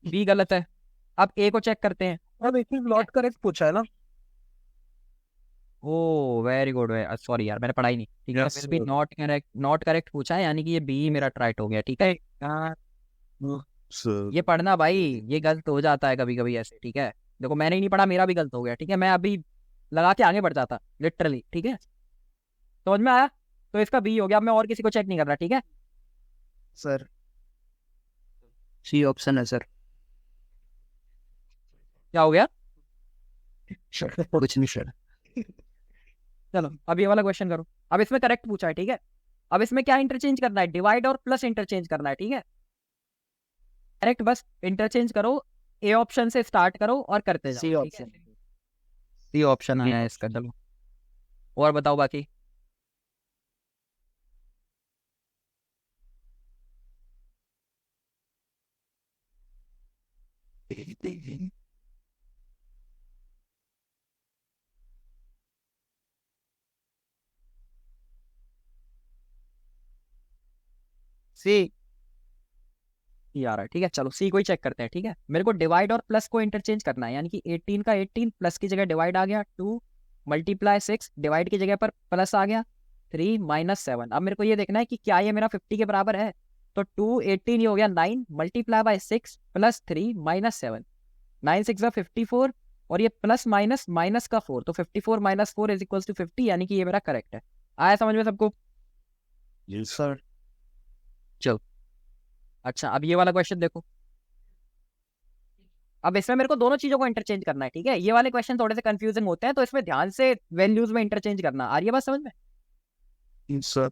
बी गलत है। अब ए को चेक करते हैं। अब एक नॉट करेक्ट पूछा है ना। ओ वेरी गुड, सॉरी यार मैंने पढ़ाई नहीं, ठीक है। Yes, फिर भी sir. नॉट करेक्ट पूछा है, यानी कि ये बी मेरा राइट हो गया, ठीक है। सर ये पढ़ना भाई, ये गलत हो जाता है कभी कभी ऐसे, ठीक है। देखो मैंने ही नहीं पढ़ा, मेरा भी गलत हो गया, ठीक है। मैं अभी लगा के आगे बढ़ जाता लिटरली, ठीक है। समझ में आया? तो इसका बी हो गया। अब मैं और किसी को चेक नहीं कर रहा, ठीक है। सर सी ऑप्शन है सर। क्या हो गया? कुछ नहीं सर। चलो अब ये वाला क्वेश्चन करो। अब इसमें करेक्ट पूछा है, ठीक है। अब इसमें क्या इंटरचेंज करना है? डिवाइड और प्लस इंटरचेंज करना है, ठीक है। करेक्ट, बस इंटरचेंज करो, ए ऑप्शन से स्टार्ट करो और करते जाओ, सी ठीक है? ऑप्शन। सी ऑप्शन आया है इसका। चलो और बताओ बाकी। सी। ये आ रहा है, ठीक है। चलो सी को ही चेक करते हैं, ठीक है। मेरे को डिवाइड और प्लस को इंटरचेंज करना है, यानी कि 18 का 18 प्लस की जगह डिवाइड आ गया 2 मल्टीप्लाई 6 डिवाइड की जगह पर प्लस आ गया 3 माइनस 7। अब मेरे को ये देखना है कि क्या ये मेरा 50 के बराबर है। तो 2 18 ये हो गया 9 मल्टीप्लाई बाय 6 प्लस 3 माइनस 7। 9 6 54 और ये प्लस माइनस माइनस का 4, तो 54 माइनस 4 इज इक्वल टू 50, यानी कि ये मेरा करेक्ट है। आया समझ में सबको? सर अच्छा अब ये वाला क्वेश्चन देखो। अब इसमें मेरे को दोनों चीजों को इंटरचेंज करना है, ठीक है। ये वाले क्वेश्चन थोड़े से कंफ्यूजिंग होते हैं, तो इसमें ध्यान से वैल्यूज में इंटरचेंज करना। आ रही है बात समझ में? Sir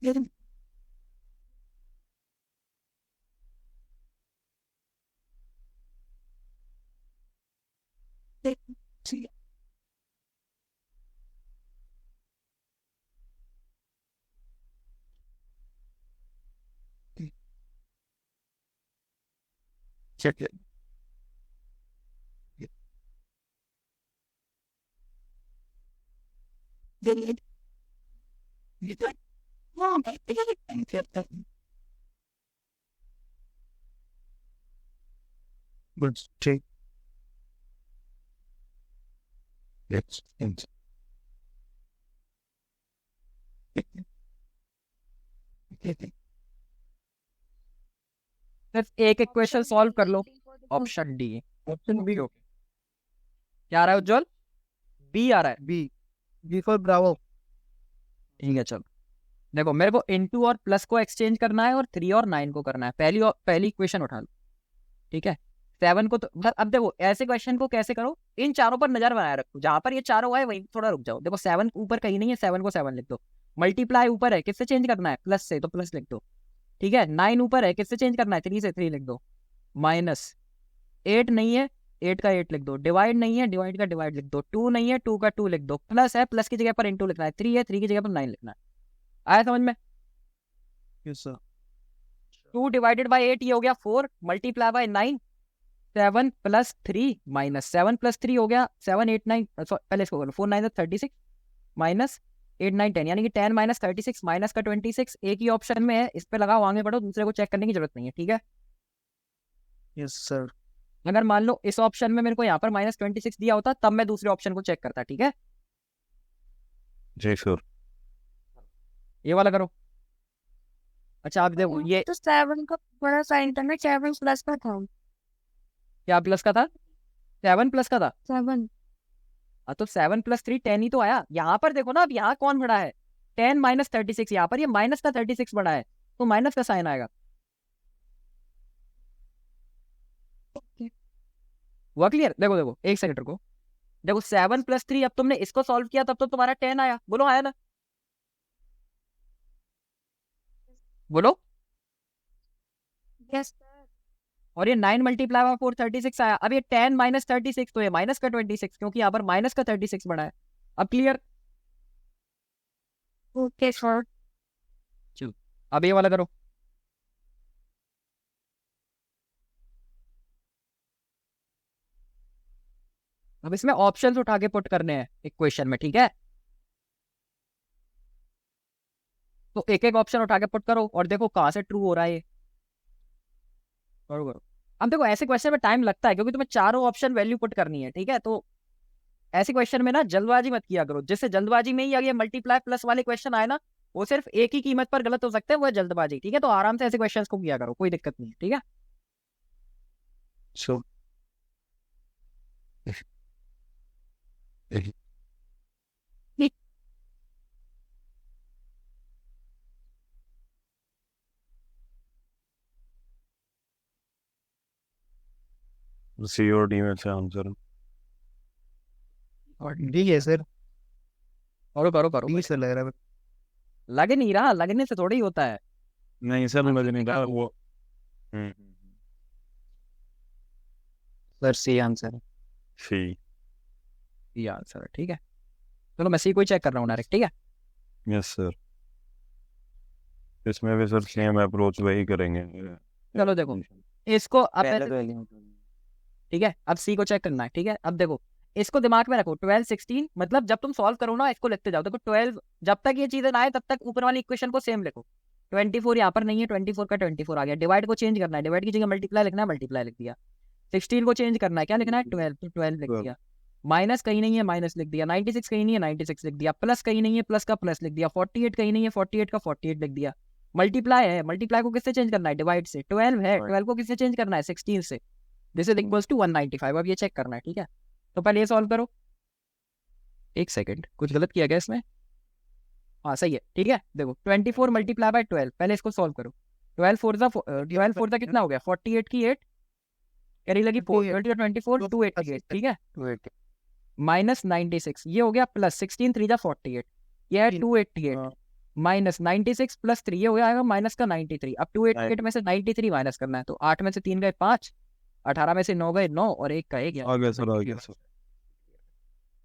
check. बस ठीक। सिर्फ एक एक क्वेश्चन सॉल्व कर लो। Option D. Option B. क्या आ रहा है उज्जवल? बी आ रहा है। बी। B for bravo. ठीक है चलो देखो, मेरे को इनटू और प्लस को एक्सचेंज करना है और 3 और 9 को करना है। पहली इक्वेशन उठा लो, ठीक है। 7 को तो अब देखो ऐसे क्वेश्चन को कैसे करो, इन चारों पर नजर बनाए रखो। जहां पर ये चारों आए वहीं थोड़ा रुक जाओ। देखो 7 ऊपर कहीं नहीं है, 7 को 7 लिख दो। मल्टीप्लाई ऊपर है, किससे चेंज करना है? प्लस से, तो प्लस लिख दो, ठीक है। 9 ऊपर है, किससे चेंज करना है? 3 से, 3 लिख दो। माइनस 8 नहीं है, 8 का 8 लिख दो। डिवाइड नहीं है, डिवाइड का डिवाइड लिख दो। 2 नहीं है, 2 का 2 लिख दो। प्लस है, प्लस की जगह पर इंटू लिखना है। 3 है, 3 की जगह पर 9 लिखना है। आया समझ में? Yes sir. 2 डिवाइडेड बाई 8 ये हो गया 4 multiply by 9 7 plus 3 minus 7 plus 3 हो गया 7 8 9 पहले इसको करो 4 9 36 माइनस 8 9 10, यानी कि 10 माइनस 36 माइनस का 26 एक ही ऑप्शन में है। इस पे लगाओ, आगे बढ़ो, दूसरे को चेक करने की जरूरत नहीं है, ठीक है। Yes sir. अगर मान लो इस ऑप्शन में मेरे को यहाँ पर माइनस 26 दिया होता, तब मैं दूसरे ऑप्शन को चेक करता, ठीक है। जी सर। ये वाला करो। अच्छा आप देखो ये तो 7 का बड़ा साइन था ना, 7 प्लस का था। क्या प्लस का था? 7 प्लस का था। 7 तो 7 प्लस 3 10 ही तो आया। यहाँ पर देखो ना, अब यहाँ कौन बड़ा है? 10 माइनस 36, यहाँ पर ये माइनस का 36 बड़ा है, तो माइनस का साइन आएगा। हुआ क्लियर? देखो देखो एक सेकंड रुको। देखो 7 प्लस 3, अब तुमने इसको सॉल्व किया तब तो तुम्हारा 10 आया। बोलो आया ना? बोलो। यस और ये 9 मल्टीप्लाई बाय 4 36 आया। अब ये 10 माइनस 36, तो ये माइनस का 26, क्योंकि यहाँ पर माइनस का 36 बड़ा है। अब क्लियर? Okay sir. चलो अब ये वाला करो। अब इसमें ऑप्शंस उठा के पुट करने हैं एक क्वेश्चन में, ठीक है। तो एक एक ऑप्शन उठा के पुट करो और देखो कहां से ट्रू हो रहा है ये। करो करो। अब देखो ऐसे क्वेश्चन में टाइम लगता है, क्योंकि तुम्हें चारों ऑप्शन वैल्यू पुट करनी है, ठीक है। तो ऐसे क्वेश्चन में ना जल्दबाजी मत किया करो। जिससे जल्दबाजी में ही अगर मल्टीप्लाई प्लस वाले क्वेश्चन आए ना, वो सिर्फ एक ही कीमत पर गलत हो सकते हैं, वो है जल्दबाजी, ठीक है। तो आराम से ऐसे क्वेश्चंस को किया करो, कोई दिक्कत नहीं है, ठीक है। सो सी और डी में से आंसर। डी है सर, करो करो करो, डी से लग रहा है। लग नहीं रहा, लगने से थोड़ी होता है। नहीं सर, मुझे नहीं कहा वो। सर सी आंसर है। सी। ये आंसर है, ठीक है। चलो मैं सी को चेक कर रहा हूँ डायरेक्ट, ठीक है। यस सर, इसमें भी सर सेम अप्रोच वही करेंगे। चलो देखो, इसको अब पहले मैं- तो एलिमेंट ठीक है, अब सी को चेक करना है, ठीक है। अब देखो, इसको दिमाग में रखो, 12 16, मतलब जब तुम सॉल्व करो ना इसको लिखते जाओ। देखो 12, जब तक ये चीजें ना आए तब तक ऊपर वाली इक्वेशन को सेम लिखो। 24 यहाँ पर नहीं है, 24 का 24 आ गया। डिवाइड को चेंज करना है, डिवाइड की जगह मल्टीप्लाई लिखना है, मल्टीप्लाई लिख दिया। 16 को चेंज करना है, क्या लिखना है, 12, तो 12 लिख 12। दिया। माइनस कहीं नहीं है, माइनस लिख दिया। 96 कहीं नहीं है, 96 लिख दिया। प्लस कहीं नहीं है, प्लस का प्लस लिख दिया। 48 कहीं नहीं है, 48 का 48 लिख दिया। मल्टीप्लाई है, मल्टीप्लाई को किससे चेंज करना है, डिवाइड से। 12 है, 12 को किससे चेंज करना है, 16 से। This is equals to 195। अब ये चेक करना है, ठीक है। तो पहले ये सॉल्व करो। एक सेकंड, कुछ गलत किया गया इसमें? हाँ सही है, ठीक है। देखो 24 मल्टीप्लाई बाय 12, पहले इसको सॉल्व करो। 12 4 दा कितना हो गया, 48 की 8 कैरी लगी, 40 24 288, ठीक है। माइनस 96, ये हो गया प्लस 16 3 जा 48, ये है 288 माइनस 96 प्लस 3, ये हो गया माइनस का 93। अब 288 में से 93 माइनस करना है, तो 8 में से 3 गए 5, 18 में से 9 गए 9 और 1 का 1 आ गया सर, आ गया सर।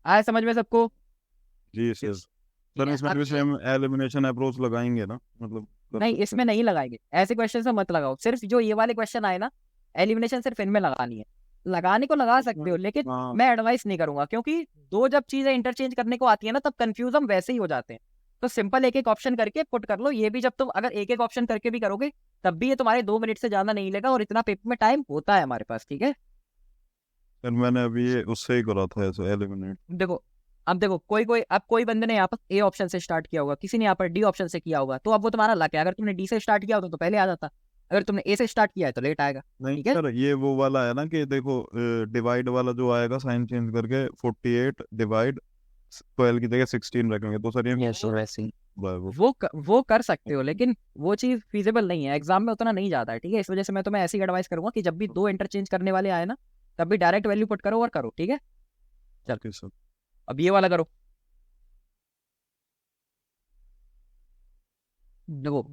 आया समझ में सबको? जी सर। सर इसमें भी सेम एलिमिनेशन अप्रोच लगाएंगे ना, मतलब नहीं, इसमें नहीं लगाएंगे, ऐसे क्वेश्चन से मत लगाओ। सिर्फ जो ये वाले क्वेश्चन आए ना, एलिमिनेशन सिर्फ इनमें लगानी है। लगाने को लगा सकते हो, लेकिन हाँ। मैं एडवाइस नहीं करूंगा, क्योंकि दो जब चीजें इंटरचेंज करने को आती है ना, तब कंफ्यूज हम वैसे ही हो जाते हैं। तो सिंपल एक एक ऑप्शन करके पुट कर लो। ये भी जब तुम अगर एक एक ऑप्शन करके भी करोगे, तब भी ये तुम्हारे 2 मिनट से ज्यादा नहीं लेगा, और इतना पेपर में टाइम होता है हमारे पास, ठीक है। सर मैंने अभी ये उससे ही करा था ऐसे एलिमिनेट। देखो, अब देखो कोई बंदे ने यहाँ पर ए ऑप्शन से स्टार्ट किया होगा, किसी ने यहाँ पर डी ऑप्शन से किया होगा, तो अब वो तुम्हारा लक है। अगर तुमने डी से स्टार्ट किया होता तो पहले आ जाता, अगर तुमने ए से स्टार्ट किया है तो लेट आएगा। नहीं ठीक है। सर, ये वो वाला है ना कि देखो, डिवाइड वाला जो आएगा साइन चेंज करके 48 डिवाइड 12 की जगह 16 रखेंगे, तो सर ये यस सर वैसे ही। वो कर सकते हो, लेकिन वो चीज फिजिबल नहीं है, एग्जाम में उतना नहीं जाता है, ठीक है। इस वजह से मैं तुम्हें ऐसी एडवाइस करूंगा कि जब भी दो इंटरचेंज करने वाले आए ना, तब भी डायरेक्ट वैल्यू पुट करो और करो, ठीक है। Okay sir. अब ये वाला करो। देखो,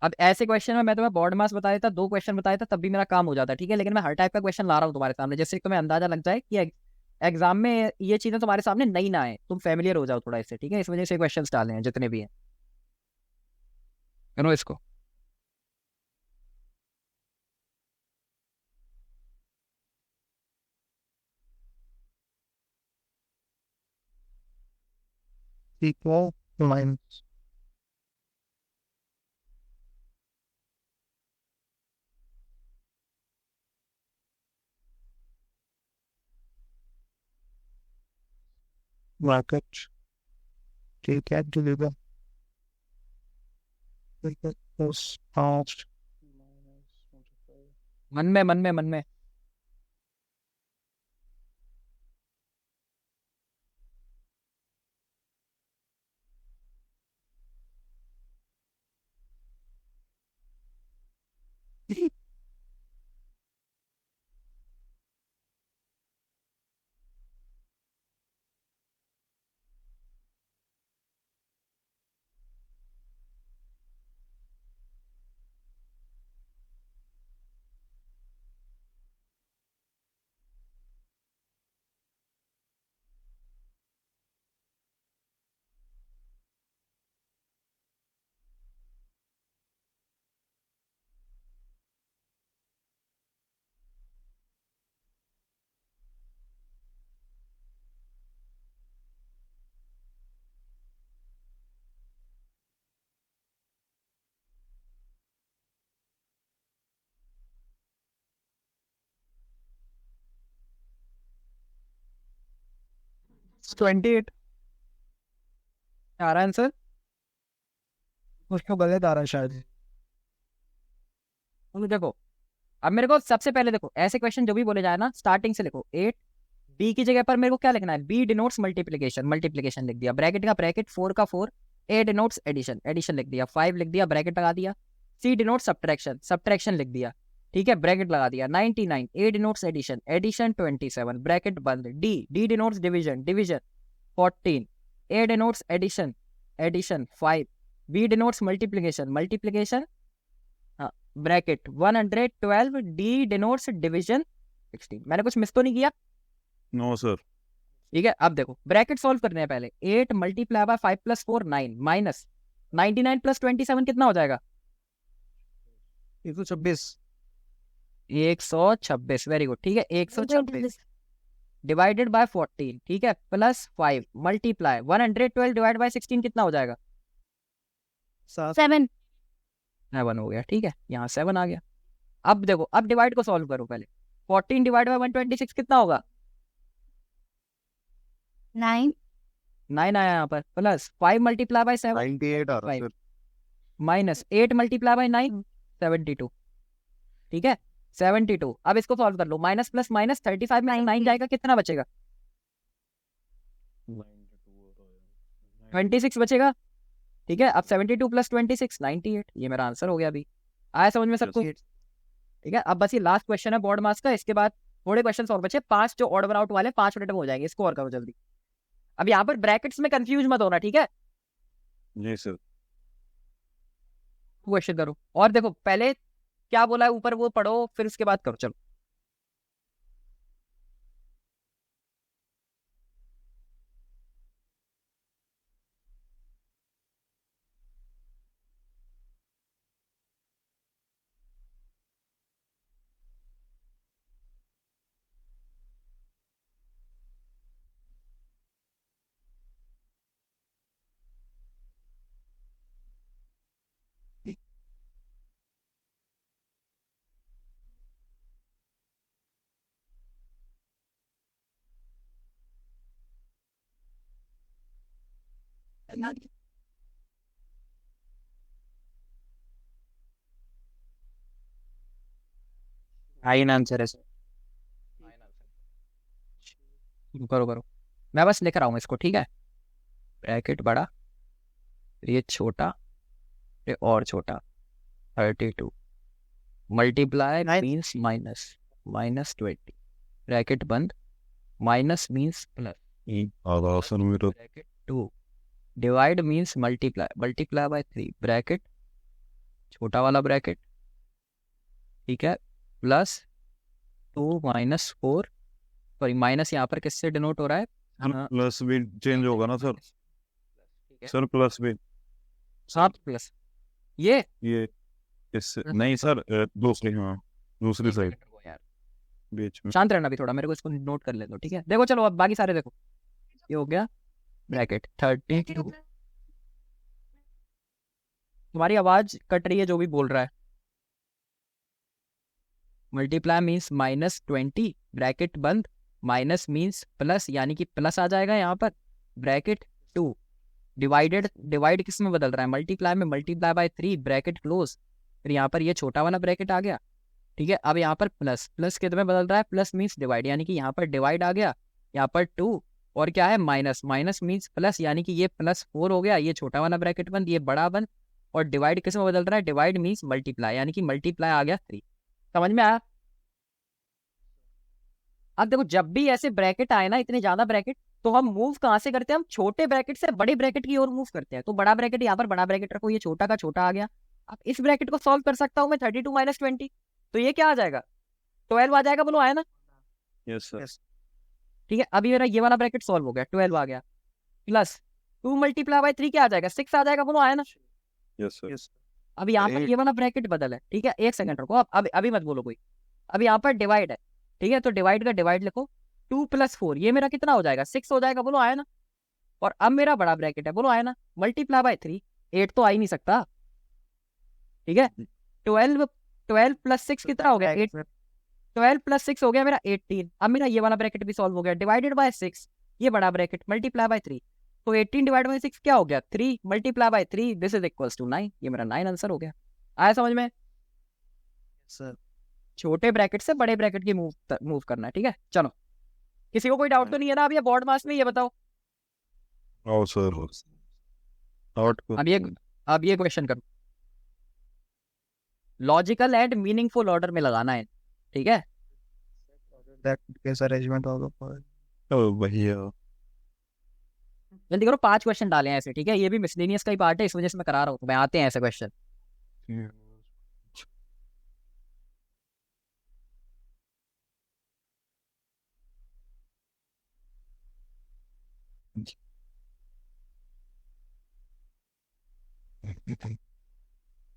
अब ऐसे क्वेश्चन में मैं तुम्हें बोर्ड मार्क्स बता देता, 2 क्वेश्चन बता देता, तब भी मेरा काम हो जाता, ठीक है। लेकिन मैं हर टाइप का क्वेश्चन ला रहा हूँ तुम्हारे सामने, जिससे तुम्हें अंदाजा लग जाए कि एग्जाम में ये चीजें तुम्हारे सामने नई ना आए, तुम फेमिलियर हो जाओ थोड़ा इससे, ठीक है। इस वजह से क्वेश्चन डाले हैं जितने भी हैं, करो इसको। equal minus bracket, ठीक है, डिलीवर plus half मन में ट्वेंटी एट आ रहा है आंसर। उसको गलत आ रहा है शायद। तो देखो, अब मेरे को सबसे पहले देखो, ऐसे क्वेश्चन जो भी बोले जाए ना, स्टार्टिंग से लिखो 8। बी की जगह पर मेरे को क्या लिखना है, बी डिनोट्स मल्टीप्लिकेशन, मल्टीप्लिकेशन लिख दिया। ब्रैकेट का ब्रैकेट, 4 का 4। ए डिनोट्स एडिशन, एडिशन लिख दिया। 5 लिख दिया, ब्रैकेट लगा दिया। सी डिनोट्स सब्ट्रैक्शन, सब्ट्रैक्शन लिख दिया, ठीक है, ब्रैकेट लगा दिया 99, A denotes addition, addition 27, bracket बंद, D denotes division, division 14, A denotes addition, addition 5, B denotes multiplication, multiplication bracket 112, D denotes division 16। मैंने कुछ मिस तो नहीं किया? No sir. ठीक है, अब देखो ब्रैकेट सॉल्व करने हैं पहले। 8 मल्टीप्लाई बाय 5 + 4 9 माइनस 99 + 27 कितना हो जाएगा? 126। 126, वेरी गुड। ठीक है, 126 डिवाइडेड बाय 14, ठीक है, प्लस 5 मल्टीप्लाई 112 डिवाइड बाय 16 कितना हो जाएगा? 7 7 हो गया। ठीक है, यहाँ 7 आ गया। अब देखो, अब डिवाइड को सॉल्व करो पहले। 14 डिवाइड बाय 126 कितना होगा? 9 9 आया यहाँ पर, प्लस 5 मल्टीप्लाई बाय 7 98 आ रहा है 5 सर। Minus 8 multiply by 9 72। ठीक है, 72। अब इसको सॉल्व कर लो, माइनस प्लस माइनस 35 में 9 जाएगा, कितना बचेगा? 26 बचेगा। ठीक है, अब 72 + 26 98। ये मेरा आंसर हो गया। अभी आया समझ में सबको? ठीक है, अब बस ये लास्ट क्वेश्चन है बोर्ड मार्क्स का। इसके बाद थोड़े क्वेश्चन और बचे, 5 जो ऑड वन आउट वाले, 5 मिनट में हो जाएंगे। इसको और करो जल्दी। अब यहाँ पर ब्रैकेट्स में कंफ्यूज मत होना, ठीक है? जी सर। क्वेश्चन करो और देखो पहले क्या बोला है ऊपर वो पढ़ो, फिर उसके बाद करो। चलो फाइन आंसर है सर। करो करो, मैं बस लिख रहा हूँ इसको। ठीक है, ब्रैकेट बड़ा, ये छोटा, ये और छोटा, 32 multiply means minus, minus 20 bracket बंद, माइनस मीन्स प्लस, आधा सर मेरा। Bracket 2 divide means multiply, multiply by 3 bracket छोटा वाला ब्रैकेट, ठीक है, प्लस 2 माइनस 4, सॉरी माइनस यहाँ पर किससे डिनोट हो रहा है? प्लस भी चेंज होगा ना सर? ठीक है, सर प्लस भी 7 प्लस ये इससे नहीं सर, दूसरी, हाँ दूसरी साइड यार बीच में। शांत रहना भी थोड़ा, मेरे को इसको नोट कर ले दो। ठीक है, देखो चलो अब बाकी सारे देखो। ये हो गया ब्रैकेट 32। तुम्हारी आवाज कट रही है जो भी बोल रहा है। मल्टीप्लाई मीन्स माइनस 20 ब्रैकेट बंद, माइनस मीन्स प्लस, यानी कि प्लस आ जाएगा यहाँ पर, ब्रैकेट 2 डिवाइडेड, डिवाइड किस में बदल रहा है? मल्टीप्लाई में, मल्टीप्लाई बाय 3 ब्रैकेट क्लोज, फिर यहाँ पर ये छोटा वाला ब्रैकेट आ गया। ठीक है, अब यहाँ पर प्लस, प्लस कितने में बदल रहा है? प्लस मीन्स डिवाइड, यानी कि यहाँ पर डिवाइड आ गया, यहाँ पर 2 और क्या है? माइनस, माइनस मीन्स प्लस, यानी कि ये +4 हो गया, ये छोटा वाला ब्रैकेट बंद, ये बड़ा बंद, और डिवाइड किस में बदल रहा है? डिवाइड मीन्स मल्टीप्लाई, यानी कि मल्टीप्लाई आ गया 3। समझ में आया? अब देखो जब भी ऐसे ब्रैकेट आए ना, इतने ज्यादा ब्रैकेट, तो हम मूव कहाँ से करते हैं? हम छोटे ब्रैकेट से बड़े ब्रैकेट की ओर मूव करते हैं। तो बड़ा ब्रैकेट यहाँ पर, बड़ा ब्रैकेट रखो, ये छोटा का छोटा आ गया। अब इस ब्रैकेट को सॉल्व कर सकता हूँ मैं, 32 - 20, तो ये क्या आ जाएगा? 12 आ जाएगा, बोलो आया ना? Yes sir. ठीक है, अभी मेरा ये वाला ब्रैकेट सॉल्व हो गया, 12 आ गया, प्लस 2 मल्टीप्लाई बाय 3 क्या आ जाएगा? 6 आ जाएगा, बोलो आया ना? Yes sir. अब यहाँ पर ये वाला ब्रैकेट बदल है। ठीक है, एक सेकंड रुको, अब अभी मत बोलो कोई। अब यहाँ पर डिवाइड है, ठीक है, तो डिवाइड का डिवाइड लिखो, 2 + 4 ये मेरा कितना हो जाएगा? 6 हो जाएगा, बोलो आया ना? और अब मेरा बड़ा ब्रैकेट है, बोलो आया ना? मल्टीप्लाई बाय 3, 8 तो आ ही नहीं सकता। ठीक है, 12 + 6 कितना हो गया? 8, 12 + 6 हो गया मेरा 18। अब मेरा ये वाला ब्रैकेट भी सॉल्व हो गया, डिवाइडेड बाय 6 ये बड़ा ब्रैकेट, मल्टीप्लाई बाय 3, तो 18 डिवाइड बाय 6 क्या हो गया? 3 multiply by 3, this is equals to 9। ये मेरा 9 आंसर हो गया। आया समझ में? सर छोटे ब्रैकेट से बड़े ब्रैकेट की मूव करना है। ठीक है, चलो किसी को कोई डाउट तो नहीं है ना? अब ये बोर्ड मार्क्स में ये बताओ। आओ सर, आउट को। अब ये क्वेश्चन करो। लॉजिकल एंड मीनिंगफुल ऑर्डर में लगाना है, ठीक है। That case arrangement also for ओ भैया जल्दी करो, 5 क्वेश्चन डाले हैं ऐसे, ठीक है। ये भी मिसलेनियस का ही पार्ट है, इस वजह से मैं करा रहा हूँ। तो मैं आते हैं ऐसे क्वेश्चन।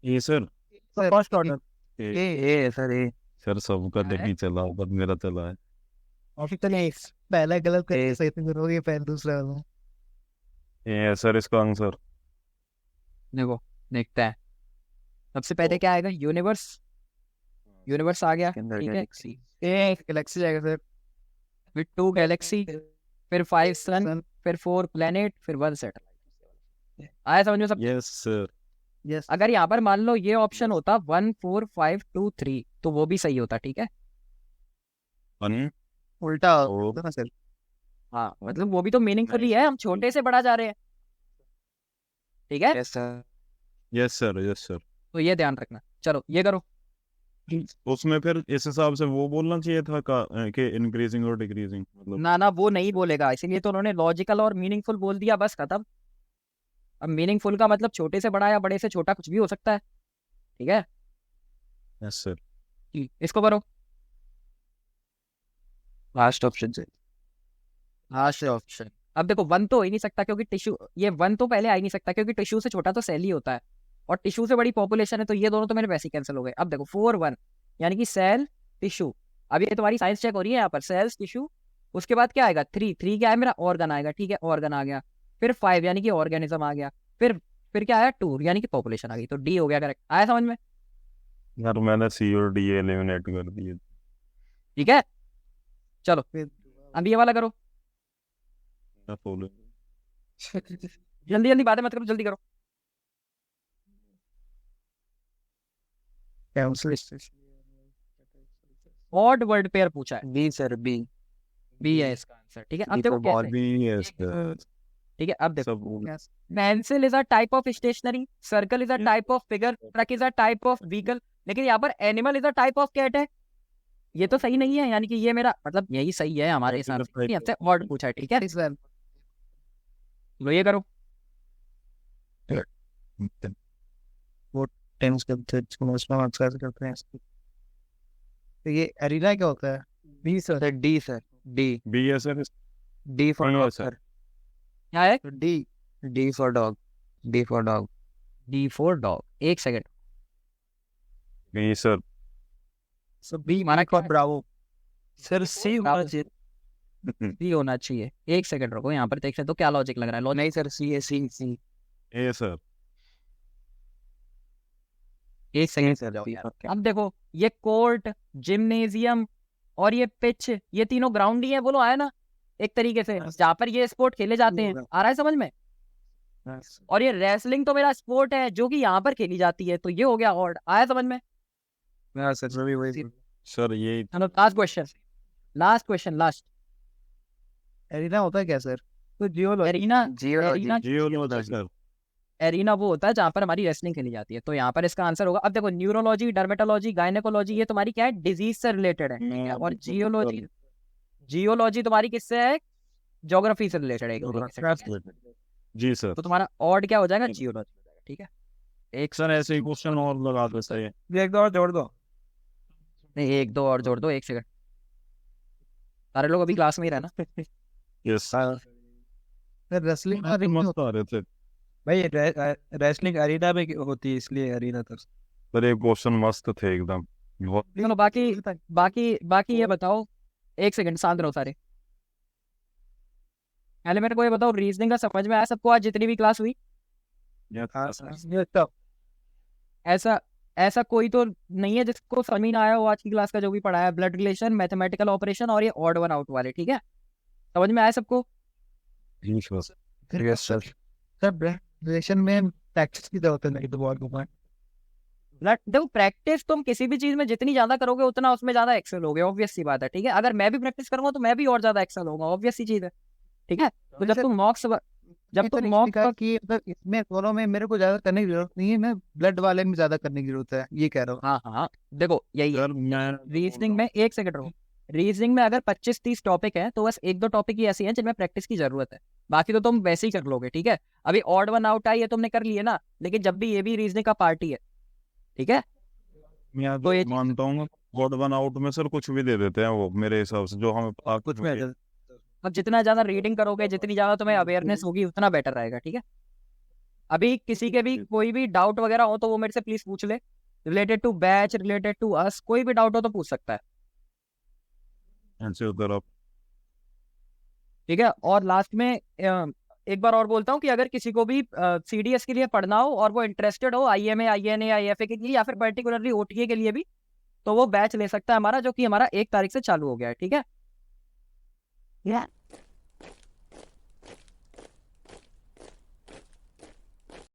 ये सर first order. ए सर ए सर सबका क्या है? नहीं चला पर मेरा चला है। Optically पहला गलत करके सही तो करोगे, पहले दूसरा वाला ये सर इसका आंसर देखो, देखते हैं। सबसे पहले क्या आएगा? यूनिवर्स। यूनिवर्स आ गया, ठीक है। एक गैलेक्सी जाएगा सर, फिर 2 गैलेक्सी, फिर 5 सन, फिर 4 प्लेनेट, फिर 1 सैटेलाइट। आया समझ में सब? Yes sir. यस अगर यहाँ पर मान लो ये ऑप्शन होता 1 4 5 2 3 तो वो भी सही होता, ठीक है। वन उल्टा ओ। होता ना सर। हाँ, मतलब वो भी तो मीनिंगफुली है, हम छोटे से बड़ा जा रहे हैं, ठीक है। Yes sir yes sir yes sir. तो ये ध्यान रखना। चलो ये करो। उसमें फिर इस हिसाब से वो बोलना चाहिए था कि इंक्रीजिंग और डिक्रीजिंग, मतलब ना ना, वो नहीं बोलेगा, इसीलिए तो उन्होंने लॉजिकल और मीनिंगफुल बोल दिया, बस खत्म। अब मीनिंगफुल का मतलब छोटे से बड़ा या बड़े से छोटा कुछ भी हो सकता है, ठीक है। Yes sir. इसको करो। लास्ट ऑप्शन से लास्ट ऑप्शन। अब देखो 1 तो हो ही नहीं सकता क्योंकि टिश्यू, ये 1 तो पहले आ ही नहीं सकता क्योंकि टिश्यू से छोटा तो सेल ही होता है, और टिश्यू से बड़ी पॉपुलेशन है, तो ये दोनों तो मेरे वैसे ही कैंसिल हो गए। अब देखो 4 1 यानी कि सेल टिश्यू। अब ये तुम्हारी साइंस चेक हो रही है यहाँ पर, सेल्स टिश्यू। उसके बाद क्या आएगा? 3 3 क्या है मेरा? ऑर्गन आएगा, ठीक है, ऑर्गन आ गया। फिर 5 यानी कि ऑर्गेनिज्म आ गया। फिर क्या आया? 2 यानी कि पॉपुलेशन आ गई। तो डी हो गया करेक्ट। आया समझ में? यार मैंने सी और डी एलिमिनेट कर दिए। ठीक है, चलो अब ये वाला करो। जल्दी जल्दी बातें मत करो, जल्दी करो। ऑड वर्ड पेयर पूछा है, बी सर बी बी है इसका आंसर, ठीक है। अब B देखो for ball. कैसे, भी यस सर। ठीक है। अब देखो, सब pencil is a type of stationery, circle is a type of figure, truck is a type of vehicle, लेकिन यहाँ पर animal is a type of cat है। ये तो सही नहीं है, यानी कि ये मेरा मतलब यही सही है हमारे हिसाब से। हमसे ऑड पूछा है, ठीक है। लो ये करो। टेंस करते हैं, उसमें आंसर करते हैं। तो ये एरिना क्या होता है? B sir D sir D भी है सर। डी फॉर हाँ, डॉग सर। सर क्या है? D D for dog D for dog D for dog. एक सेकंड, भी सर। सब बी माना क्या है? ब्रावो। सर सी होना चाहिए डी होना चाहिए। एक सेकंड रुको, यहाँ पर देखते हैं तो क्या लॉजिक लग रहा है। लॉजिक नहीं सर सी है सी ए सर। एक सेकंड सर जाओ सी यार। अब देखो, ये कोर्ट, जिम्नेजियम और ये पिच, ये तीनों ग्राउंड ही है, बोलो आया ना एक तरीके से, जहाँ पर ये स्पोर्ट खेले जाते हैं। आ रहा है समझ में? और ये रेसलिंग तो मेरा स्पोर्ट है जो कि यहाँ पर खेली जाती है, तो ये हो गया ऑड। आया समझ में? सर भी वही सर ये चलो last question, last question, last. Arena होता है क्या सर? तो geology, arena, geology geology sir. Arena वो होता है जहाँ पर हमारी रेसलिंग खेली जाती है, तो यहाँ पर इसका आंसर होगा। अब देखो, न्यूरोलॉजी, डर्मेटोलॉजी, गायनेकोलॉजी, ये तुम्हारी क्या है? डिजीज से रिलेटेड है, ठीक है। और जियोलॉजी, जियोलॉजी तुम्हारी किससे है? ज्योग्राफी से रिलेटेड है एक तरीके से। जी सर। तो तुम्हारा ऑड क्या हो जाएगा? जियोलॉजी हो जाएगा, ठीक है। एक सर ऐसे ही क्वेश्चन और लगा दो सर। एक दो और जोड़ दो। नहीं, एक दो और जोड़ दो, एक सेकंड। सारे लोग अभी क्लास में ही रहना। यस सर रेसलिंग मस्त आ रहे थे। भाई रेसलिंग अरीना में होती है इसलिए अरीना तो सर ये क्वेश्चन मस्त थे एकदम। बहुत चलो बाकी बाकी बाकी ये बताओ, एक सेकंड शांत रहो सारे। पहले मेरे को ये बताओ, रीजनिंग का समझ में आया सबको आज जितनी भी क्लास हुई? ऐसा ऐसा कोई तो नहीं है जिसको समझ में ना आया हो आज की क्लास का जो भी पढ़ा है? ब्लड रिलेशन, मैथमेटिकल ऑपरेशन और ये ऑड वन आउट वाले, ठीक है। समझ में आया सबको? यस सर सर रिलेशन में प्रैक्टिस की जरूरत है नहीं तो बहुत घुमा। देखो, प्रैक्टिस तुम किसी भी चीज में जितनी ज्यादा करोगे उतना उसमें ज्यादा एक्सेल होगे, ऑब्वियस सी बात है, ठीक है। अगर मैं भी प्रैक्टिस करूंगा तो मैं भी और ज्यादा एक्सेल होगा, ऑब्वियस सी चीज है, ठीक है। तो जब तो तुम नहीं मॉक लिखा है कि मतलब इसमें दोनों में मेरे को ज्यादा करने की जरूरत नहीं है, मैं ब्लड वाले में ज्यादा करने की जरूरत है, ये कह रहा हूँ। हाँ हाँ देखो यही है यार मैं रीजनिंग में, एक सेकंड रहो, रीजनिंग में अगर 25-30 टॉपिक हैं तो बस एक दो टॉपिक ही ऐसी हैं जिनमें प्रैक्टिस की जरूरत है, बाकी तो तुम वैसे ही कर लोगे, ठीक है। अभी ऑड वन आउट आई है तुमने कर लिए ना, लेकिन जब भी ये भी रीजनिंग का पार्ट ही है, ठीक है। मैं तो ये मानता हूँ गॉड वन आउट में सर कुछ भी दे देते हैं वो, मेरे हिसाब से जो हमें कुछ में ज्यादा- अब जितना ज्यादा रीडिंग करोगे, जितनी ज्यादा तुम्हें अवेयरनेस होगी, उतना बेटर रहेगा, ठीक है। अभी किसी के भी कोई भी डाउट वगैरह हो तो वो मेरे से प्लीज पूछ ले, related to batch, related to us, कोई भी डाउट हो तो पूछ सकता है, ऐसे उधर आप ठीक है। और लास्ट में एक बार और बोलता हूँ कि अगर किसी को भी सीडीएस के लिए पढ़ना हो और वो इंटरेस्टेड हो आईएमए, आईएनए, आईएफए के लिए या फिर पर्टिकुलरली ओटीए के लिए भी, तो वो बैच ले सकता है हमारा, जो कि हमारा 1 तारीख से चालू हो गया है, ठीक है।